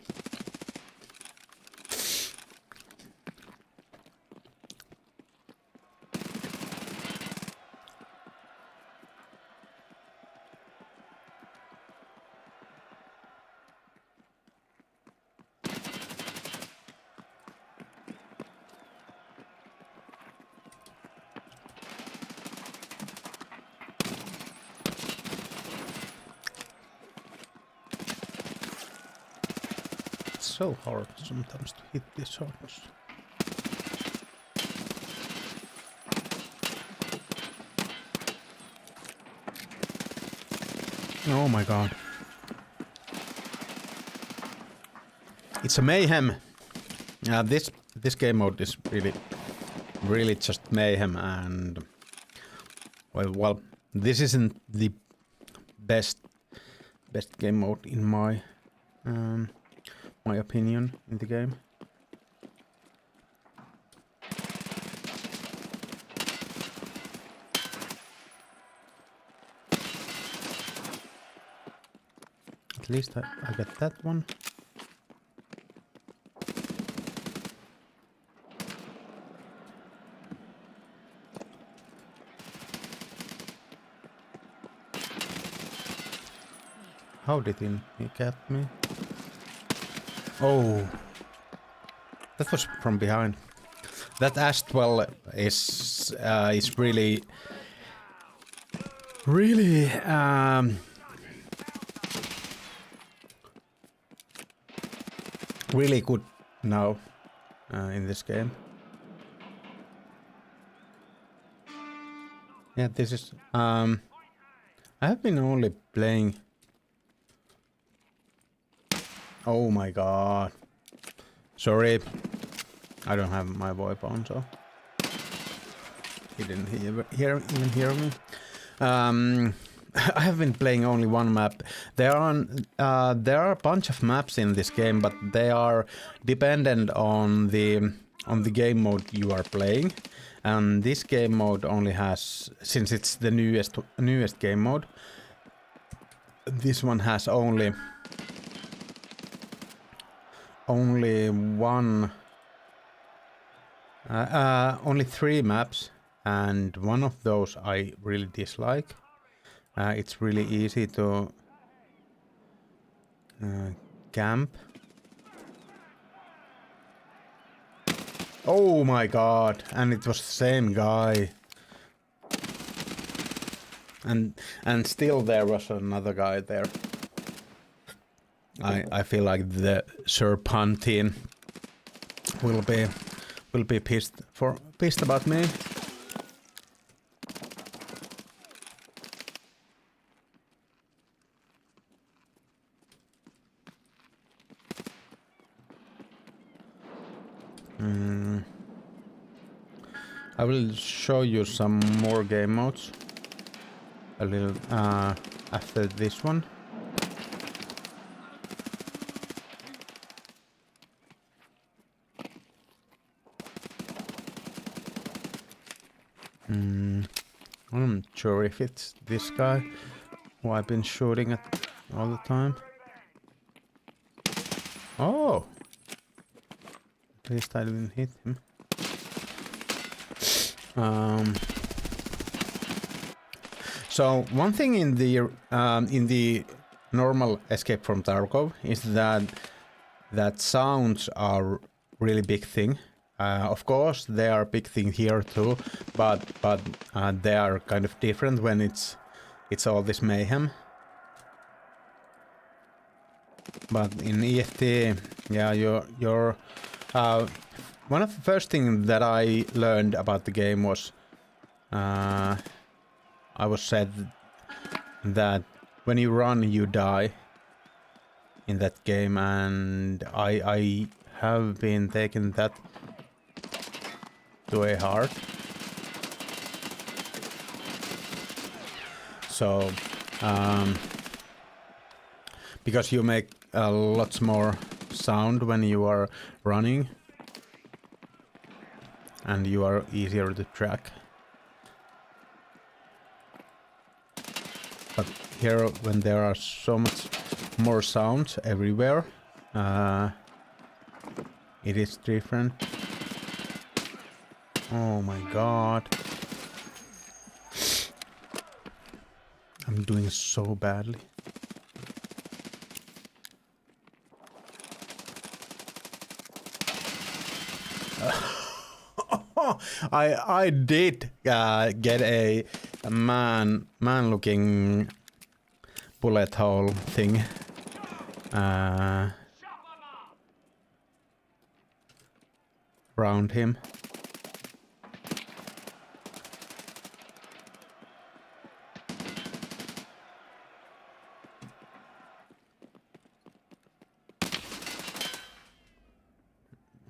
So hard sometimes to hit these shots. Oh my god. It's a mayhem. This game mode is really just mayhem, and Well, this isn't the best game mode in my my opinion in the game. At least I got that one. How did he get me? Oh, that was from behind. That Astwell is really really good now in this game. Yeah, this is I have been only playing. Oh my god. Sorry. I don't have my VoIP on, so he didn't even hear me. I have been playing only one map. There are a bunch of maps in this game, but they are dependent on the game mode you are playing. And this game mode only has, since it's the newest game mode, this one has only only 3 maps, and one of those I really dislike. It's really easy to camp. Oh my god, and it was the same guy. And still there was another guy there. I feel like the Serpentine will be pissed about me. I will show you some more game modes a little after this one. I'm not sure if it's this guy who I've been shooting at all the time. Oh! At least I didn't hit him. So one thing in the normal Escape from Tarkov is that sounds are really big thing. Of course, they are a big thing here too, but they are kind of different when it's all this mayhem. But in EFT, yeah, you're one of the first things that I learned about the game was I was said that when you run, you die in that game, and I have been taking that to a heart. So because you make lots more sound when you are running, and you are easier to track. But here, when there are so much more sounds everywhere, it is different. Oh my god. I'm doing so badly. I did get a man looking bullet hole thing around him.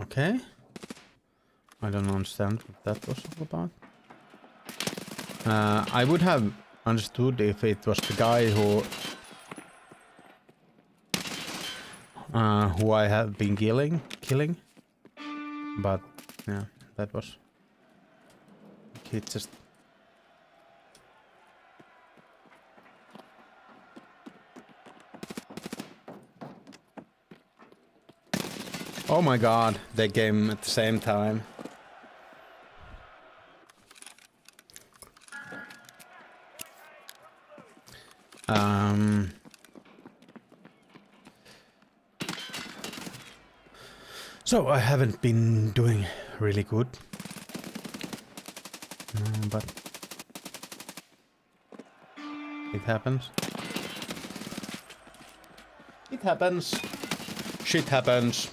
Okay. I don't understand what that was all about. I would have understood if it was the guy who I have been killing, but yeah, that was he just. Oh my god, they came at the same time. So I haven't been doing really good, but it happens. It happens. Shit happens.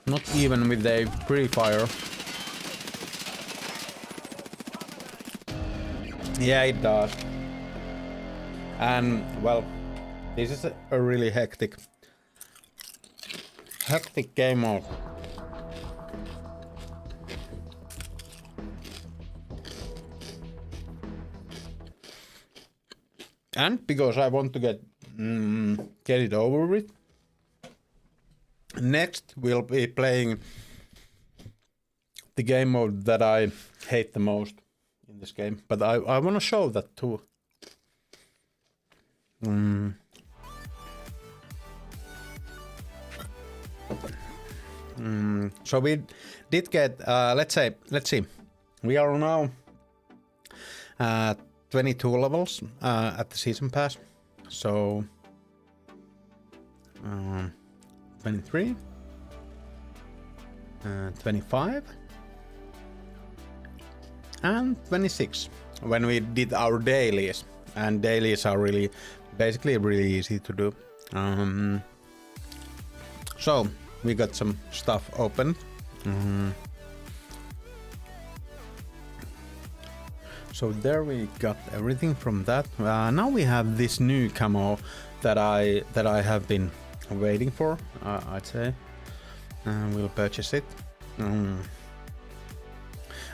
Not even with a pre-fire. Yeah, it does. And well, this is a really hectic game mode. And because I want to get it over with. Next, we'll be playing the game mode that I hate the most in this game, but I want to show that too. So we did get, let's see, we are now 22 levels at the season pass, so 23, 25, and 26 when we did our dailies, and dailies are basically really easy to do. So we got some stuff open. So there we got everything from that. Now we have this new camo that I have been waiting for, I'd say. We'll purchase it. And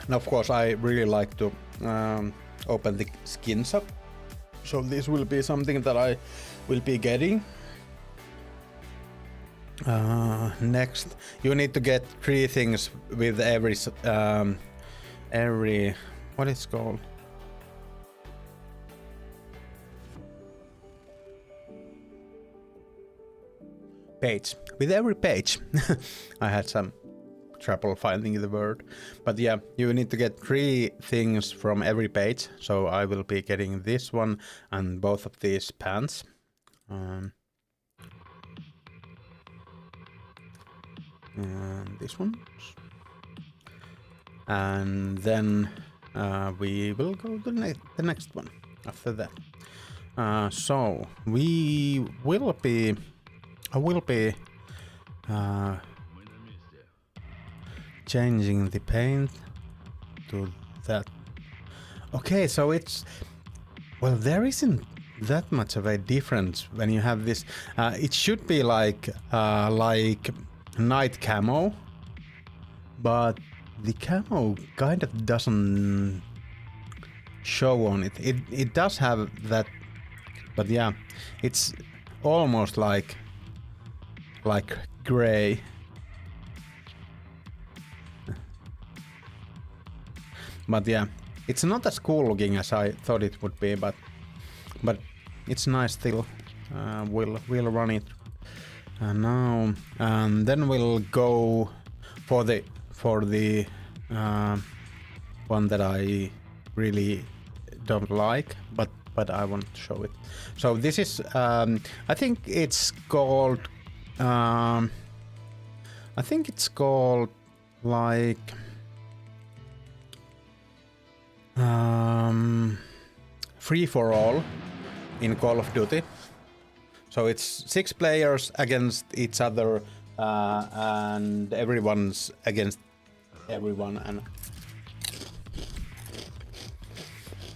of course I really like to open the skins up. So this will be something that I will be getting. Next, you need to get 3 things with every what it's called? Page. With every page. I had some trouble finding the word, but yeah, you need to get 3 things from every page. So I will be getting this one and both of these pants. And this one, and then we will go to the next one after that. So I will be changing the paint to that. Okay, so it's, well, there isn't that much of a difference when you have this. It should be like night camo, but the camo kind of doesn't show on it. It does have that, but yeah, it's almost like gray. But yeah, it's not as cool looking as I thought it would be, but it's nice still. We'll run it now, and then we'll go for the one that I really don't like, but I want to show it. So this is I think it's called like free for all in Call of Duty. So it's 6 players against each other, and everyone's against everyone,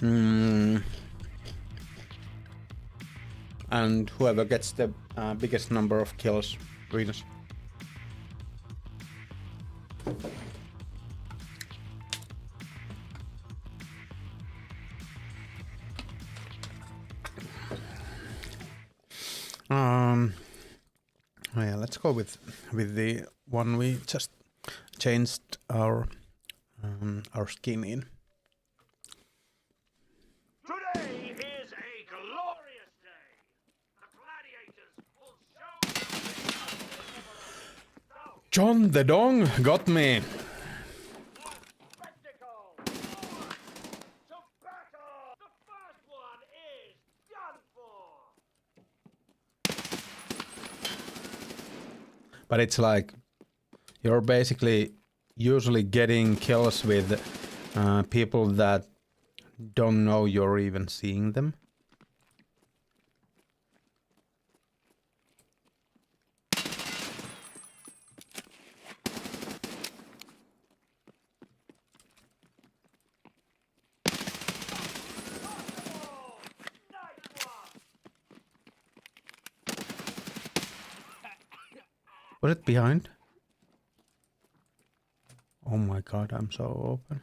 And whoever gets the biggest number of kills wins. Oh yeah, let's go with the one we just changed our skin in. Today is a glorious day. The gladiators will show John the Dong got me. spectacle. To battle. The first one is done for. But it's like you're basically usually getting kills with people that don't know you're even seeing them. Was it behind? Oh my god, I'm so open.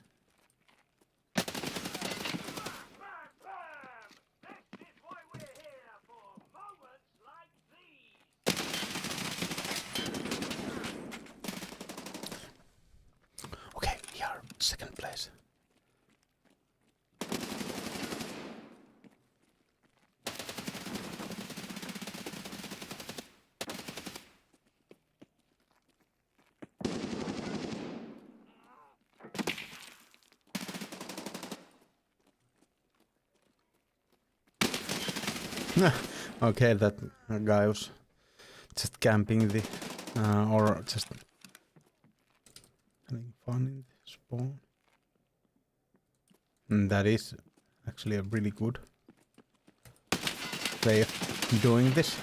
This is why we're here, for moments like these. Okay, we are second place. Okay, that guy was just camping the or just having fun in the spawn. And that is actually a really good way of doing this.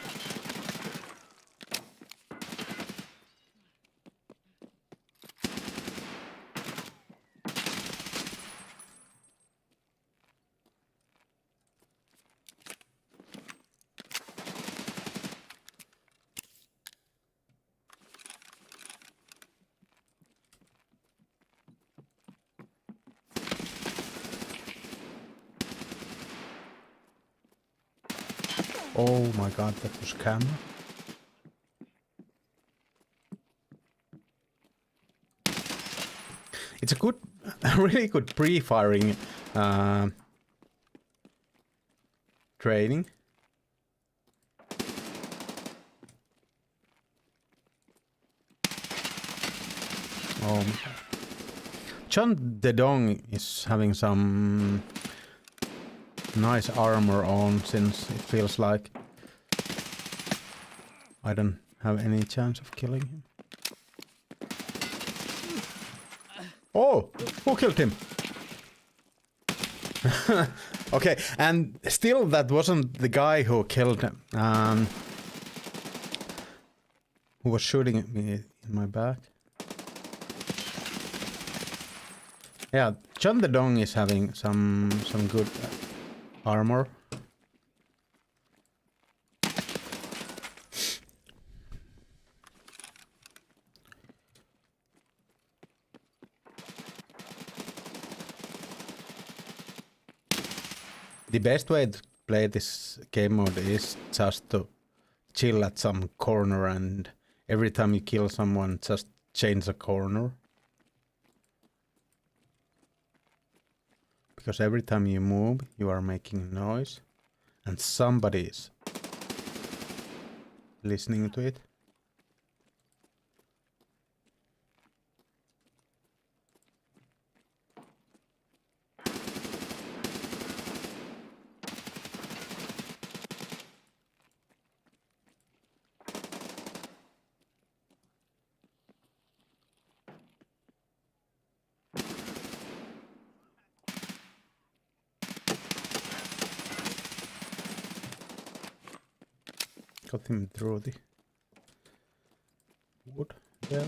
Oh my god, that was camera. It's a good, a really good pre-firing training. Oh, John the Dong is having some nice armor on, since it feels like I don't have any chance of killing him. Oh, who killed him? Okay, and still that wasn't the guy who killed him, who was shooting at me in my back. Yeah, John the Dong is having some good armor. The best way to play this game mode is just to chill at some corner, and every time you kill someone, just change the corner. Because every time you move, you are making noise, and somebody is listening to it. Got him through the wood there.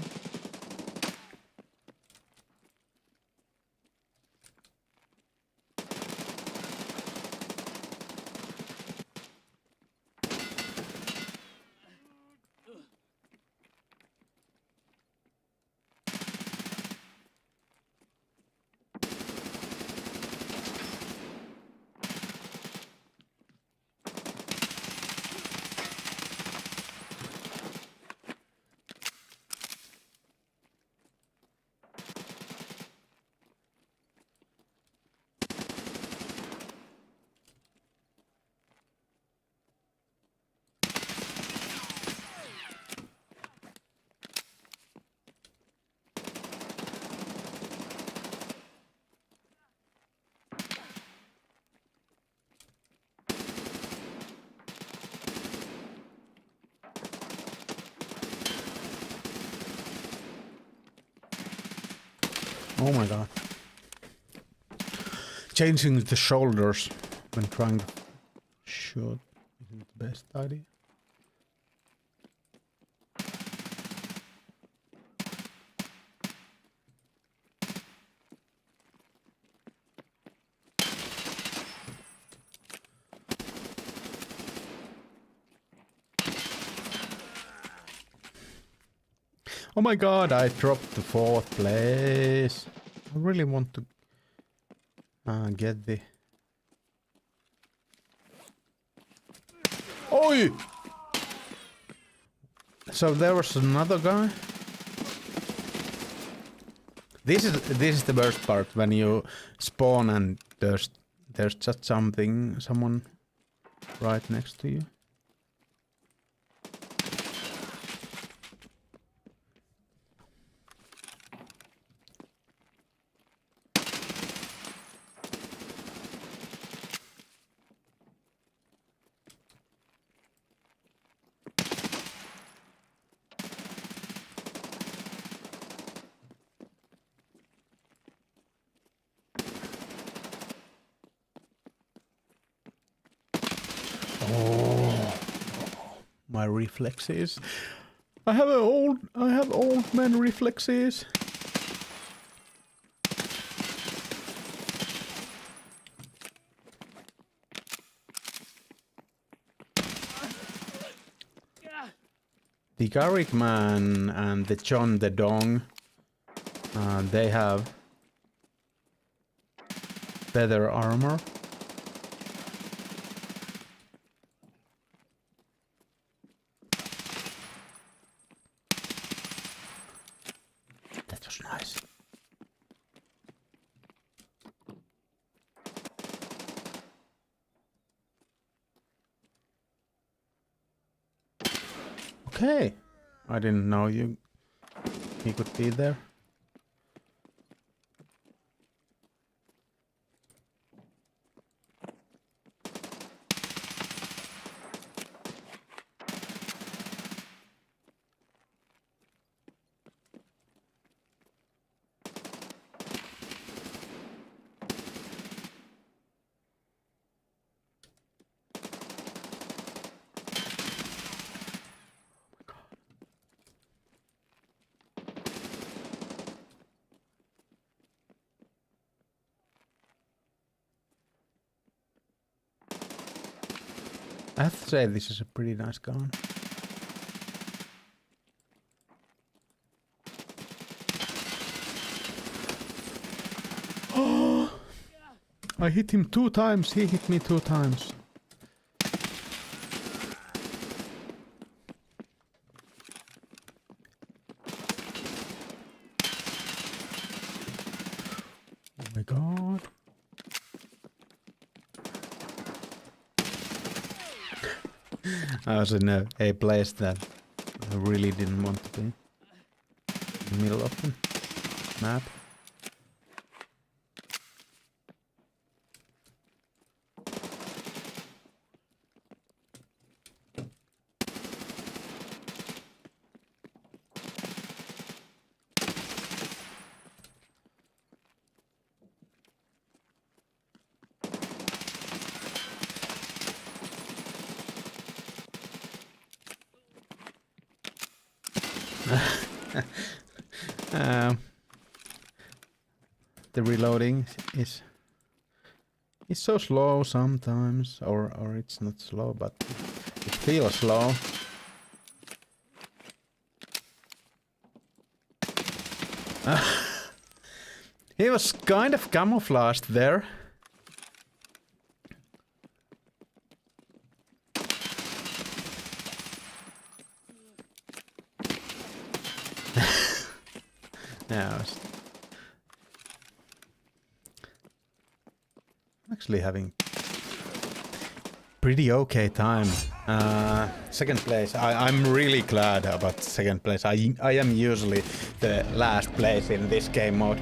Oh my god. Changing the shoulders when trying to shoot isn't the best idea. Oh my god, I dropped the 4th place. I really want to get the... Oi! So there was another guy. This is the worst part, when you spawn and there's just someone right next to you. My reflexes. I have old man reflexes. The Garrick Man and the John the Dong, they have better armor. That was nice. Okay, I didn't know he could be there. I have to say, this is a pretty nice gun. Oh! I hit him 2 times, he hit me 2 times. Oh my god. I was in a place that I really didn't want to be. In the middle of the map. The reloading is so slow sometimes, or it's not slow, but it feels slow. He was kind of camouflaged there. Yeah, I'm actually having pretty okay time. Second place. I'm really glad about second place. I am usually the last place in this game mode.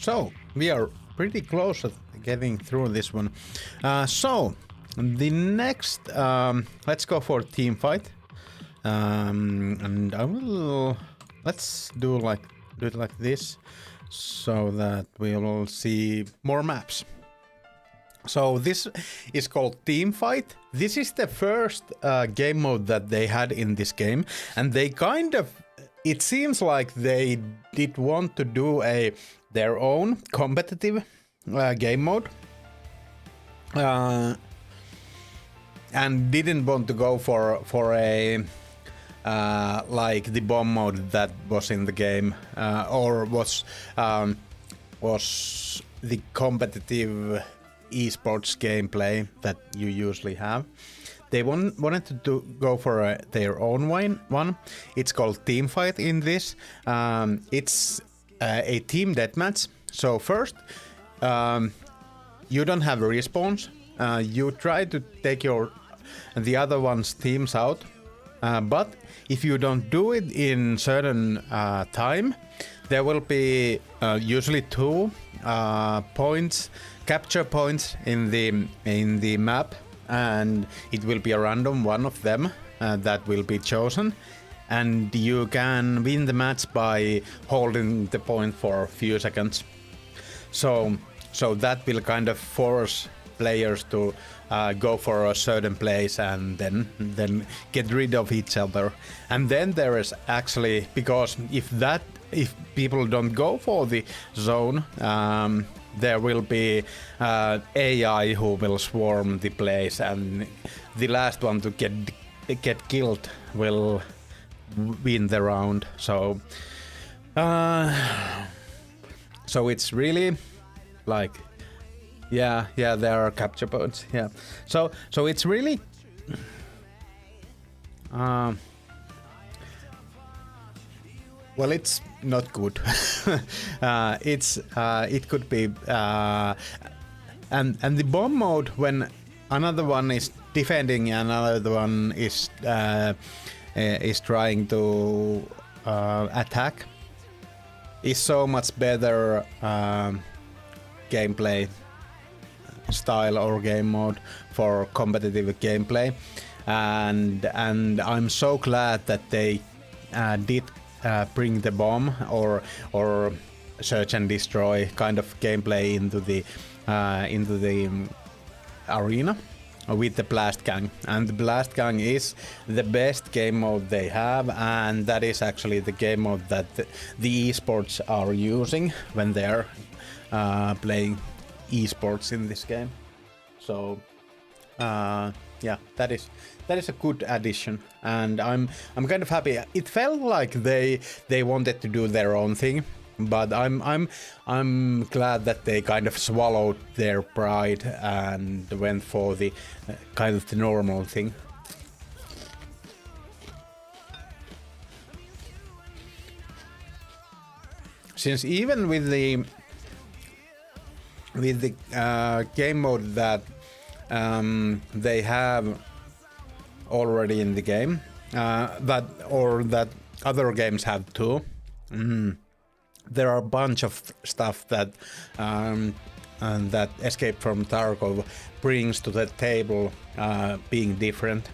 So we are pretty close at getting through this one. So the next, let's go for team fight, and I will let's do it like this, so that we will see more maps. So this is called Team Fight. This is the first game mode that they had in this game, and they kind of, it seems like they did want to do their own competitive game mode, and didn't want to go for a like the bomb mode that was in the game, or was the competitive esports gameplay that you usually have. They wanted to go for their own one. It's called Team Fight in this. It's a team deathmatch. So first, you don't have respawns. You try to take the other one's teams out. But if you don't do it in certain time, there will be usually 2 points, capture points in the map, and it will be a random one of them that will be chosen, and you can win the match by holding the point for a few seconds. So that will kind of force players to go for a certain place and then get rid of each other. And then there is actually, because if people don't go for the zone, there will be AI who will swarm the place, and the last one to get killed will win the round. So it's really like, yeah, there are capture points. Yeah, so it's really well, it's not good. It could be, and the bomb mode, when another one is defending and another one is trying to attack, is so much better gameplay style or game mode for competitive gameplay, and I'm so glad that they did bring the bomb or search and destroy kind of gameplay into the arena with the Blast Gang. And the Blast Gang is the best game mode they have, and that is actually the game mode that the esports are using when they're playing esports in this game. So yeah, that is a good addition, and I'm kind of happy. It felt like they wanted to do their own thing, but I'm glad that they kind of swallowed their pride and went for the kind of the normal thing. Since even with the game mode that they have already in the game, that other games have too. There are a bunch of stuff that that Escape from Tarkov brings to the table, being different.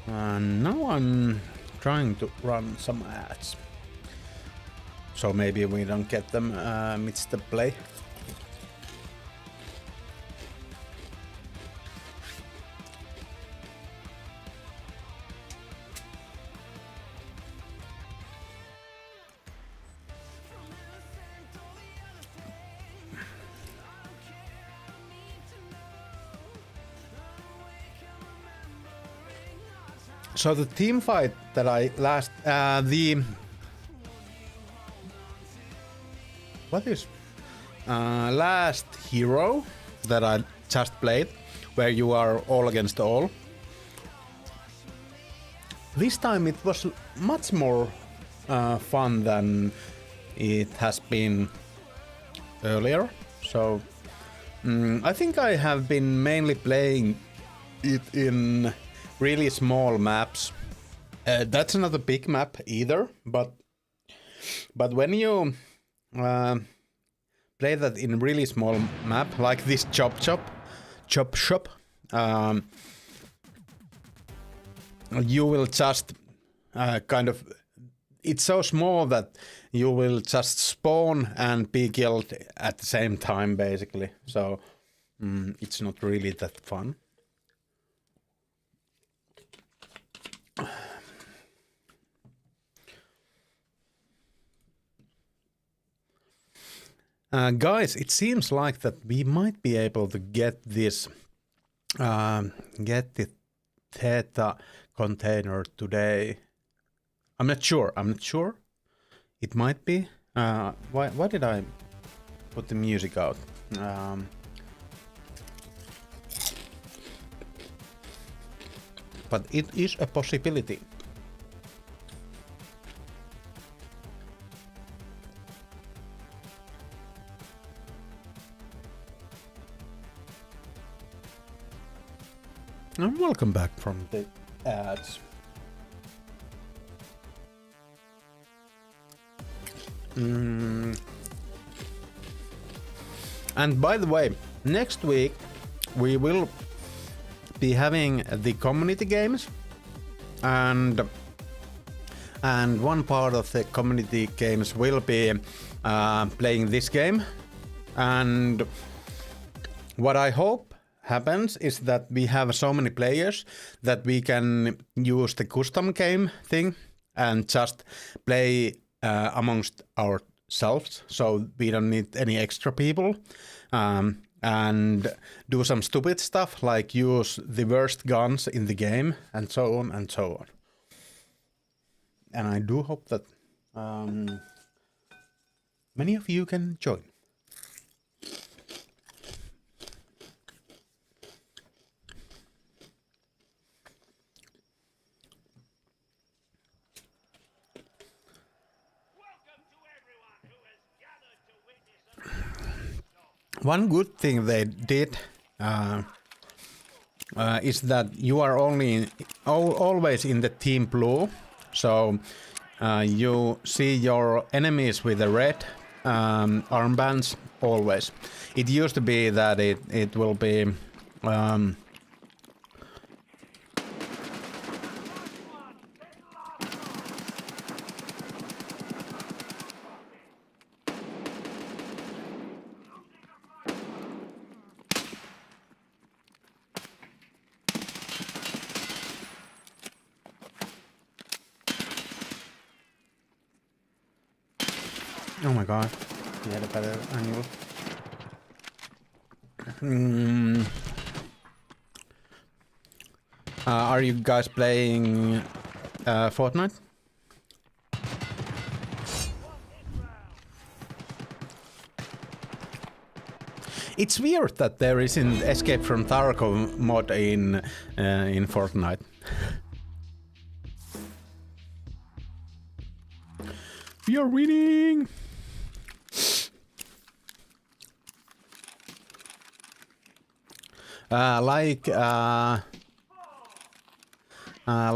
Now I'm trying to run some ads, so maybe we don't get them midst the play. So the team fight that I last last hero that I just played, where you are all against all. This time it was much more fun than it has been earlier. So I think I have been mainly playing it in really small maps. That's not a big map either, but when you play that in really small map, like this chop shop, you will just kind of, it's so small that you will just spawn and be killed at the same time, basically. So it's not really that fun. Guys, it seems like that we might be able to get this, get the Theta container today. I'm not sure. It might be. Why did I put the music out? But it is a possibility. And welcome back from the ads. And by the way, next week we will be having the community games, and one part of the community games will be playing this game. And what I hope happens is that we have so many players that we can use the custom game thing and just play amongst ourselves, so we don't need any extra people, and do some stupid stuff like use the worst guns in the game and so on and so on. And I do hope that many of you can join. One good thing they did is that you are always in the team blue, so you see your enemies with the red armbands always. It used to be that it will be oh my god, he had a better angle. Are you guys playing Fortnite? It's weird that there isn't Escape from Tarkov mod in Fortnite. We are winning!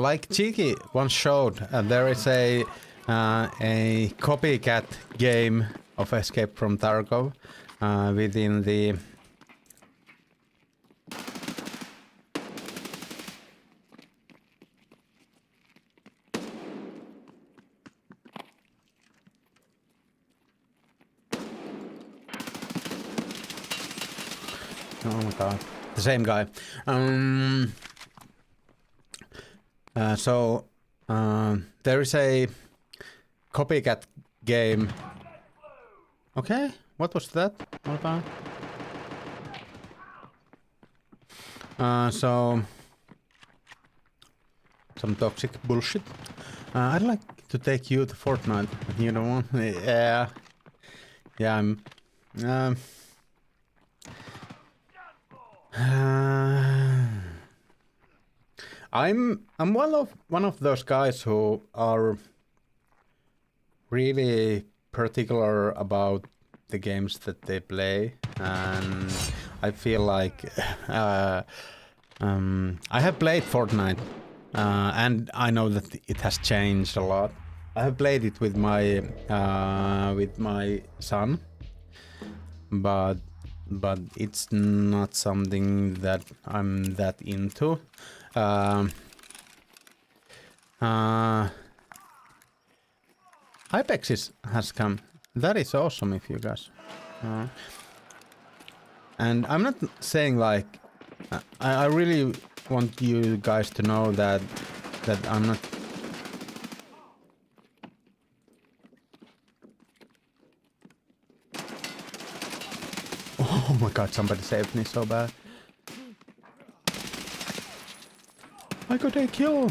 Like Cheeky once showed, there is a copycat game of Escape from Tarkov within the oh my god, the same guy. There is a copycat game. Okay, what was that? What about? So some toxic bullshit. I'd like to take you to Fortnite. You don't want? Yeah, yeah. I'm one of those guys who are really particular about the games that they play, and I feel like I have played Fortnite, and I know that it has changed a lot. I have played it with my son, but it's not something that I'm that into. Hypexis has come. That is awesome if you guys. And I'm not saying like I really want you guys to know that I'm not. Oh my god, somebody saved me so bad. I got a kill.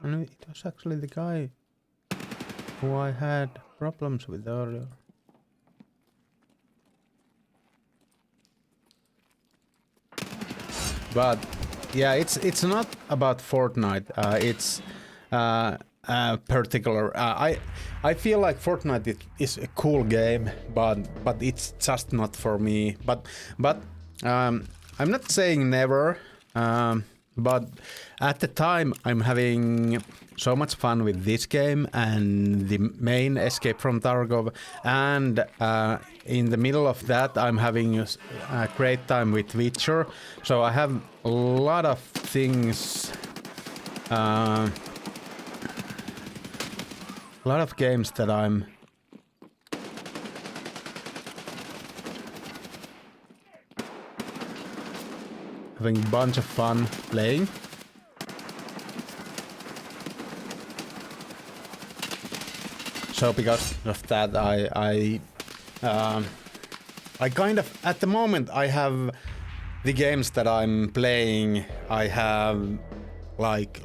And it was actually the guy who I had problems with earlier. But yeah, it's not about Fortnite. It's particular. I feel like Fortnite is a cool game, but it's just not for me. But I'm not saying never. But at the time, I'm having so much fun with this game and the main Escape from Tarkov, and in the middle of that, I'm having a great time with Witcher. So I have a lot of things, a lot of games that I'm having a bunch of fun playing. So because of that, I kind of, at the moment, I have the games that I'm playing. I have like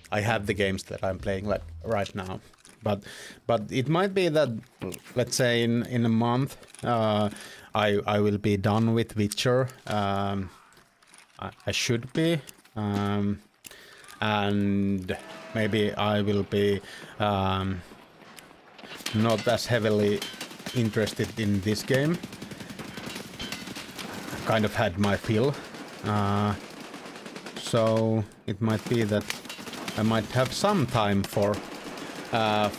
I have the games that I'm playing like right now. But it might be that, let's say in a month, I will be done with Witcher. I should be, and maybe I will be not as heavily interested in this game. Kind of had my fill, so it might be that I might have some time for the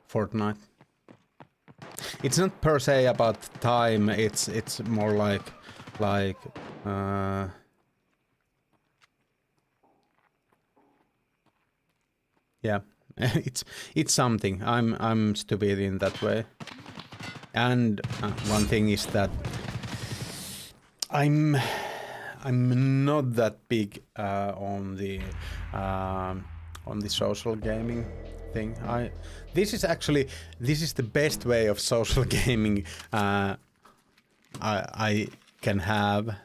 Fortnite. It's not per se about time. It's more like yeah, it's something. I'm stupid in that way. And one thing is that I'm not that big on the social gaming thing. This is the best way of social gaming I can have,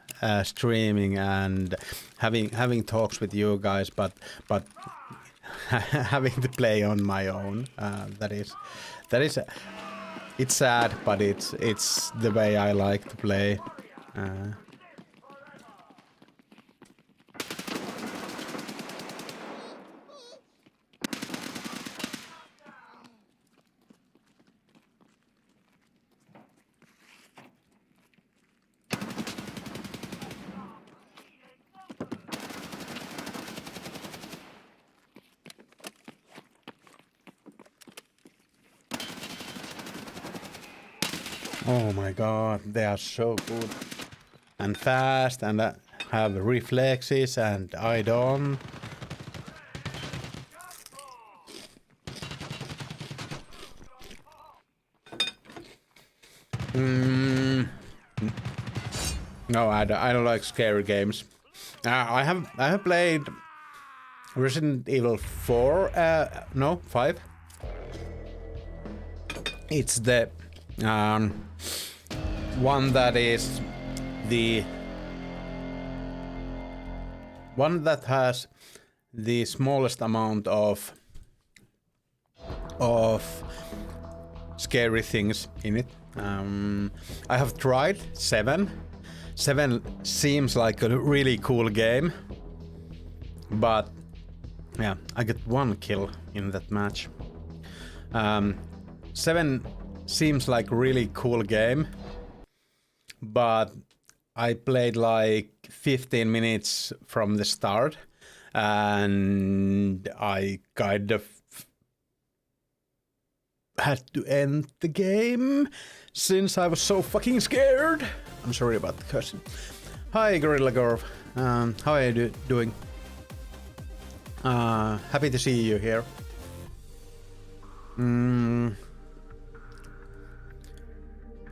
streaming and having talks with you guys, but having to play on my own. That is it's sad, but it's the way I like to play. Oh my god, they are so good and fast and have reflexes, and I don't. No, I don't like scary games. I have played Resident Evil 4, no, 5. It's the one that is the one that has the smallest amount of scary things in it. I have tried 7. 7 seems like a really cool game, but yeah, I got 1 kill in that match. 7 seems like a really cool game, but I played like 15 minutes from the start, and I kind of had to end the game since I was so fucking scared. I'm sorry about the cursing. Hi, Gorilla Gorv. How are you doing? Happy to see you here.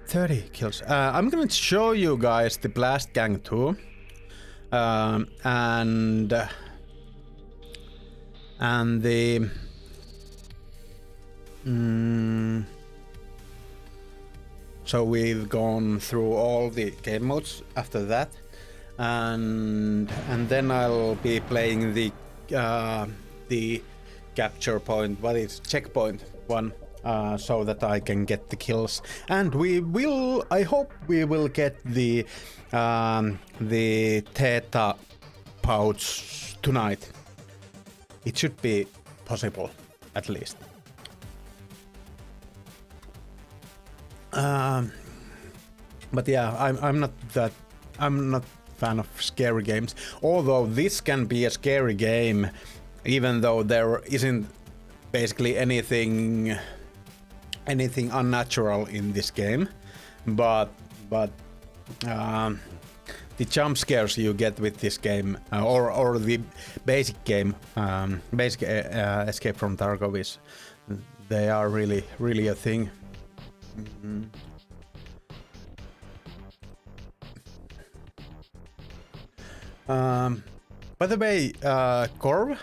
30 kills. I'm gonna show you guys the Blast Gang 2. And the so we've gone through all the game modes after that, and then I'll be playing the capture point, what is checkpoint one, so that I can get the kills, and I hope we will get the Theta pouch tonight. It should be possible, at least. But yeah, I'm not fan of scary games. Although this can be a scary game, even though there isn't basically anything unnatural in this game. But the jump scares you get with this game, or the basic game, basic Escape from Tarkov, they are really a thing. By the way, Corv,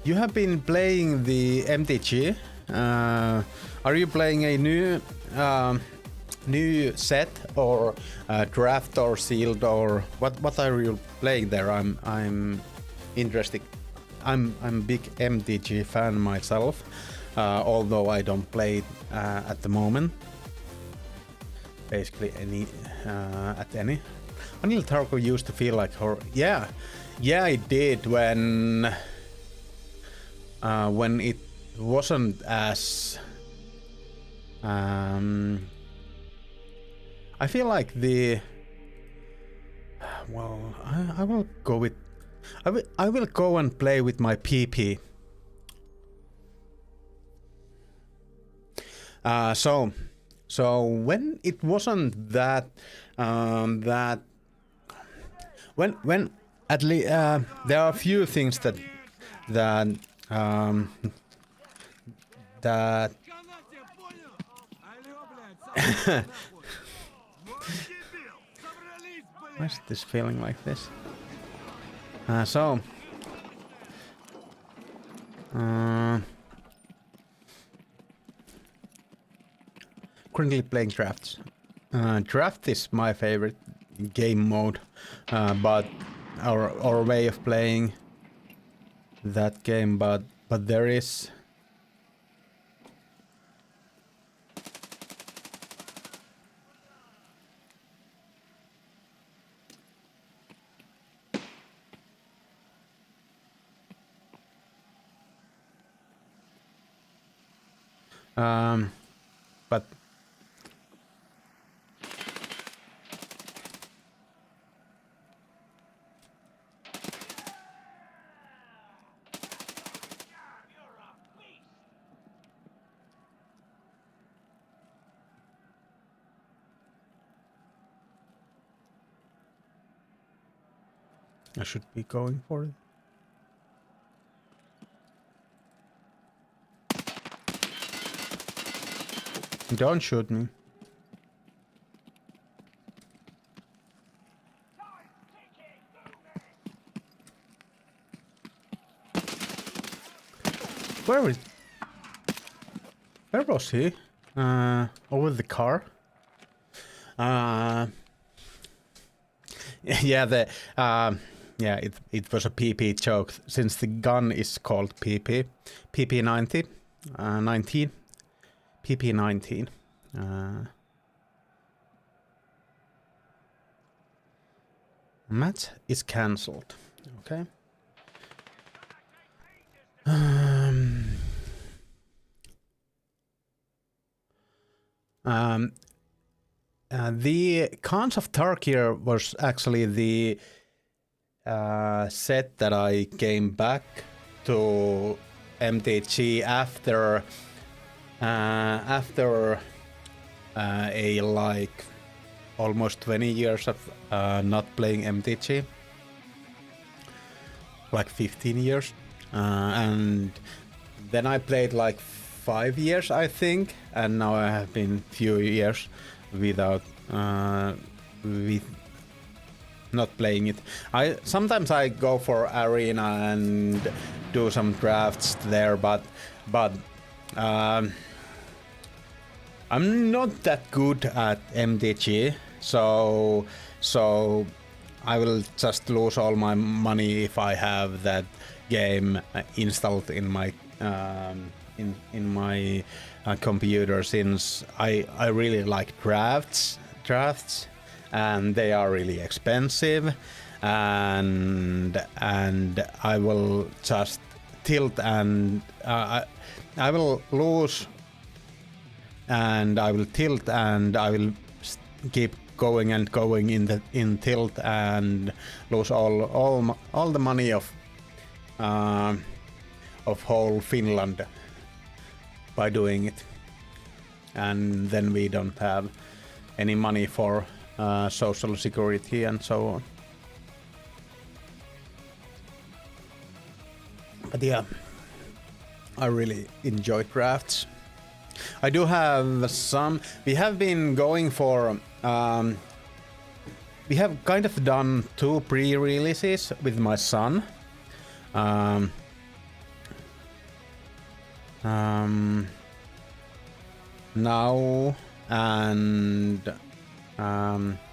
you have been playing the MTG. Are you playing a new set, or draft, or sealed, or what are you playing there? I'm interested. I'm a big MTG fan myself, although I don't play it at the moment. Basically at any. Until Tarkov used to feel like horror. Yeah, it did when it wasn't as. I feel like I will go with. I will go and play with my PP. So when it wasn't that when at least there are a few things that why is this feeling like this? Currently playing drafts. Draft is my favorite game mode, but our way of playing that game. But there is. But I should be going for it. Don't shoot me. Where was he? Over the car? Yeah, it was a PP joke, since the gun is called PP. PP-90. 19. PP-19. Match is cancelled. Okay. Um, the Cons of Tarkir was actually the set that I came back to MTG after a like almost 20 years of not playing MTG, like 15 years, and then I played like 5 years, I think, and now I have been few years without with not playing it. Sometimes I go for arena and do some drafts there, but I'm not that good at MTG, so I will just lose all my money if I have that game installed in my computer, since I really like drafts, and they are really expensive, and I will just tilt and I will lose, and I will tilt, and I will keep going and going in tilt and lose all the money of whole Finland by doing it, and then we don't have any money for social security and so on. But yeah, I really enjoy drafts. I do have some. We have been going for. We have kind of done 2 pre-releases with my son. Now, and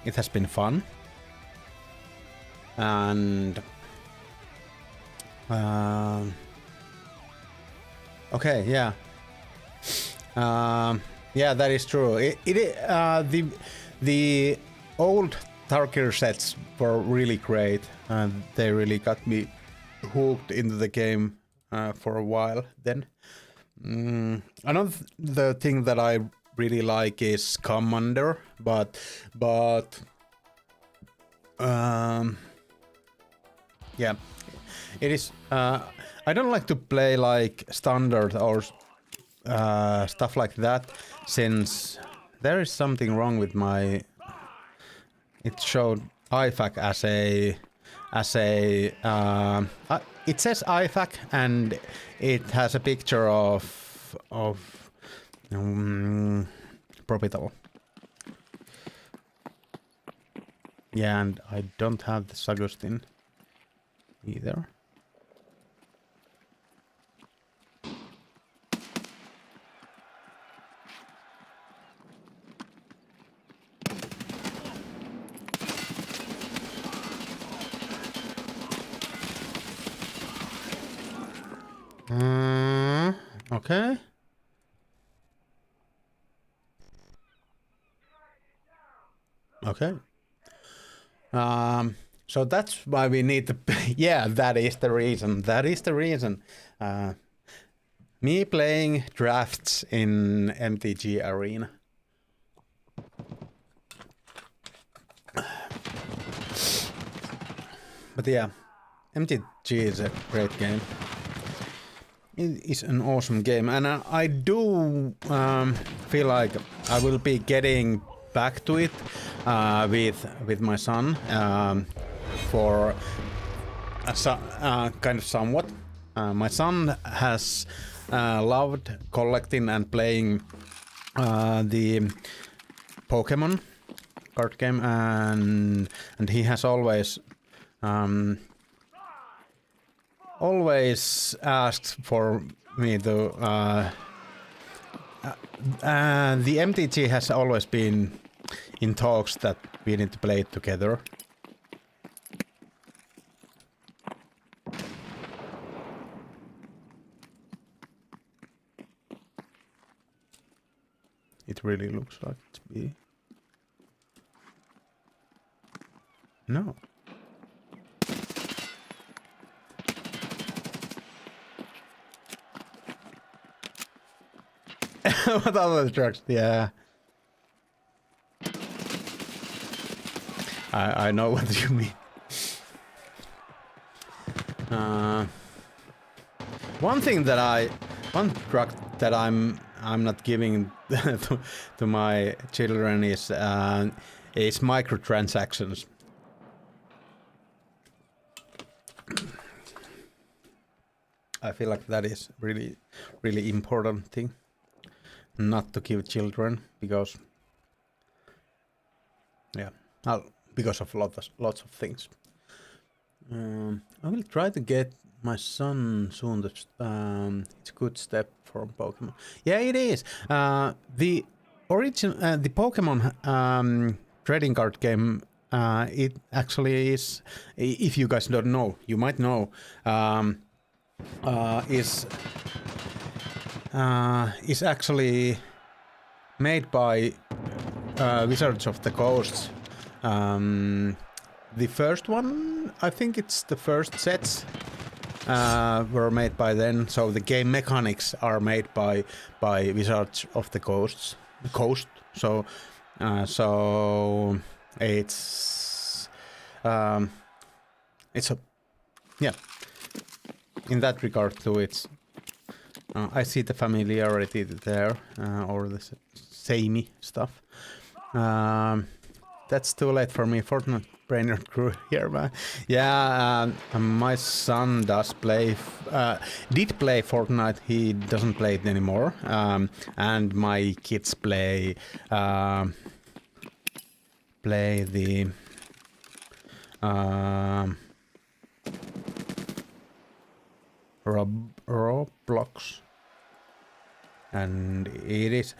it has been fun, and okay, yeah, yeah, that is true. The old Tarkir sets were really great, and they really got me hooked into the game for a while. Then another thing that I really like is Commander, but yeah, it is. I don't like to play like standard or stuff like that, since there is something wrong with my. It showed IFAC it says IFAC, and it has a picture of Propital. Yeah, and I don't have the Sagustin either. Okay. Okay. So that's why we need to. Yeah, that is the reason. That is the reason. Me playing drafts in MTG Arena. But yeah, MTG is a great game. It is an awesome game, and I do feel like I will be getting back to it with my son for kind of somewhat. My son has loved collecting and playing the Pokemon card game, and he has always asked for me to. The MTG has always been in talks that we need to play it together. It really looks like it's me. No. What other trucks? Yeah. I know what you mean. One drug that I'm not giving to my children is microtransactions. I feel like that is really important thing not to give children because because of lots of things. I will try to get my son soon. It's a good step from Pokemon. Yeah, it is. The Pokemon trading card game. It actually is. If you guys don't know, you might know. Is actually made by Wizards of the Coast. The first one, I think it's the first sets were made by then. So the game mechanics are made by Wizards of the Coast. So it's a in that regard too, it's I see the familiarity there, or the samey stuff. That's too late for me. Fortnite Brainer crew here, man. Yeah, my son does play. Did play Fortnite. He doesn't play it anymore. And my kids play the Roblox, and it is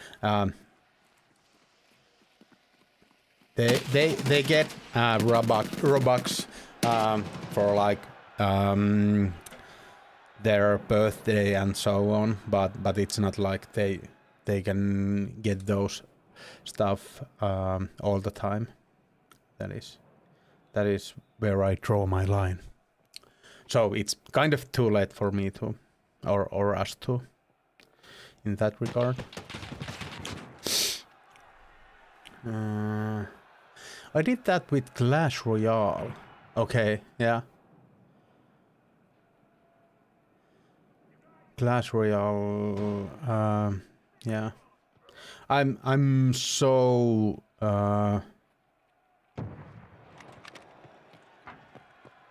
they get Robux for like their birthday and so on, but it's not like they can get those stuff all the time. That is where I draw my line. So it's kind of too late for me to, or us to, in that regard. I did that with Clash Royale. Okay, yeah. Clash Royale, yeah. I'm so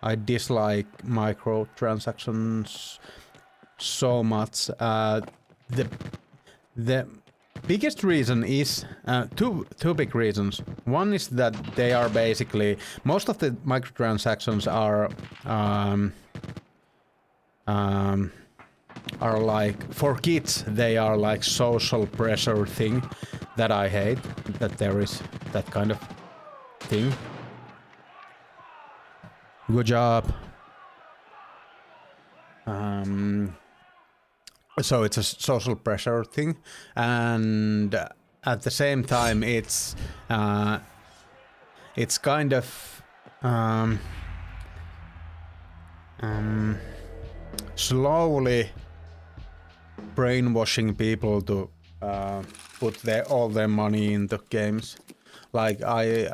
I dislike microtransactions so much. The biggest reason is two big reasons. One is that they are basically, most of the microtransactions are like, for kids they are like social pressure thing that I hate, that there is that kind of thing. Good job. So it's a social pressure thing, and at the same time it's kind of slowly brainwashing people to put all their money into games. Like I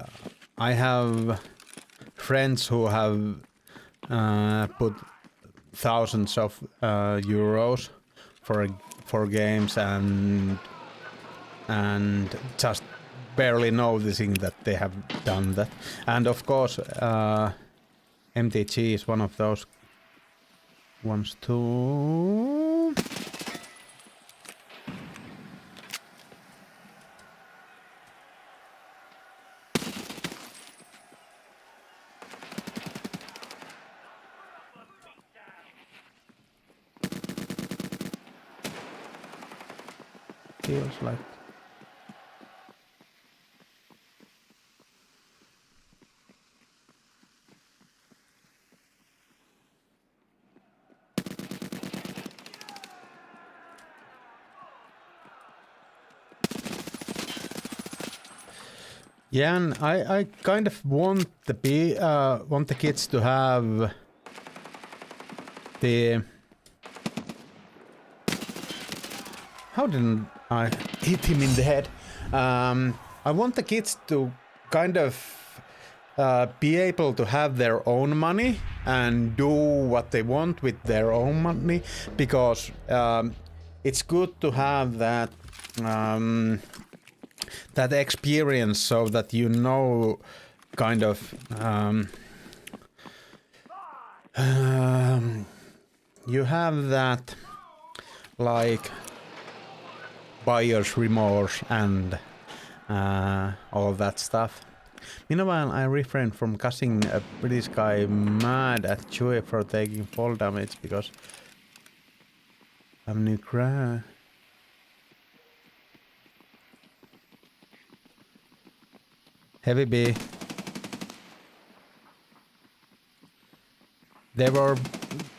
have friends who have put thousands of euros for games and just barely noticing that they have done that. And of course, MTG is one of those ones too. Feels like yeah, and I kind of want the kids to have the. How didn't I hit him in the head? I want the kids to kind of be able to have their own money and do what they want with their own money, because it's good to have that that experience, so that you know kind of you have that like buyer's remorse and all that stuff. Meanwhile, I refrain from cussing a British guy mad at Chewie for taking fall damage because I'm new crash. Heavy B. They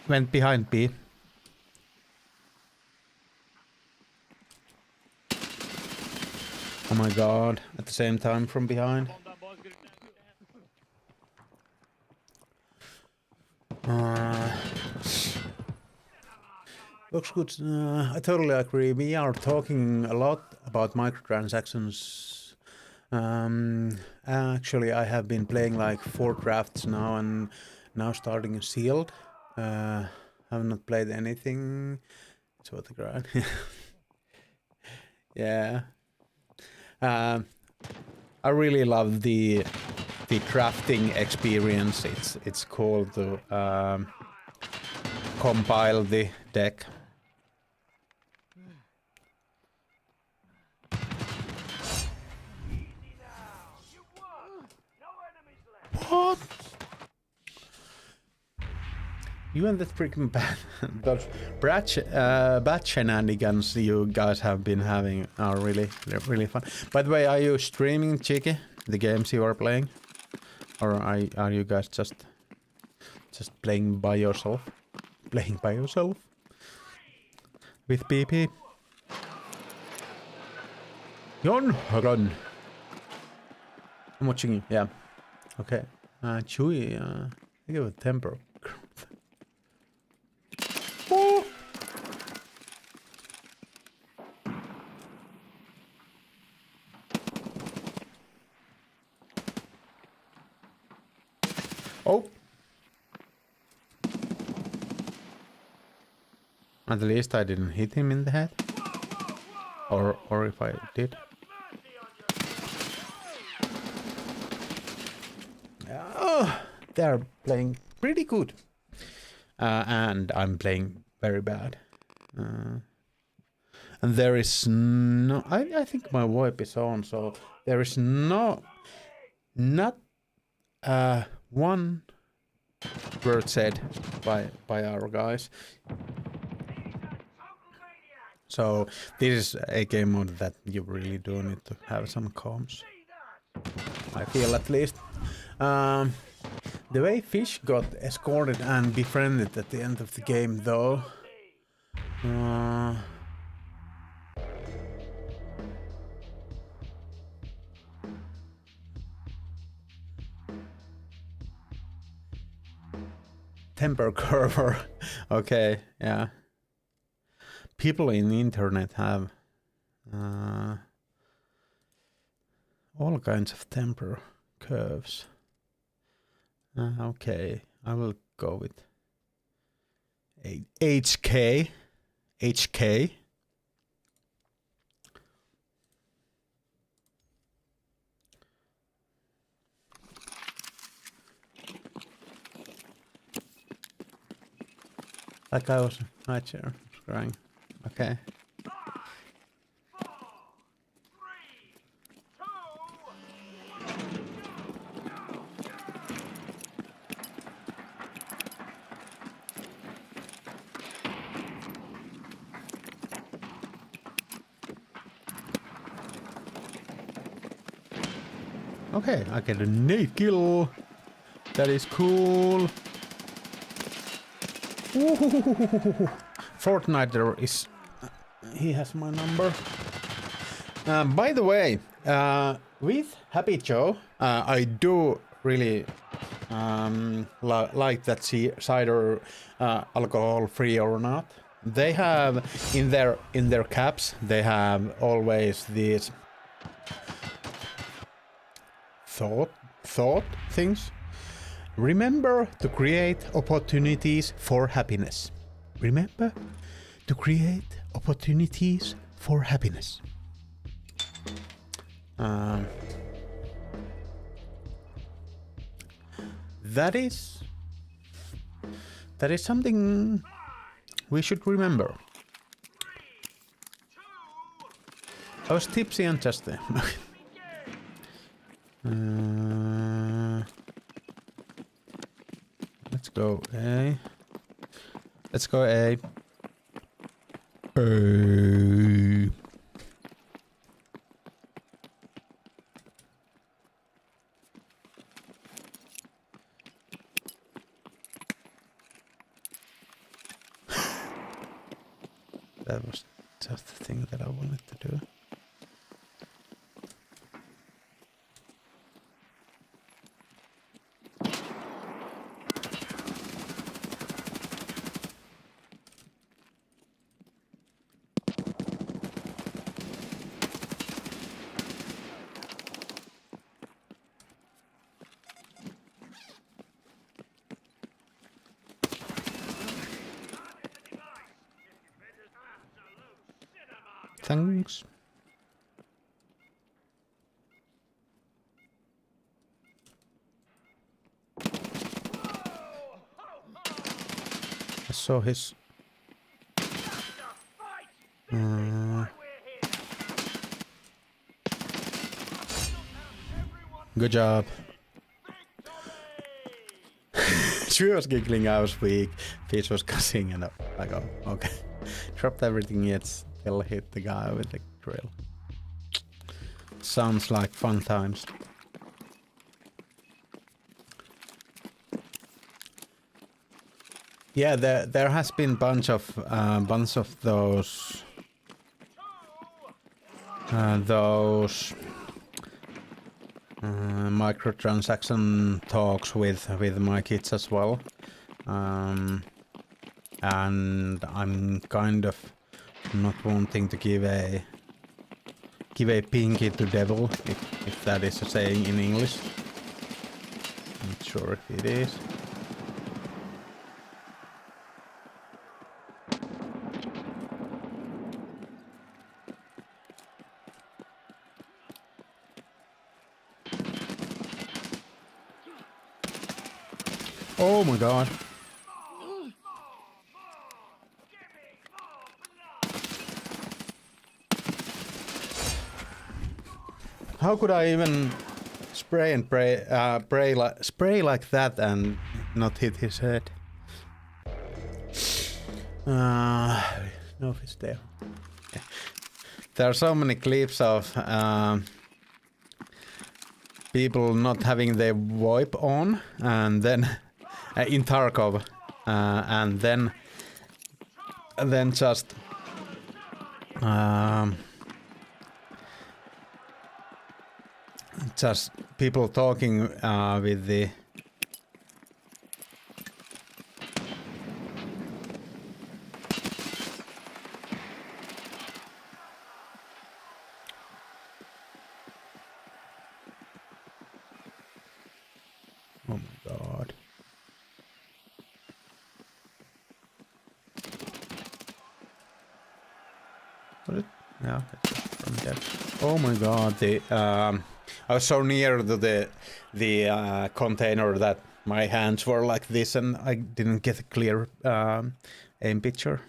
went behind B. Oh my god, at the same time from behind. Looks good. I totally agree. We are talking a lot about microtransactions. Actually, I have been playing like 4 drafts now, and now starting sealed. Have not played anything. It's what the grind. Yeah. I really love the drafting experience. It's cool to compile the deck. What? You and that freaking those bad shenanigans you guys have been having are really fun. By the way, are you streaming, Cheeky, the games you are playing, or are you guys just playing by yourself? Playing by yourself with PP. Jon, run. I'm watching you. Yeah. Okay. Chewy. I give a temper. Oh. Oh. At least I didn't hit him in the head. Or if I did. Oh, they're playing pretty good. And I'm playing very bad. And there is no... I think my VoIP is on, so there is not one word said by our guys. So this is a game mode that you really do need to have some comms. I feel, at least. The way Fish got escorted and befriended at the end of the game, though. Temper curver. Okay, yeah. People in the internet have all kinds of temper curves. Okay, I will go with HK. HK. That guy was right there, crying. Okay. Okay, I get a nade kill. That is cool. Ooh, Fortnite is... he has my number. By the way, with Happy Joe, I do really like that cider, alcohol free or not. They have in their caps, they have always these thought things. Remember to create opportunities for happiness. Remember to create opportunities for happiness. That is something we should remember. I was tipsy and just let's go A. Let's go A. A. That was just the thing that I wanted to do. Thanks. I saw his... Good job. She was giggling, I was weak. Fish was cussing and I go, okay. Dropped everything yet still hit the guy with the drill. Sounds like fun times. Yeah, there has been bunch of those microtransaction talks with my kids as well, and I'm kind of not wanting to give a pinky to devil, if that is a saying in English. Not sure if it is. Oh my god. How could I even spray like that and not hit his head? No, if it's there. Yeah. There are so many clips of people not having their VoIP on, and then in Tarkov, and then just people talking with the oh my god. What it? Yeah, it's just from there. Oh my god, the I was so near to the container that my hands were like this and I didn't get a clear aim picture.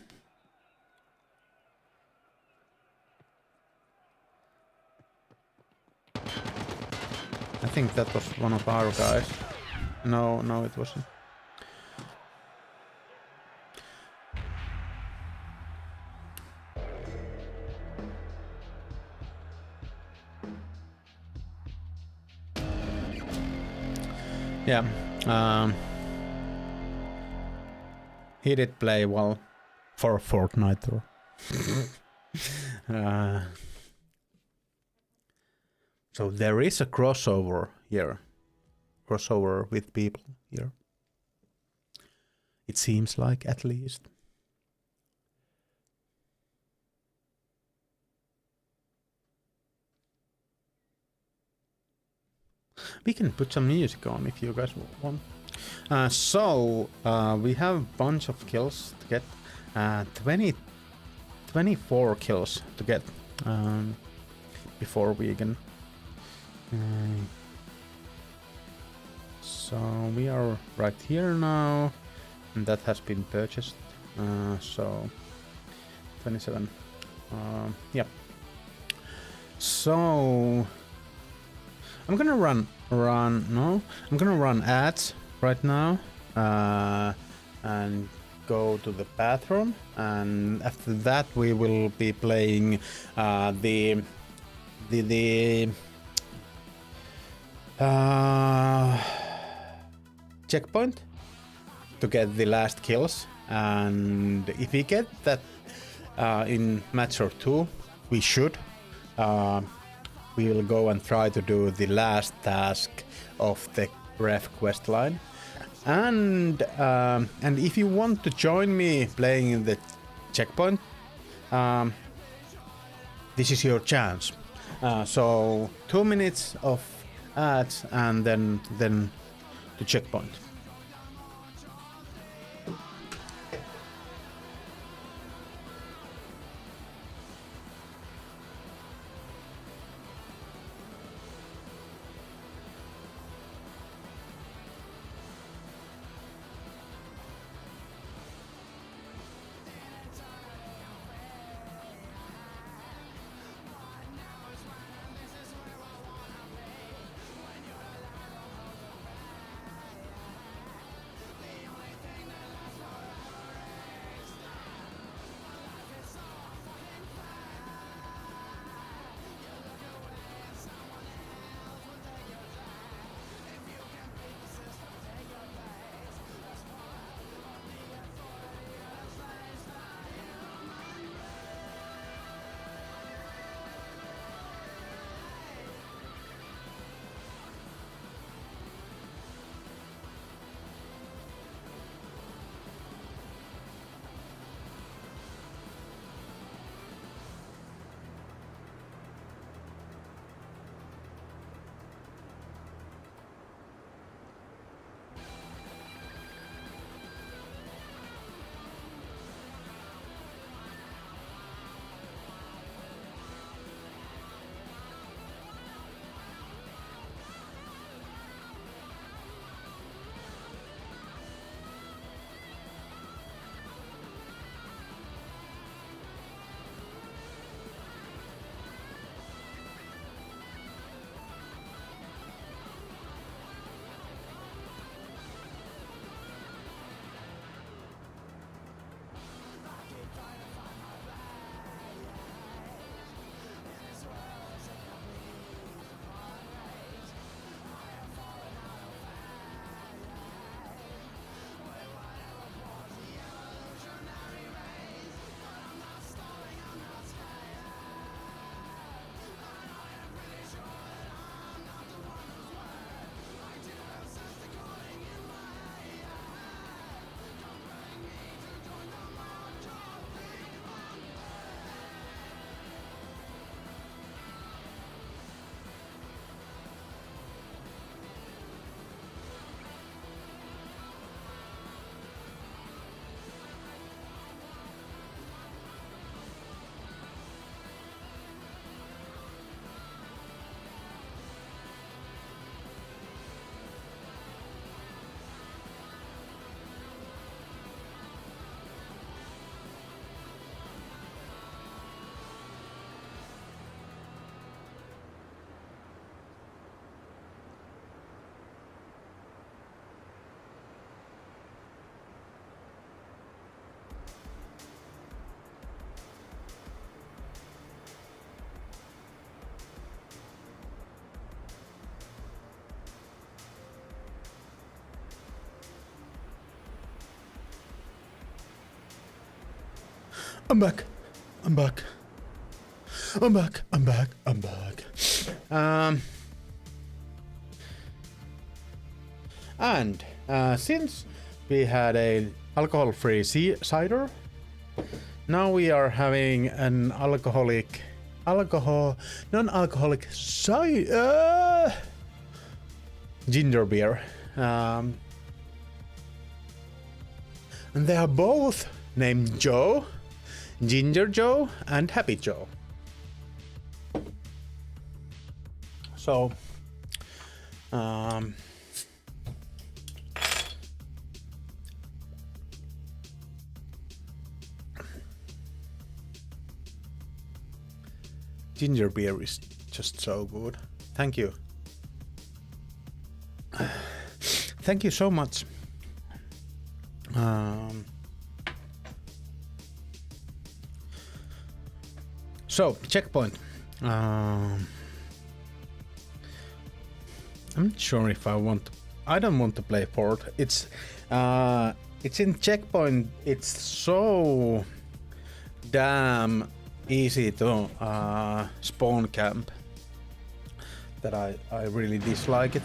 I think that was one of our guys. No, it wasn't. Yeah, he did play well for Fortnite. So there is a crossover here. Crossover with people here. It seems like, at least. We can put some music on if you guys want. We have a bunch of kills to get. 24 kills to get before we can. So we are right here now, and that has been purchased. So 27. Yep. So I'm gonna run ads right now, and go to the bathroom, and after that we will be playing the checkpoint to get the last kills, and if we get that in match or two, we should. We will go and try to do the last task of the ref quest line. And if you want to join me playing in the checkpoint, this is your chance. So 2 minutes of ads and then the checkpoint. I'm back. I'm back. I'm back. I'm back. I'm back. And since we had a alcohol-free cider, now we are having an non-alcoholic cider. ginger beer. And they are both named Joe, Ginger Joe and Happy Joe. So, ginger beer is just so good. Thank you. Thank you so much. So, checkpoint. I'm not sure if I want to, I don't want to play Fort. It's in checkpoint. It's so damn easy to spawn camp that I really dislike it.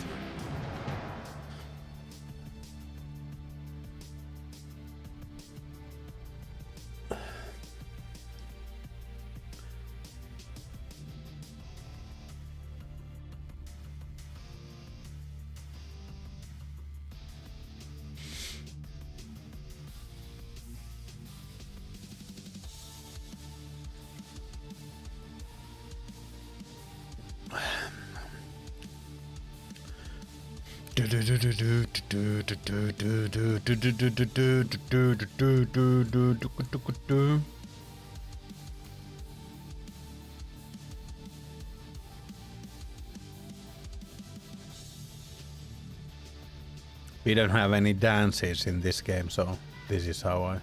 We don't have any dances in this game, so this is how I...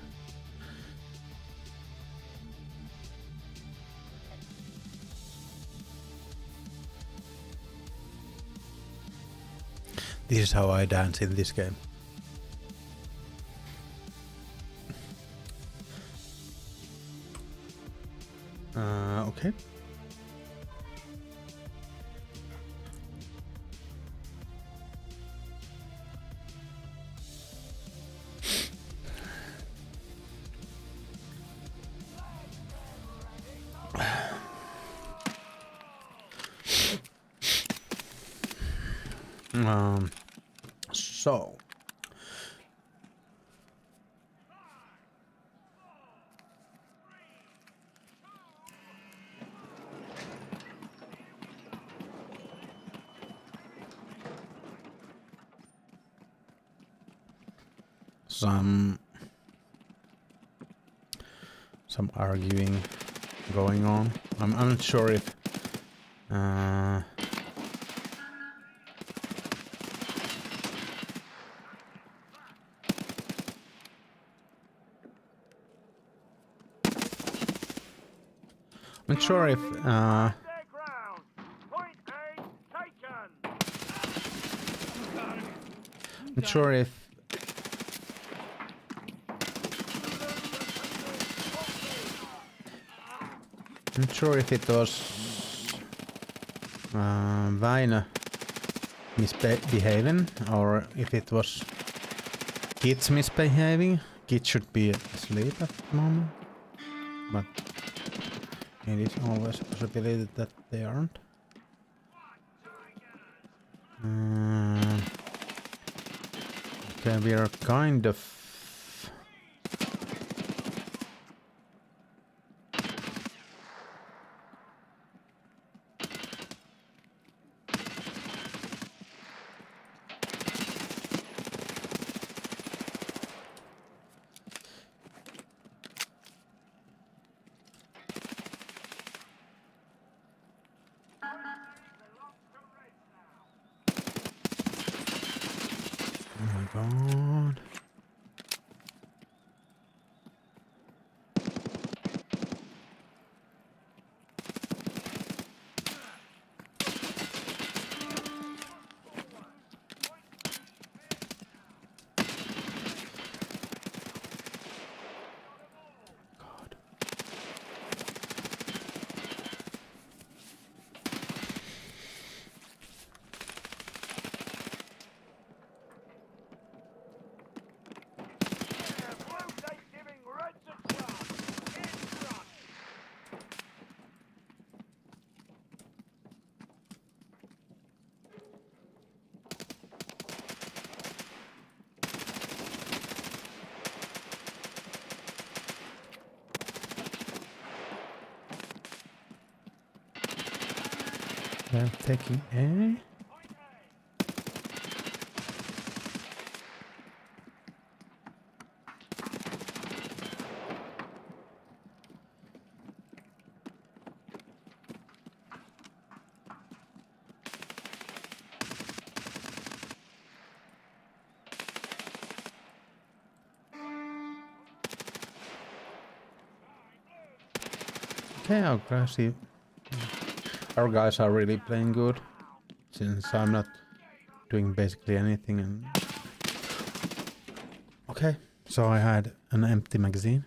This is how I dance in this game. Okay. So some arguing going on. I'm not sure if I'm not sure if Their ground. Point A taken. I'm not sure if I'm not sure if it was Väinö misbehaving or if it was kids misbehaving. Kids should be asleep at the moment, but it is always a possibility that they aren't. Okay, we are kind of... Oh my god. God. Okay, taking A. Okay, our guys are really playing good, since I'm not doing basically anything. And okay, so I had an empty magazine.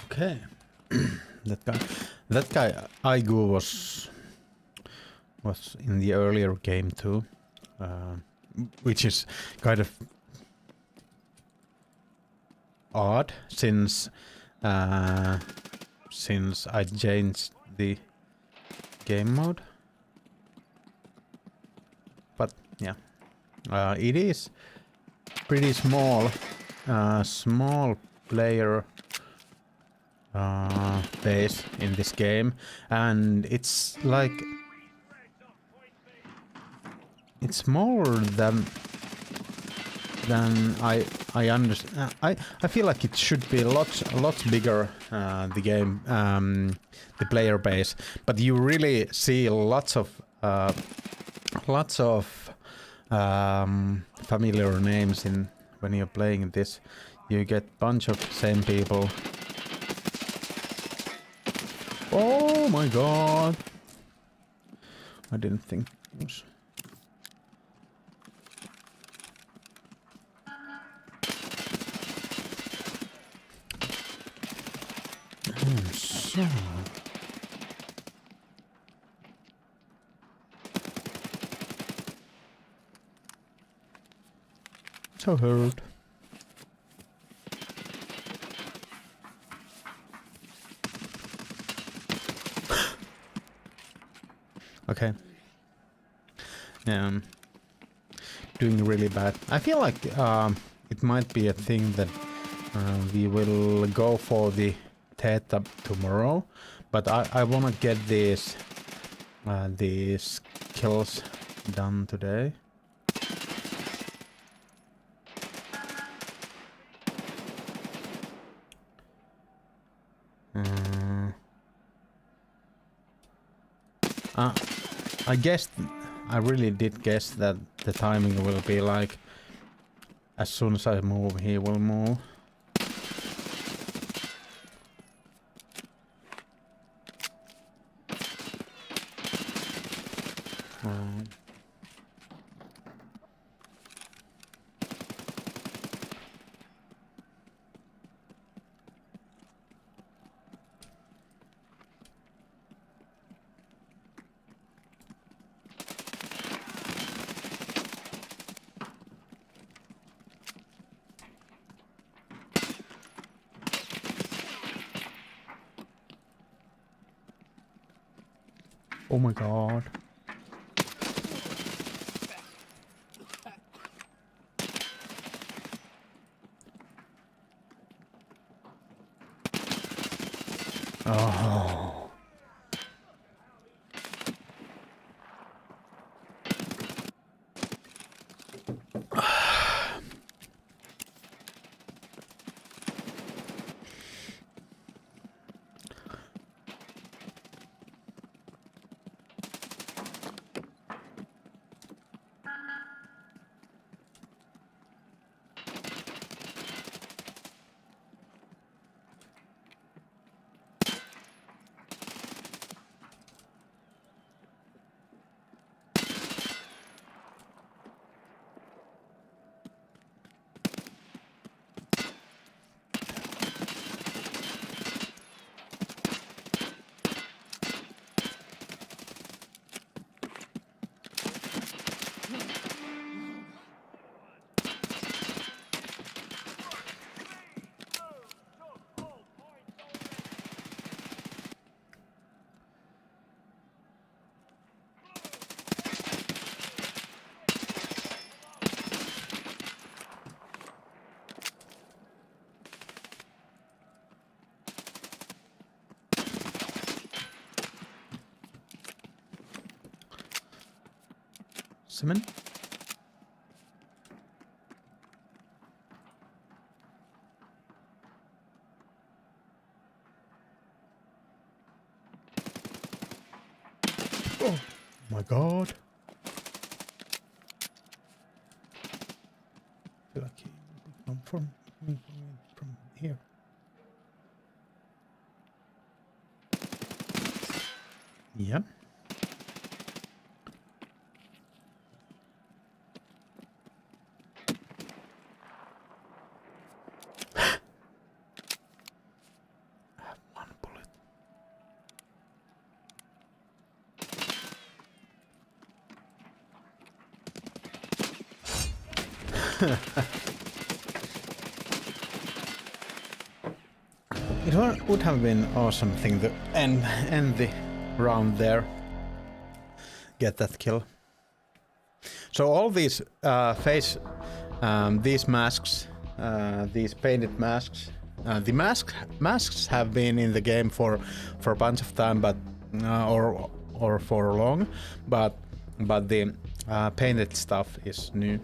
Okay, that guy Aigu was in the earlier game too, which is kind of odd since I changed the game mode. But yeah, it is pretty small player base in this game, and it's like it's more than I understand. I feel like it should be lots bigger, the game, the player base, but you really see lots of familiar names in when you're playing this. You get bunch of same people. Oh my god! I didn't think it was. So hurt. Okay. Doing really bad. I feel like it might be a thing that we will go for the Theta tomorrow, but I wanna get these kills done today. I guessed, I really did guess that the timing will be like, as soon as I move, he will move. Oh my god. Oh. Cement. Oh my god. I feel like he would come from here. Yeah. I have one bullet. Would have been awesome thing to end the round there. Get that kill. So all these these masks, these painted masks, the masks have been in the game for a bunch of time, but or for long, but the painted stuff is new.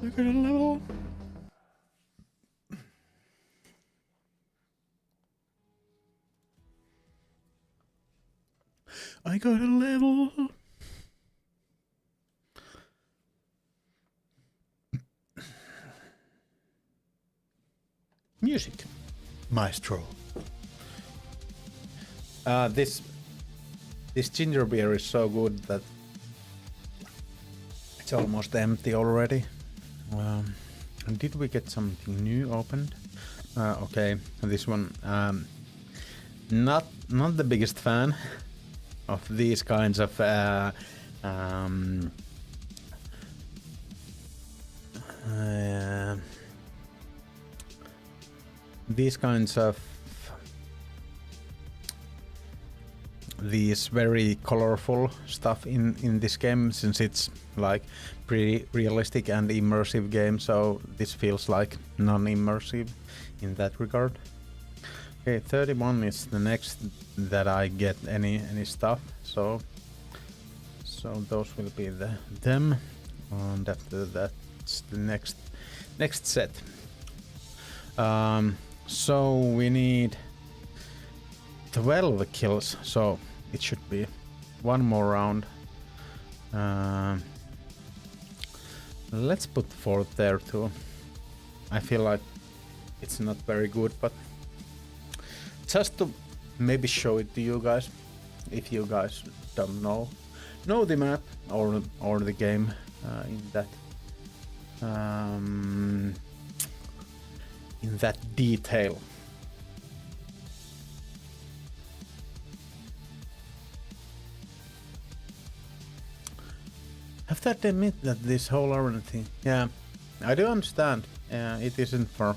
Look at the level. I got a level. Music. Maestro. This ginger beer is so good that it's almost empty already. And did we get something new opened? Okay, this one. Not the biggest fan of these kinds of these very colorful stuff in this game, since it's like pretty realistic and immersive game, so this feels like non-immersive in that regard. Okay, 31 is the next that I get any stuff, so those will be them, and after that's the next set. So we need 12 kills, so it should be one more round. Let's put 4 there too. I feel like it's not very good, but just to maybe show it to you guys, if you guys don't know the map or the game in that detail. Have to admit that this whole arena thing, yeah, I do understand. It isn't for.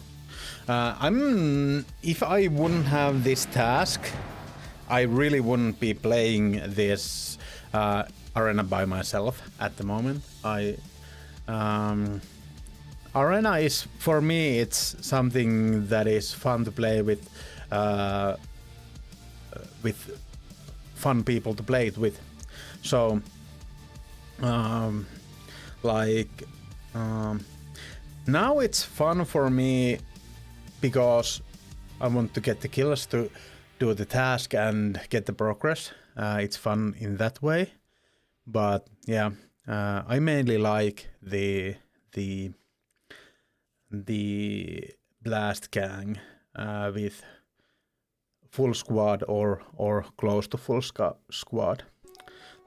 If I wouldn't have this task, I really wouldn't be playing this arena by myself at the moment. Arena is, for me, it's something that is fun to play with fun people to play it with. So, now it's fun for me because I want to get the kills to do the task and get the progress. It's fun in that way, but yeah, I mainly like the blast gang with full squad or close to full squad.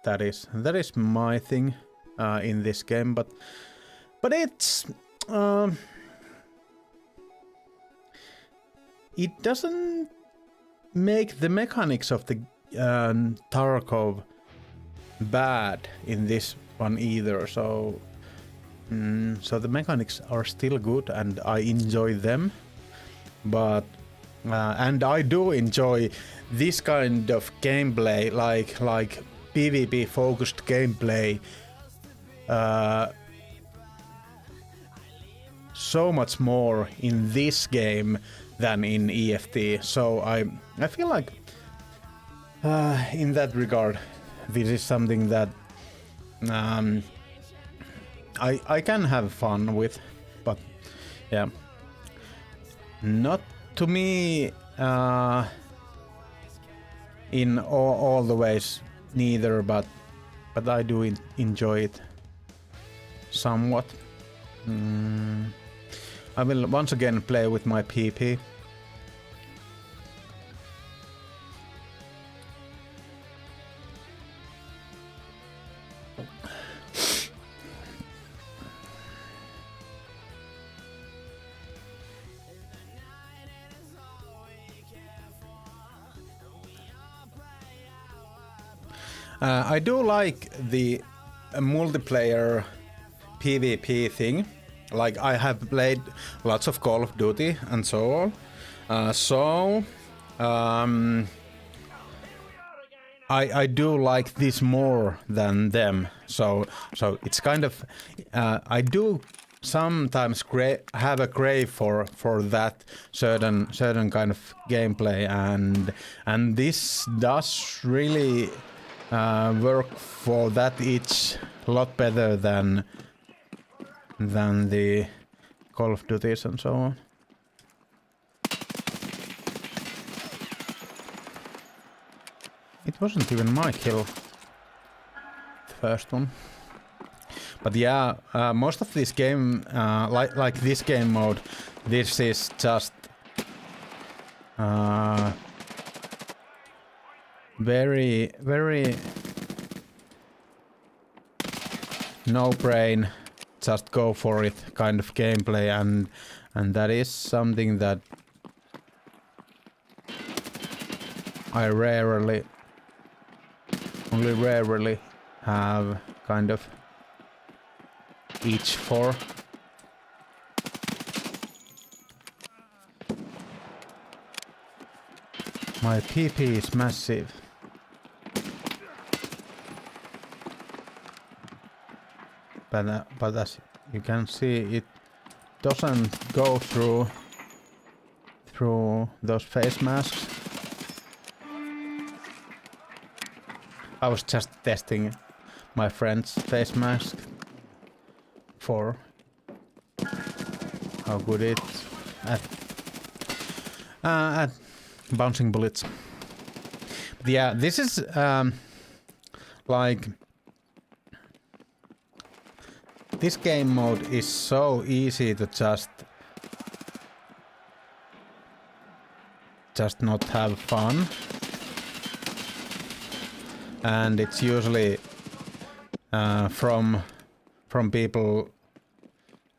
That is my thing in this game, but it's it doesn't make the mechanics of the Tarkov bad in this one either. So the mechanics are still good and I enjoy them, but and I do enjoy this kind of gameplay, like PvP focused gameplay, so much more in this game than in EFT. So I feel like in that regard, this is something that I can have fun with, but yeah, not to me in all the ways neither, but I do enjoy it somewhat. I will once again play with my PP. I do like the multiplayer PvP thing. Like, I have played lots of Call of Duty and so on. I do like this more than them. So it's kind of I do sometimes have a crave for that certain kind of gameplay, and this does really work for that itch a lot better than the Call of Duties and so on. It wasn't even my kill, the first one. But yeah, most of this game, like this game mode, this is just very no brain, just go for it kind of gameplay, and that is something that I only rarely have kind of itch for. My PP is massive. But as you can see, it doesn't go through those face masks. I was just testing my friend's face mask for how good it's at bouncing bullets. But yeah, this is like, this game mode is so easy to just not have fun, and it's usually from people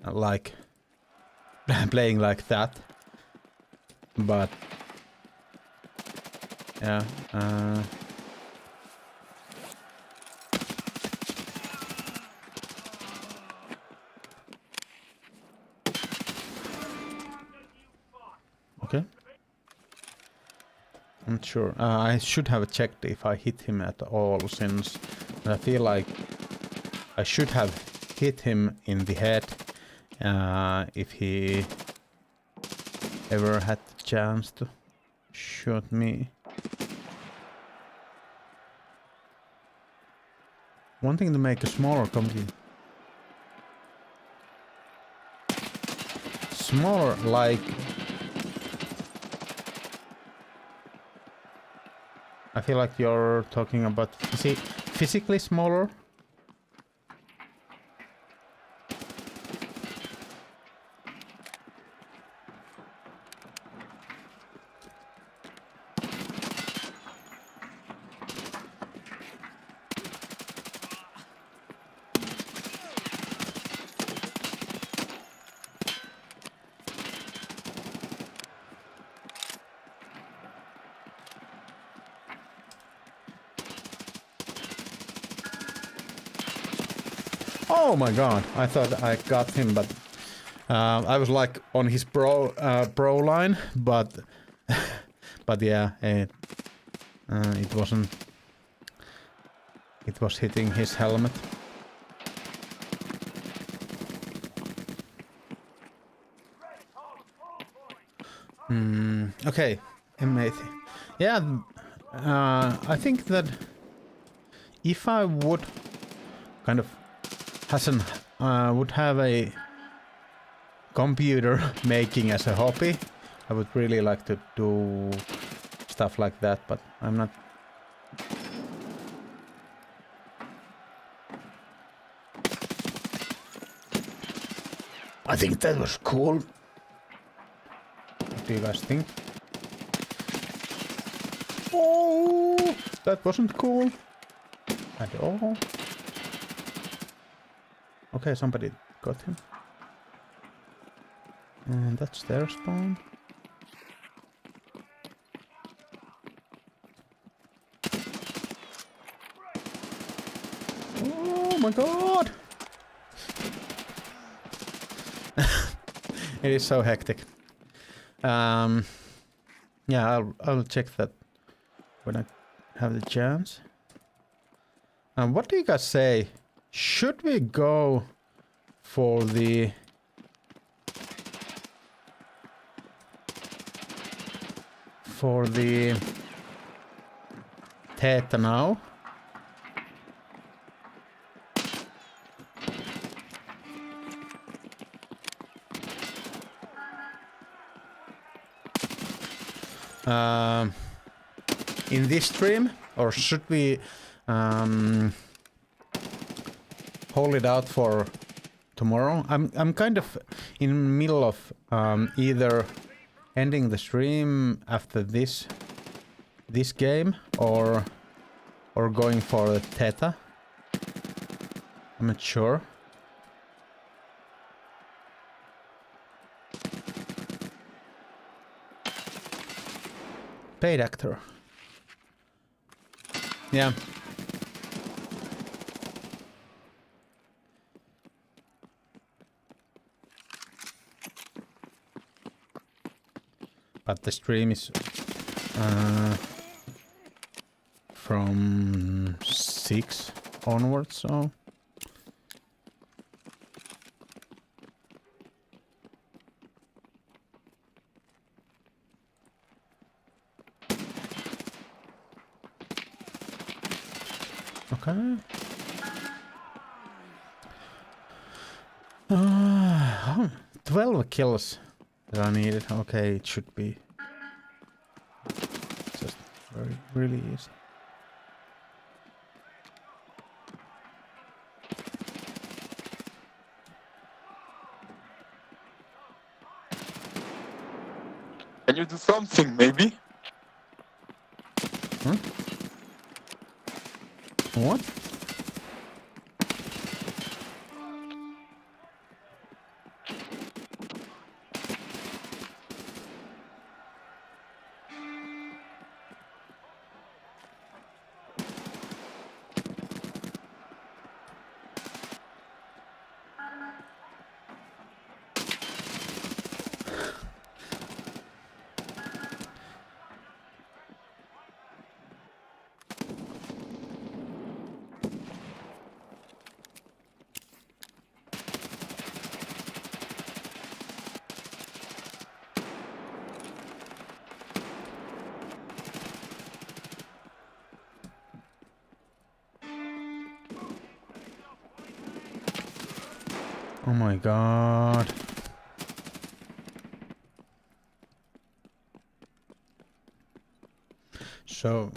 like playing like that. But yeah, okay. I'm not sure. I should have checked if I hit him at all, since I feel like I should have hit him in the head if he ever had the chance to shoot me. Wanting to make a smaller comedy. Smaller, like, I feel like you're talking about physically smaller. Oh my god, I thought I got him, but I was like on his pro line, but yeah, it wasn't. It was hitting his helmet. Okay, M80. Yeah, I think that if I would kind of hasn't would have a computer making as a hobby, I would really like to do stuff like that, but I'm not. I think that was cool. What do you guys think? Oh, that wasn't cool at all. Okay, somebody got him. And that's their spawn. Oh my god! It is so hectic. Yeah, I'll check that when I have the chance. What do you guys say? Should we go for the Theta now? In this stream, or should we hold it out for tomorrow? I'm kind of in the middle of either ending the stream after this game or going for the Theta. I'm not sure. Paid actor. Yeah. But the stream is from 6 onwards, so okay. 12 kills that I needed. Okay, it should be just really easy. Can you do something, maybe? Huh? What? Oh my god. So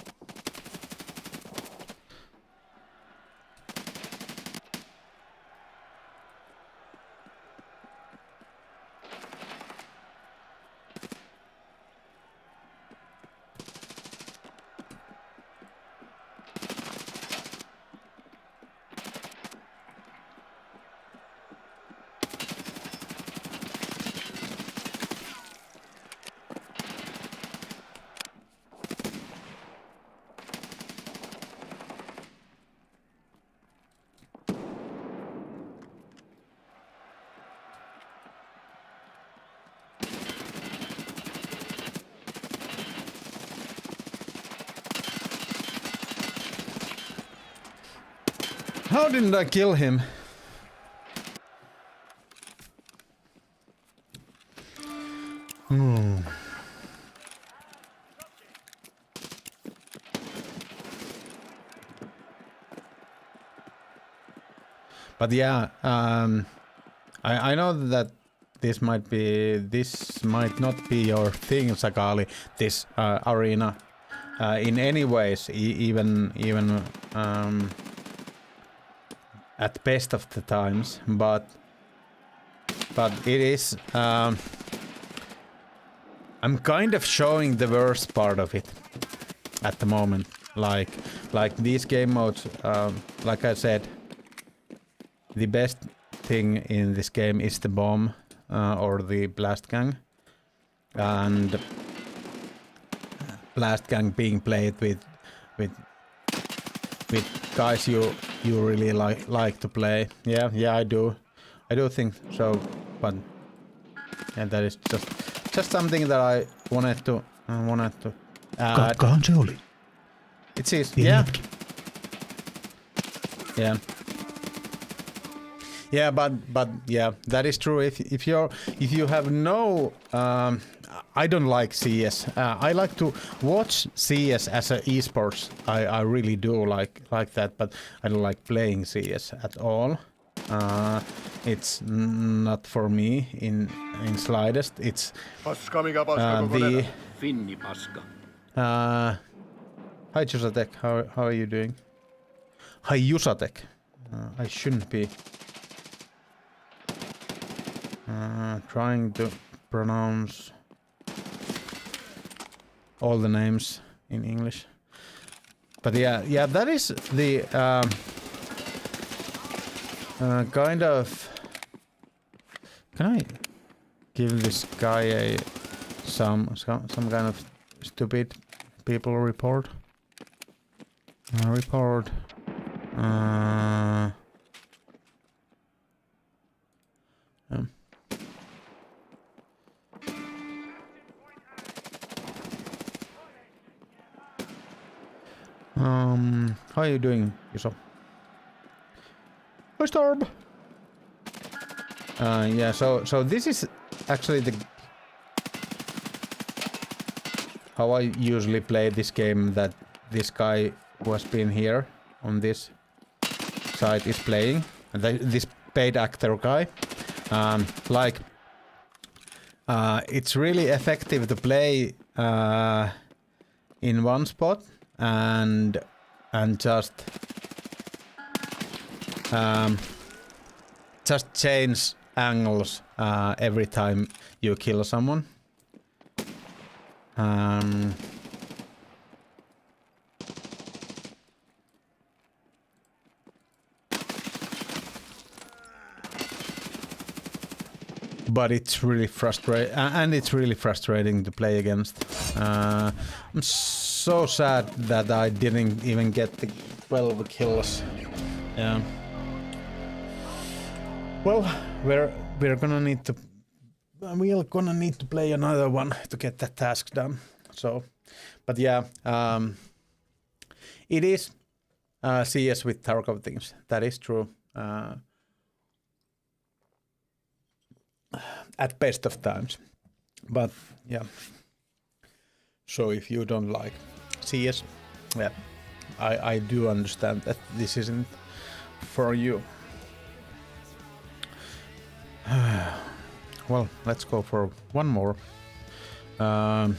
how didn't I kill him? Hmm. But yeah, I know that this might not be your thing, Sakali. This arena, in any ways, even at best of the times, but it is. I'm kind of showing the worst part of it at the moment. Like these game modes, like I said, the best thing in this game is the bomb or the blast gang, and blast gang being played with guys you really like to play. Yeah, I do think so. But yeah, that is just something that I wanted to add. Kahtkahan se oli. It is, yeah. Yeah. Yeah, but yeah, that is true. If you have no, I don't like CS. I like to watch CS as a esports. I really do like that, but I don't like playing CS at all. It's not for me in slightest. It's the Finni paska. Hi Jusatek, how are you doing? Hi Jusatek. I shouldn't be trying to pronounce all the names in English. But yeah, that is the kind of. Can I give this guy some kind of stupid people report? Report. How are you doing, Yuso? Hi, Starb. Yeah, so this is actually the how I usually play this game that this guy who has been here on this side is playing. This paid actor guy. It's really effective to play in one spot and just change angles every time you kill someone. But it's really frustrating, and it's really frustrating to play against. I'm so sad that I didn't even get the 12 kills. Yeah. Well, we're gonna need to play another one to get that task done. So, but yeah, it is CS with Tarkov things. That is true. At best of times, but yeah. So if you don't like CS, yeah, I do understand that this isn't for you. Well, let's go for one more. Well,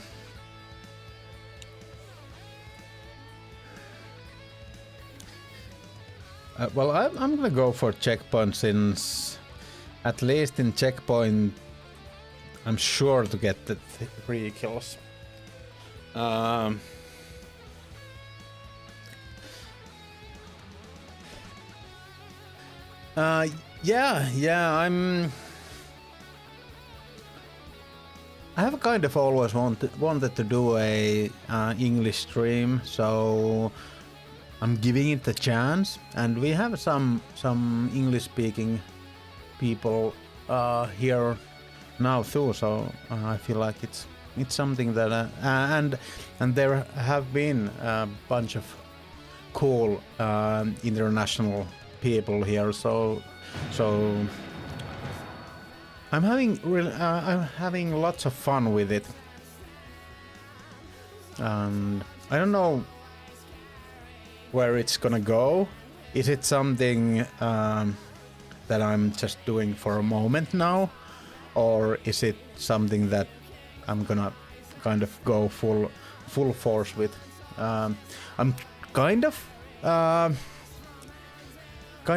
I'm gonna go for checkpoint since at least in checkpoint I'm sure to get the 3 kills. Yeah, I have kind of always wanted to do a English stream, so I'm giving it a chance, and we have some English speaking people here now too, so I feel like it's something that and there have been a bunch of cool international people here, so I'm having lots of fun with it, and I don't know where it's gonna go. Is it something that I'm just doing for a moment now, or is it something that I'm gonna kind of go full force with? I'm kind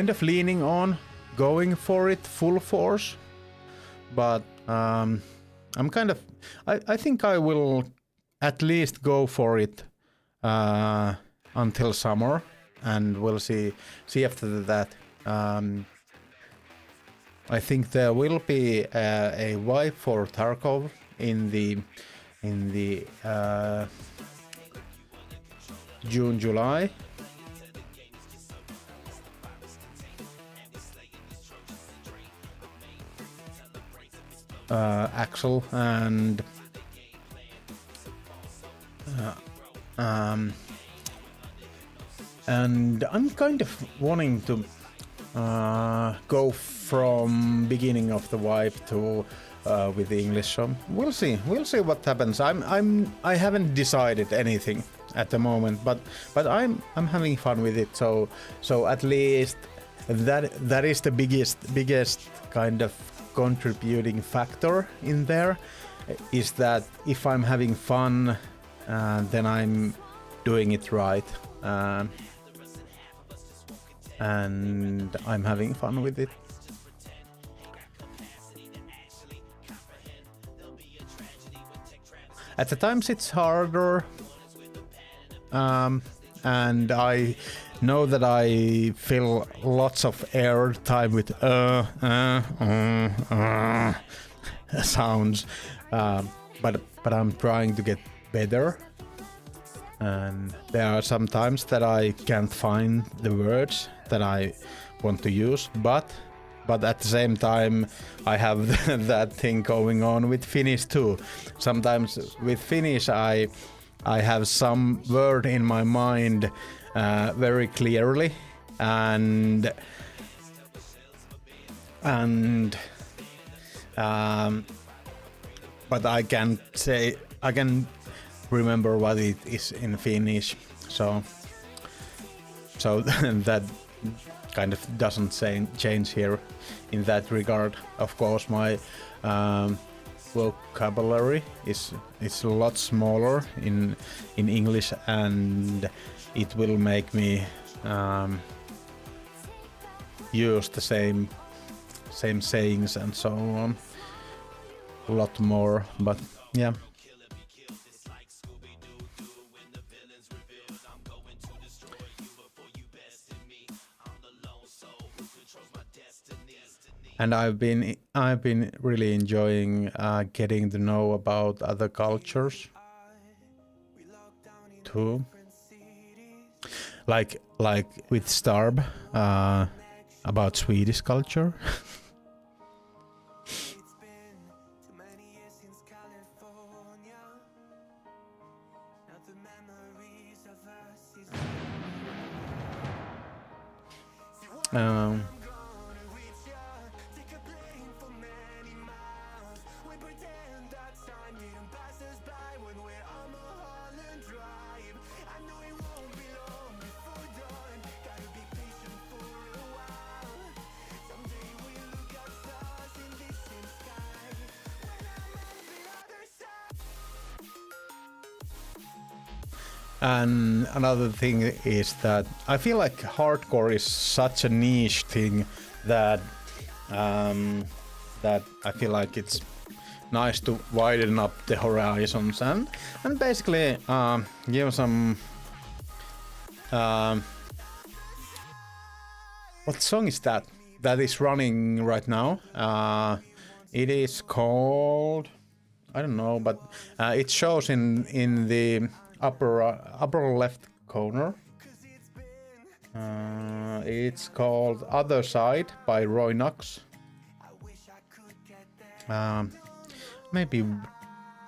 of leaning on going for it full force, but I'm kind of I think I will at least go for it until summer, and we'll see after that. I think there will be a wipe for Tarkov in the June, July. Axel and I'm kind of wanting to go from beginning of the wipe to with the English, so we'll see what happens. I haven't decided anything at the moment, but I'm having fun with it, so at least that is the biggest kind of contributing factor in there, is that if I'm having fun, then I'm doing it right, and I'm having fun with it. At the times it's harder, and I know that I fill lots of air time with sounds, but I'm trying to get better, and there are some times that I can't find the words that I want to use, but at the same time I have that thing going on with Finnish too. Sometimes with Finnish I have some word in my mind very clearly, and but I can remember what it is in Finnish, so that kind of doesn't change here in that regard. Of course, my vocabulary is a lot smaller in English, and it will make me use the same sayings and so on a lot more, but yeah. And I've been really enjoying getting to know about other cultures too, like with Starb, about Swedish culture. And another thing is that I feel like hardcore is such a niche thing that I feel like it's nice to widen up the horizons and basically give some what song is that is running right now? It is called, I don't know, but it shows in the upper left corner. It's called Other Side by Roy Knox. Maybe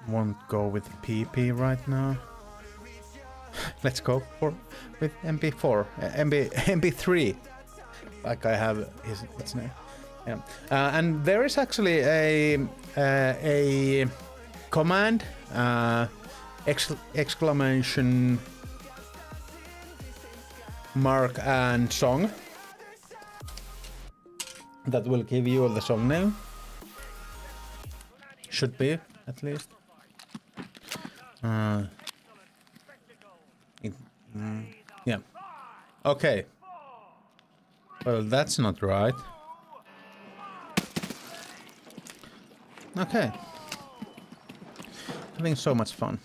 won't go with PP right now. Let's go with MP4, MP3, like I have its name. Yeah. And there is actually a command, exclamation mark and song, that will give you the song name. Should be, at least. Yeah. Okay. Well, that's not right. Okay. Having so much fun.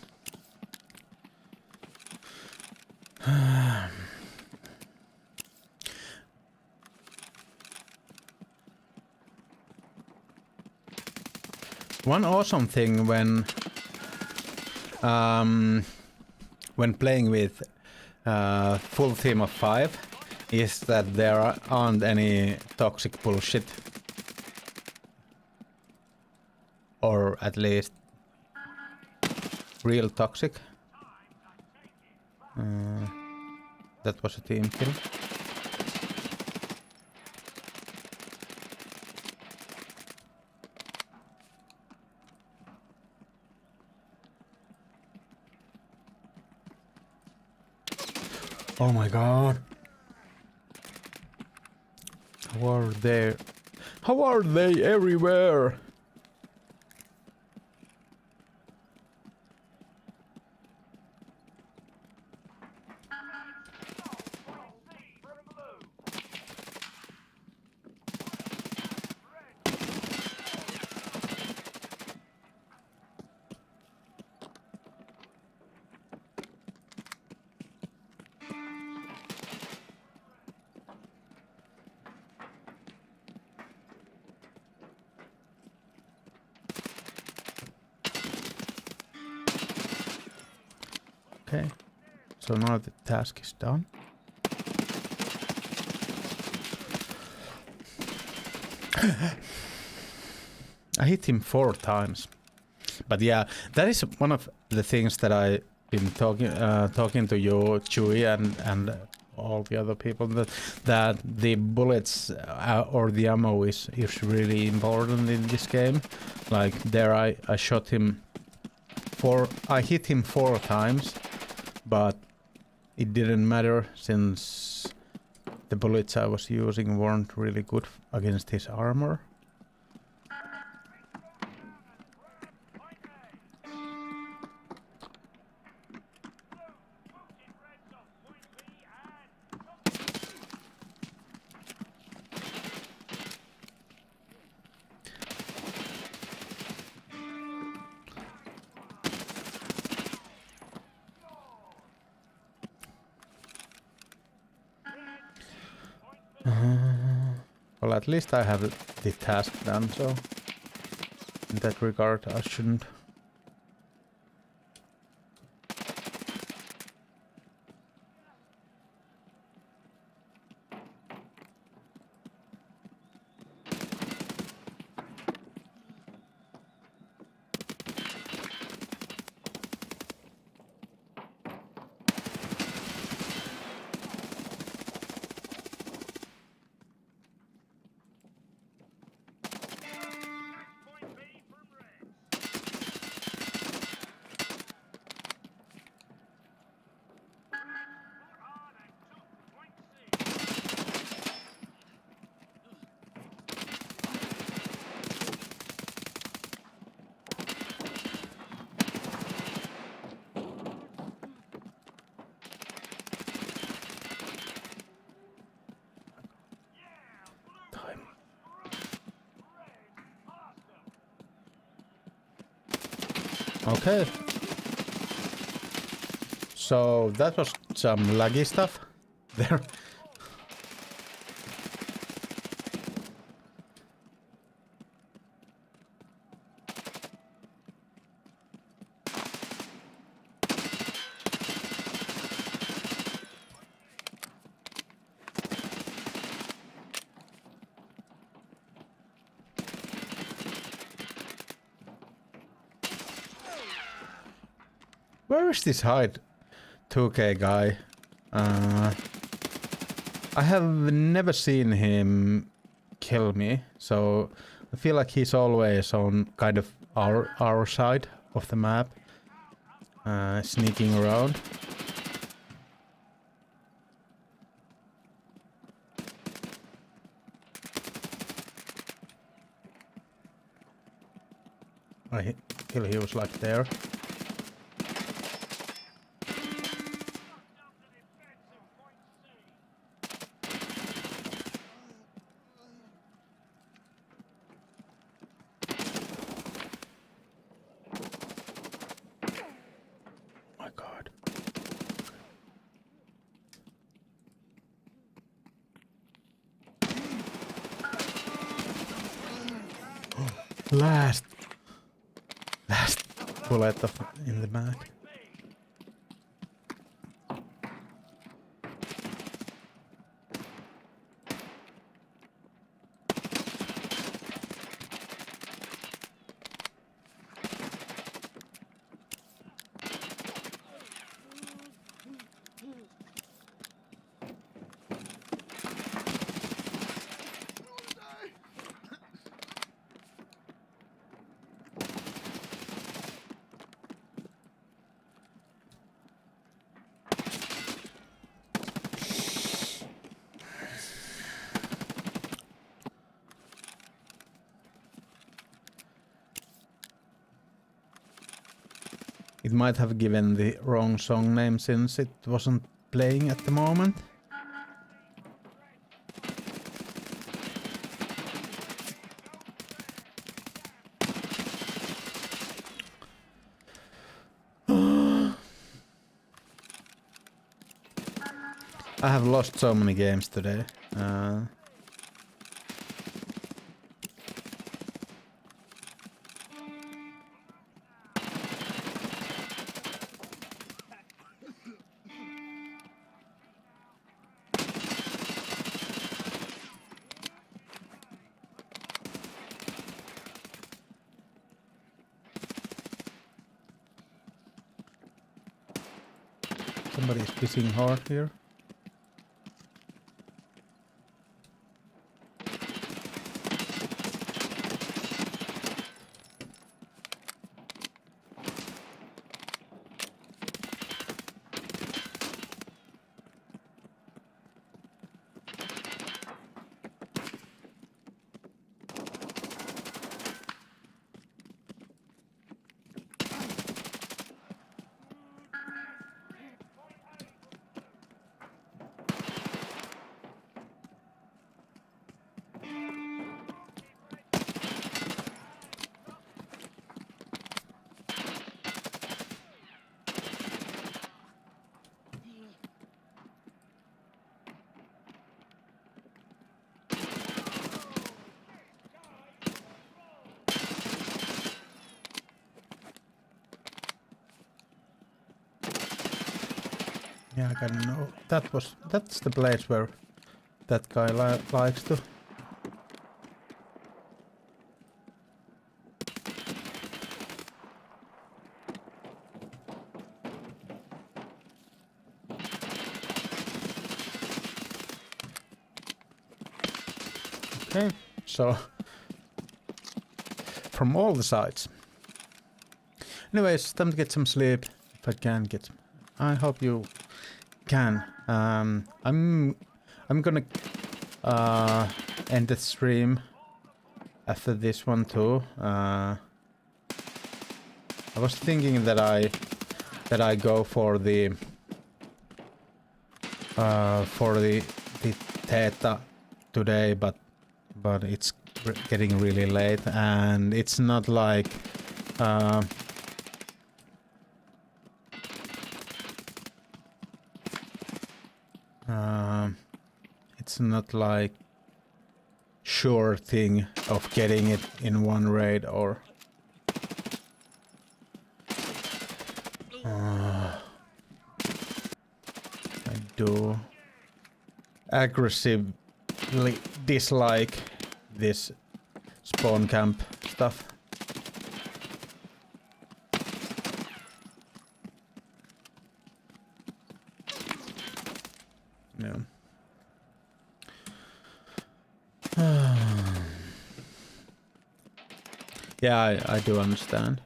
One awesome thing when playing with full team of 5 is that there aren't any toxic bullshit. Or at least real toxic. That was a team kill. Oh my god. How are they everywhere? Okay, so now the task is done. I hit him 4 times. But yeah, that is one of the things that I've been talking to you, Chewy, and all the other people, that the bullets or the ammo is really important in this game. Like there I shot him I hit him 4 times, but it didn't matter since the bullets I was using weren't really good against his armor. Well, at least I have the task done, so in that regard I shouldn't. Okay. So that was some laggy stuff there. Where is this hide 2K guy? I have never seen him kill me, so I feel like he's always on kind of our side of the map, sneaking around. Till he was like there. My God. Last bullet in the mag. It might have given the wrong song name since it wasn't playing at the moment. I have lost so many games today. Somebody's pissing hard here. Yeah, I can know. That's the place where that guy likes to. Okay, so from all the sides. Anyways, time to get some sleep if I can get. I hope you can. I'm gonna end the stream after this one too. I was thinking that I go for the Theta today, but it's getting really late, and it's not like it's not like sure thing of getting it in one raid or I do aggressively dislike this spawn camp stuff. Yeah. Yeah, I do understand.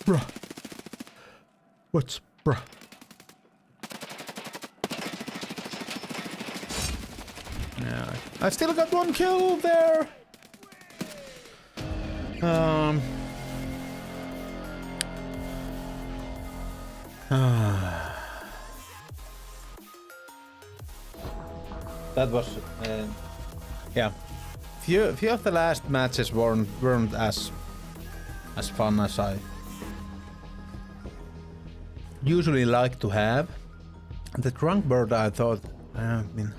Bruh. What's bruh? Yeah, I still got one kill there. That was yeah. Few of the last matches weren't as fun as I usually like to have. The drunk bird, I thought, I mean,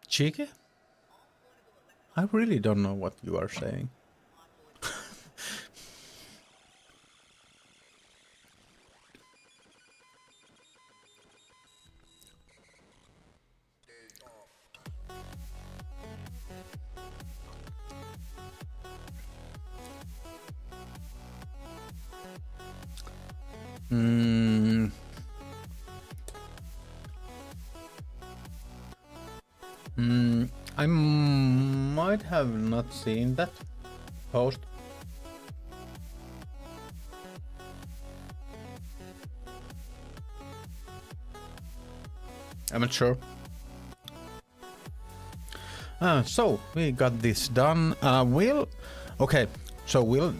cheeky? I really don't know what you are saying. I might have not seen that post. I'm not sure. So we got this done. Okay. So we'll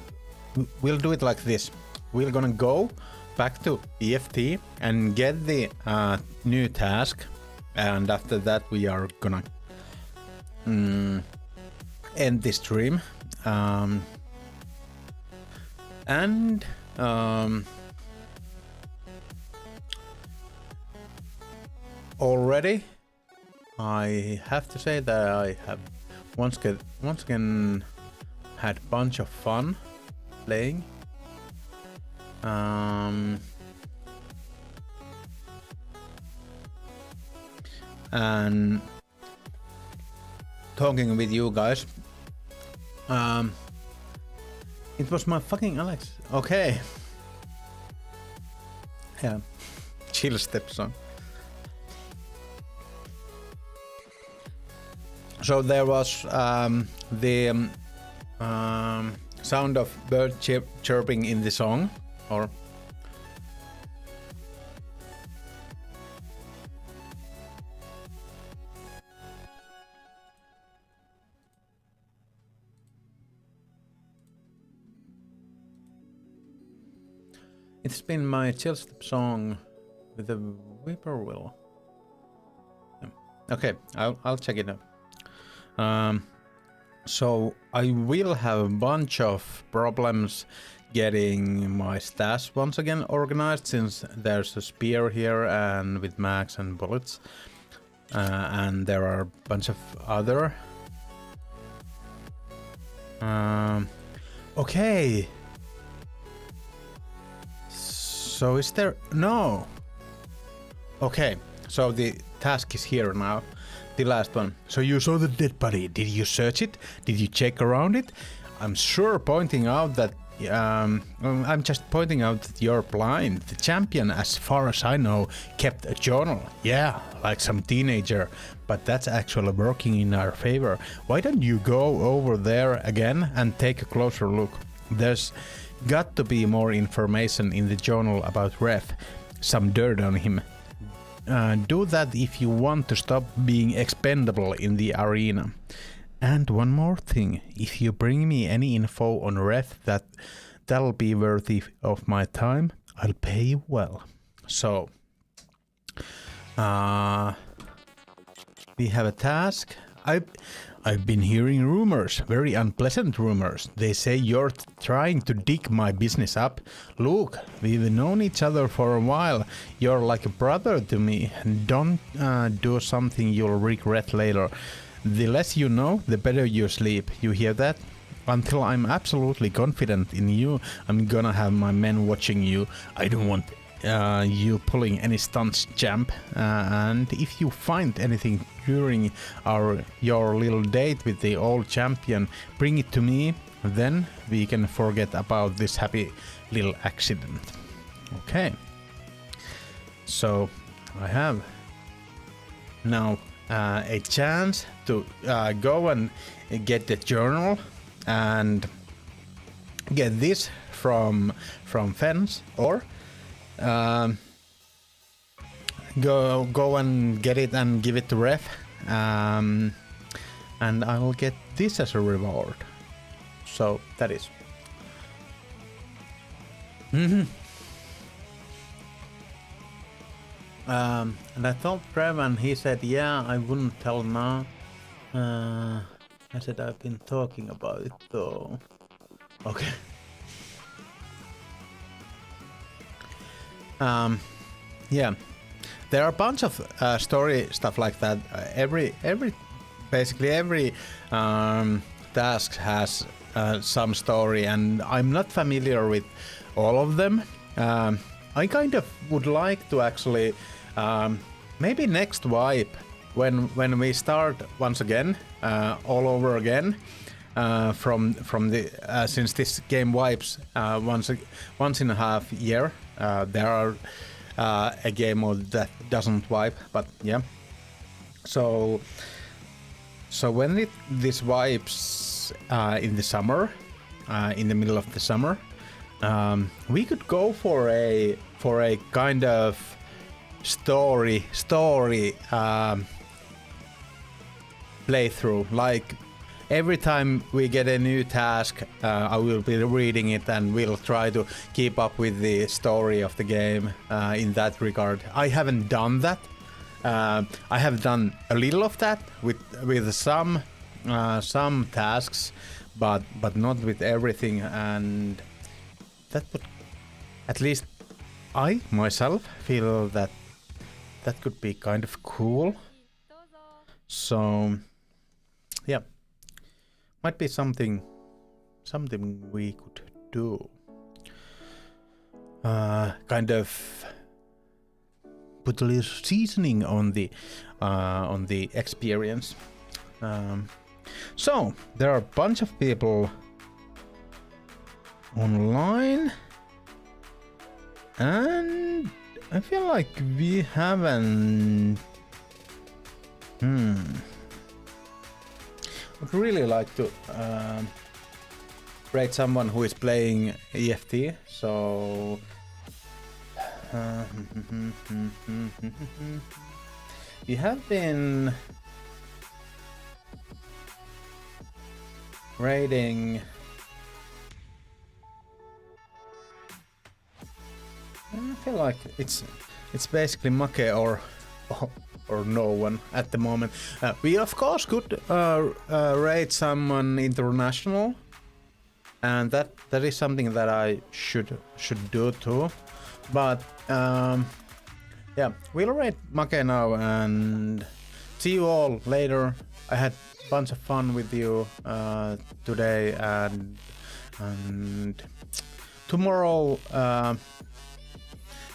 do it like this. We're gonna go back to EFT and get the new task, and after that we are gonna end this stream. Already I have to say that I have once again had a bunch of fun playing. And talking with you guys. It was my fucking Alex. Okay. Yeah. Chill step song. So there was the sound of bird chirping in the song, or it's been my chill step song with the whippoorwill. Yeah. Okay, I'll check it out. So I will have a bunch of problems getting my stash once again organized, since there's a spear here and with mags and bullets, and there are a bunch of other. Okay. So is there no? Okay, so the task is here now. The last one. So you saw the dead body. Did you search it? Did you check around it? I'm pointing out that I'm just pointing out that you're blind. The champion, as far as I know, kept a journal. Yeah, like some teenager. But that's actually working in our favor. Why don't you go over there again and take a closer look? There's got to be more information in the journal about Ref. Some dirt on him. Do that if you want to stop being expendable in the arena. And one more thing, if you bring me any info on Ref that'll be worthy of my time, I'll pay you well. So we have a task. I've been hearing rumors, very unpleasant rumors. They say you're trying to dig my business up. Look, we've known each other for a while. You're like a brother to me. Don't do something you'll regret later. The less you know, the better you sleep. You hear that? Until I'm absolutely confident in you, I'm gonna have my men watching you. I don't want you pulling any stunts, champ. And if you find anything during your little date with the old champion, bring it to me. Then we can forget about this happy little accident. Okay. So I have now a chance to go and get the journal and get this from Fence, or go and get it and give it to Ref, and I will get this as a reward. So that is. And I told Trev, and he said, yeah, I wouldn't tell now. I said, I've been talking about it though. Okay. Yeah, there are a bunch of story stuff like that. Basically every task has some story, and I'm not familiar with all of them. I kind of would like to actually, maybe next wipe, when we start once again, all over again, from the since this game wipes once in a half year. There are a game mode that doesn't wipe, but yeah. So when this wipes in the summer, in the middle of the summer, we could go for a kind of story playthrough. Like every time we get a new task, I will be reading it and we'll try to keep up with the story of the game in that regard. I haven't done that. I have done a little of that with some tasks, but not with everything, and that would, at least I myself feel that could be kind of cool. So yeah, might be something we could do. Kind of put a little seasoning on the experience. So there are a bunch of people online, and I feel like we haven't. I'd really like to rate someone who is playing EFT. So we have been rating. I feel like it's basically Make or no one at the moment. We of course could rate someone international, and that is something that I should do too. But yeah, we'll rate Make now and see you all later. I had a bunch of fun with you today, and tomorrow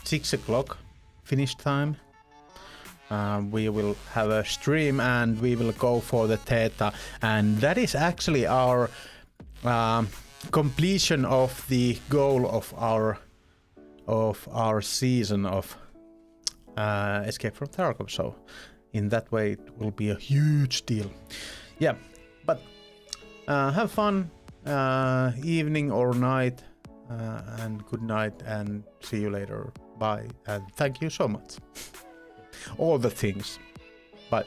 6 o'clock finish time. We will have a stream and we will go for the Theta, and that is actually our completion of the goal of our season of Escape from Tarkov. So in that way it will be a huge deal. Yeah, but have fun evening or night, and good night, and see you later. Bye, and thank you so much. All the things. Bye.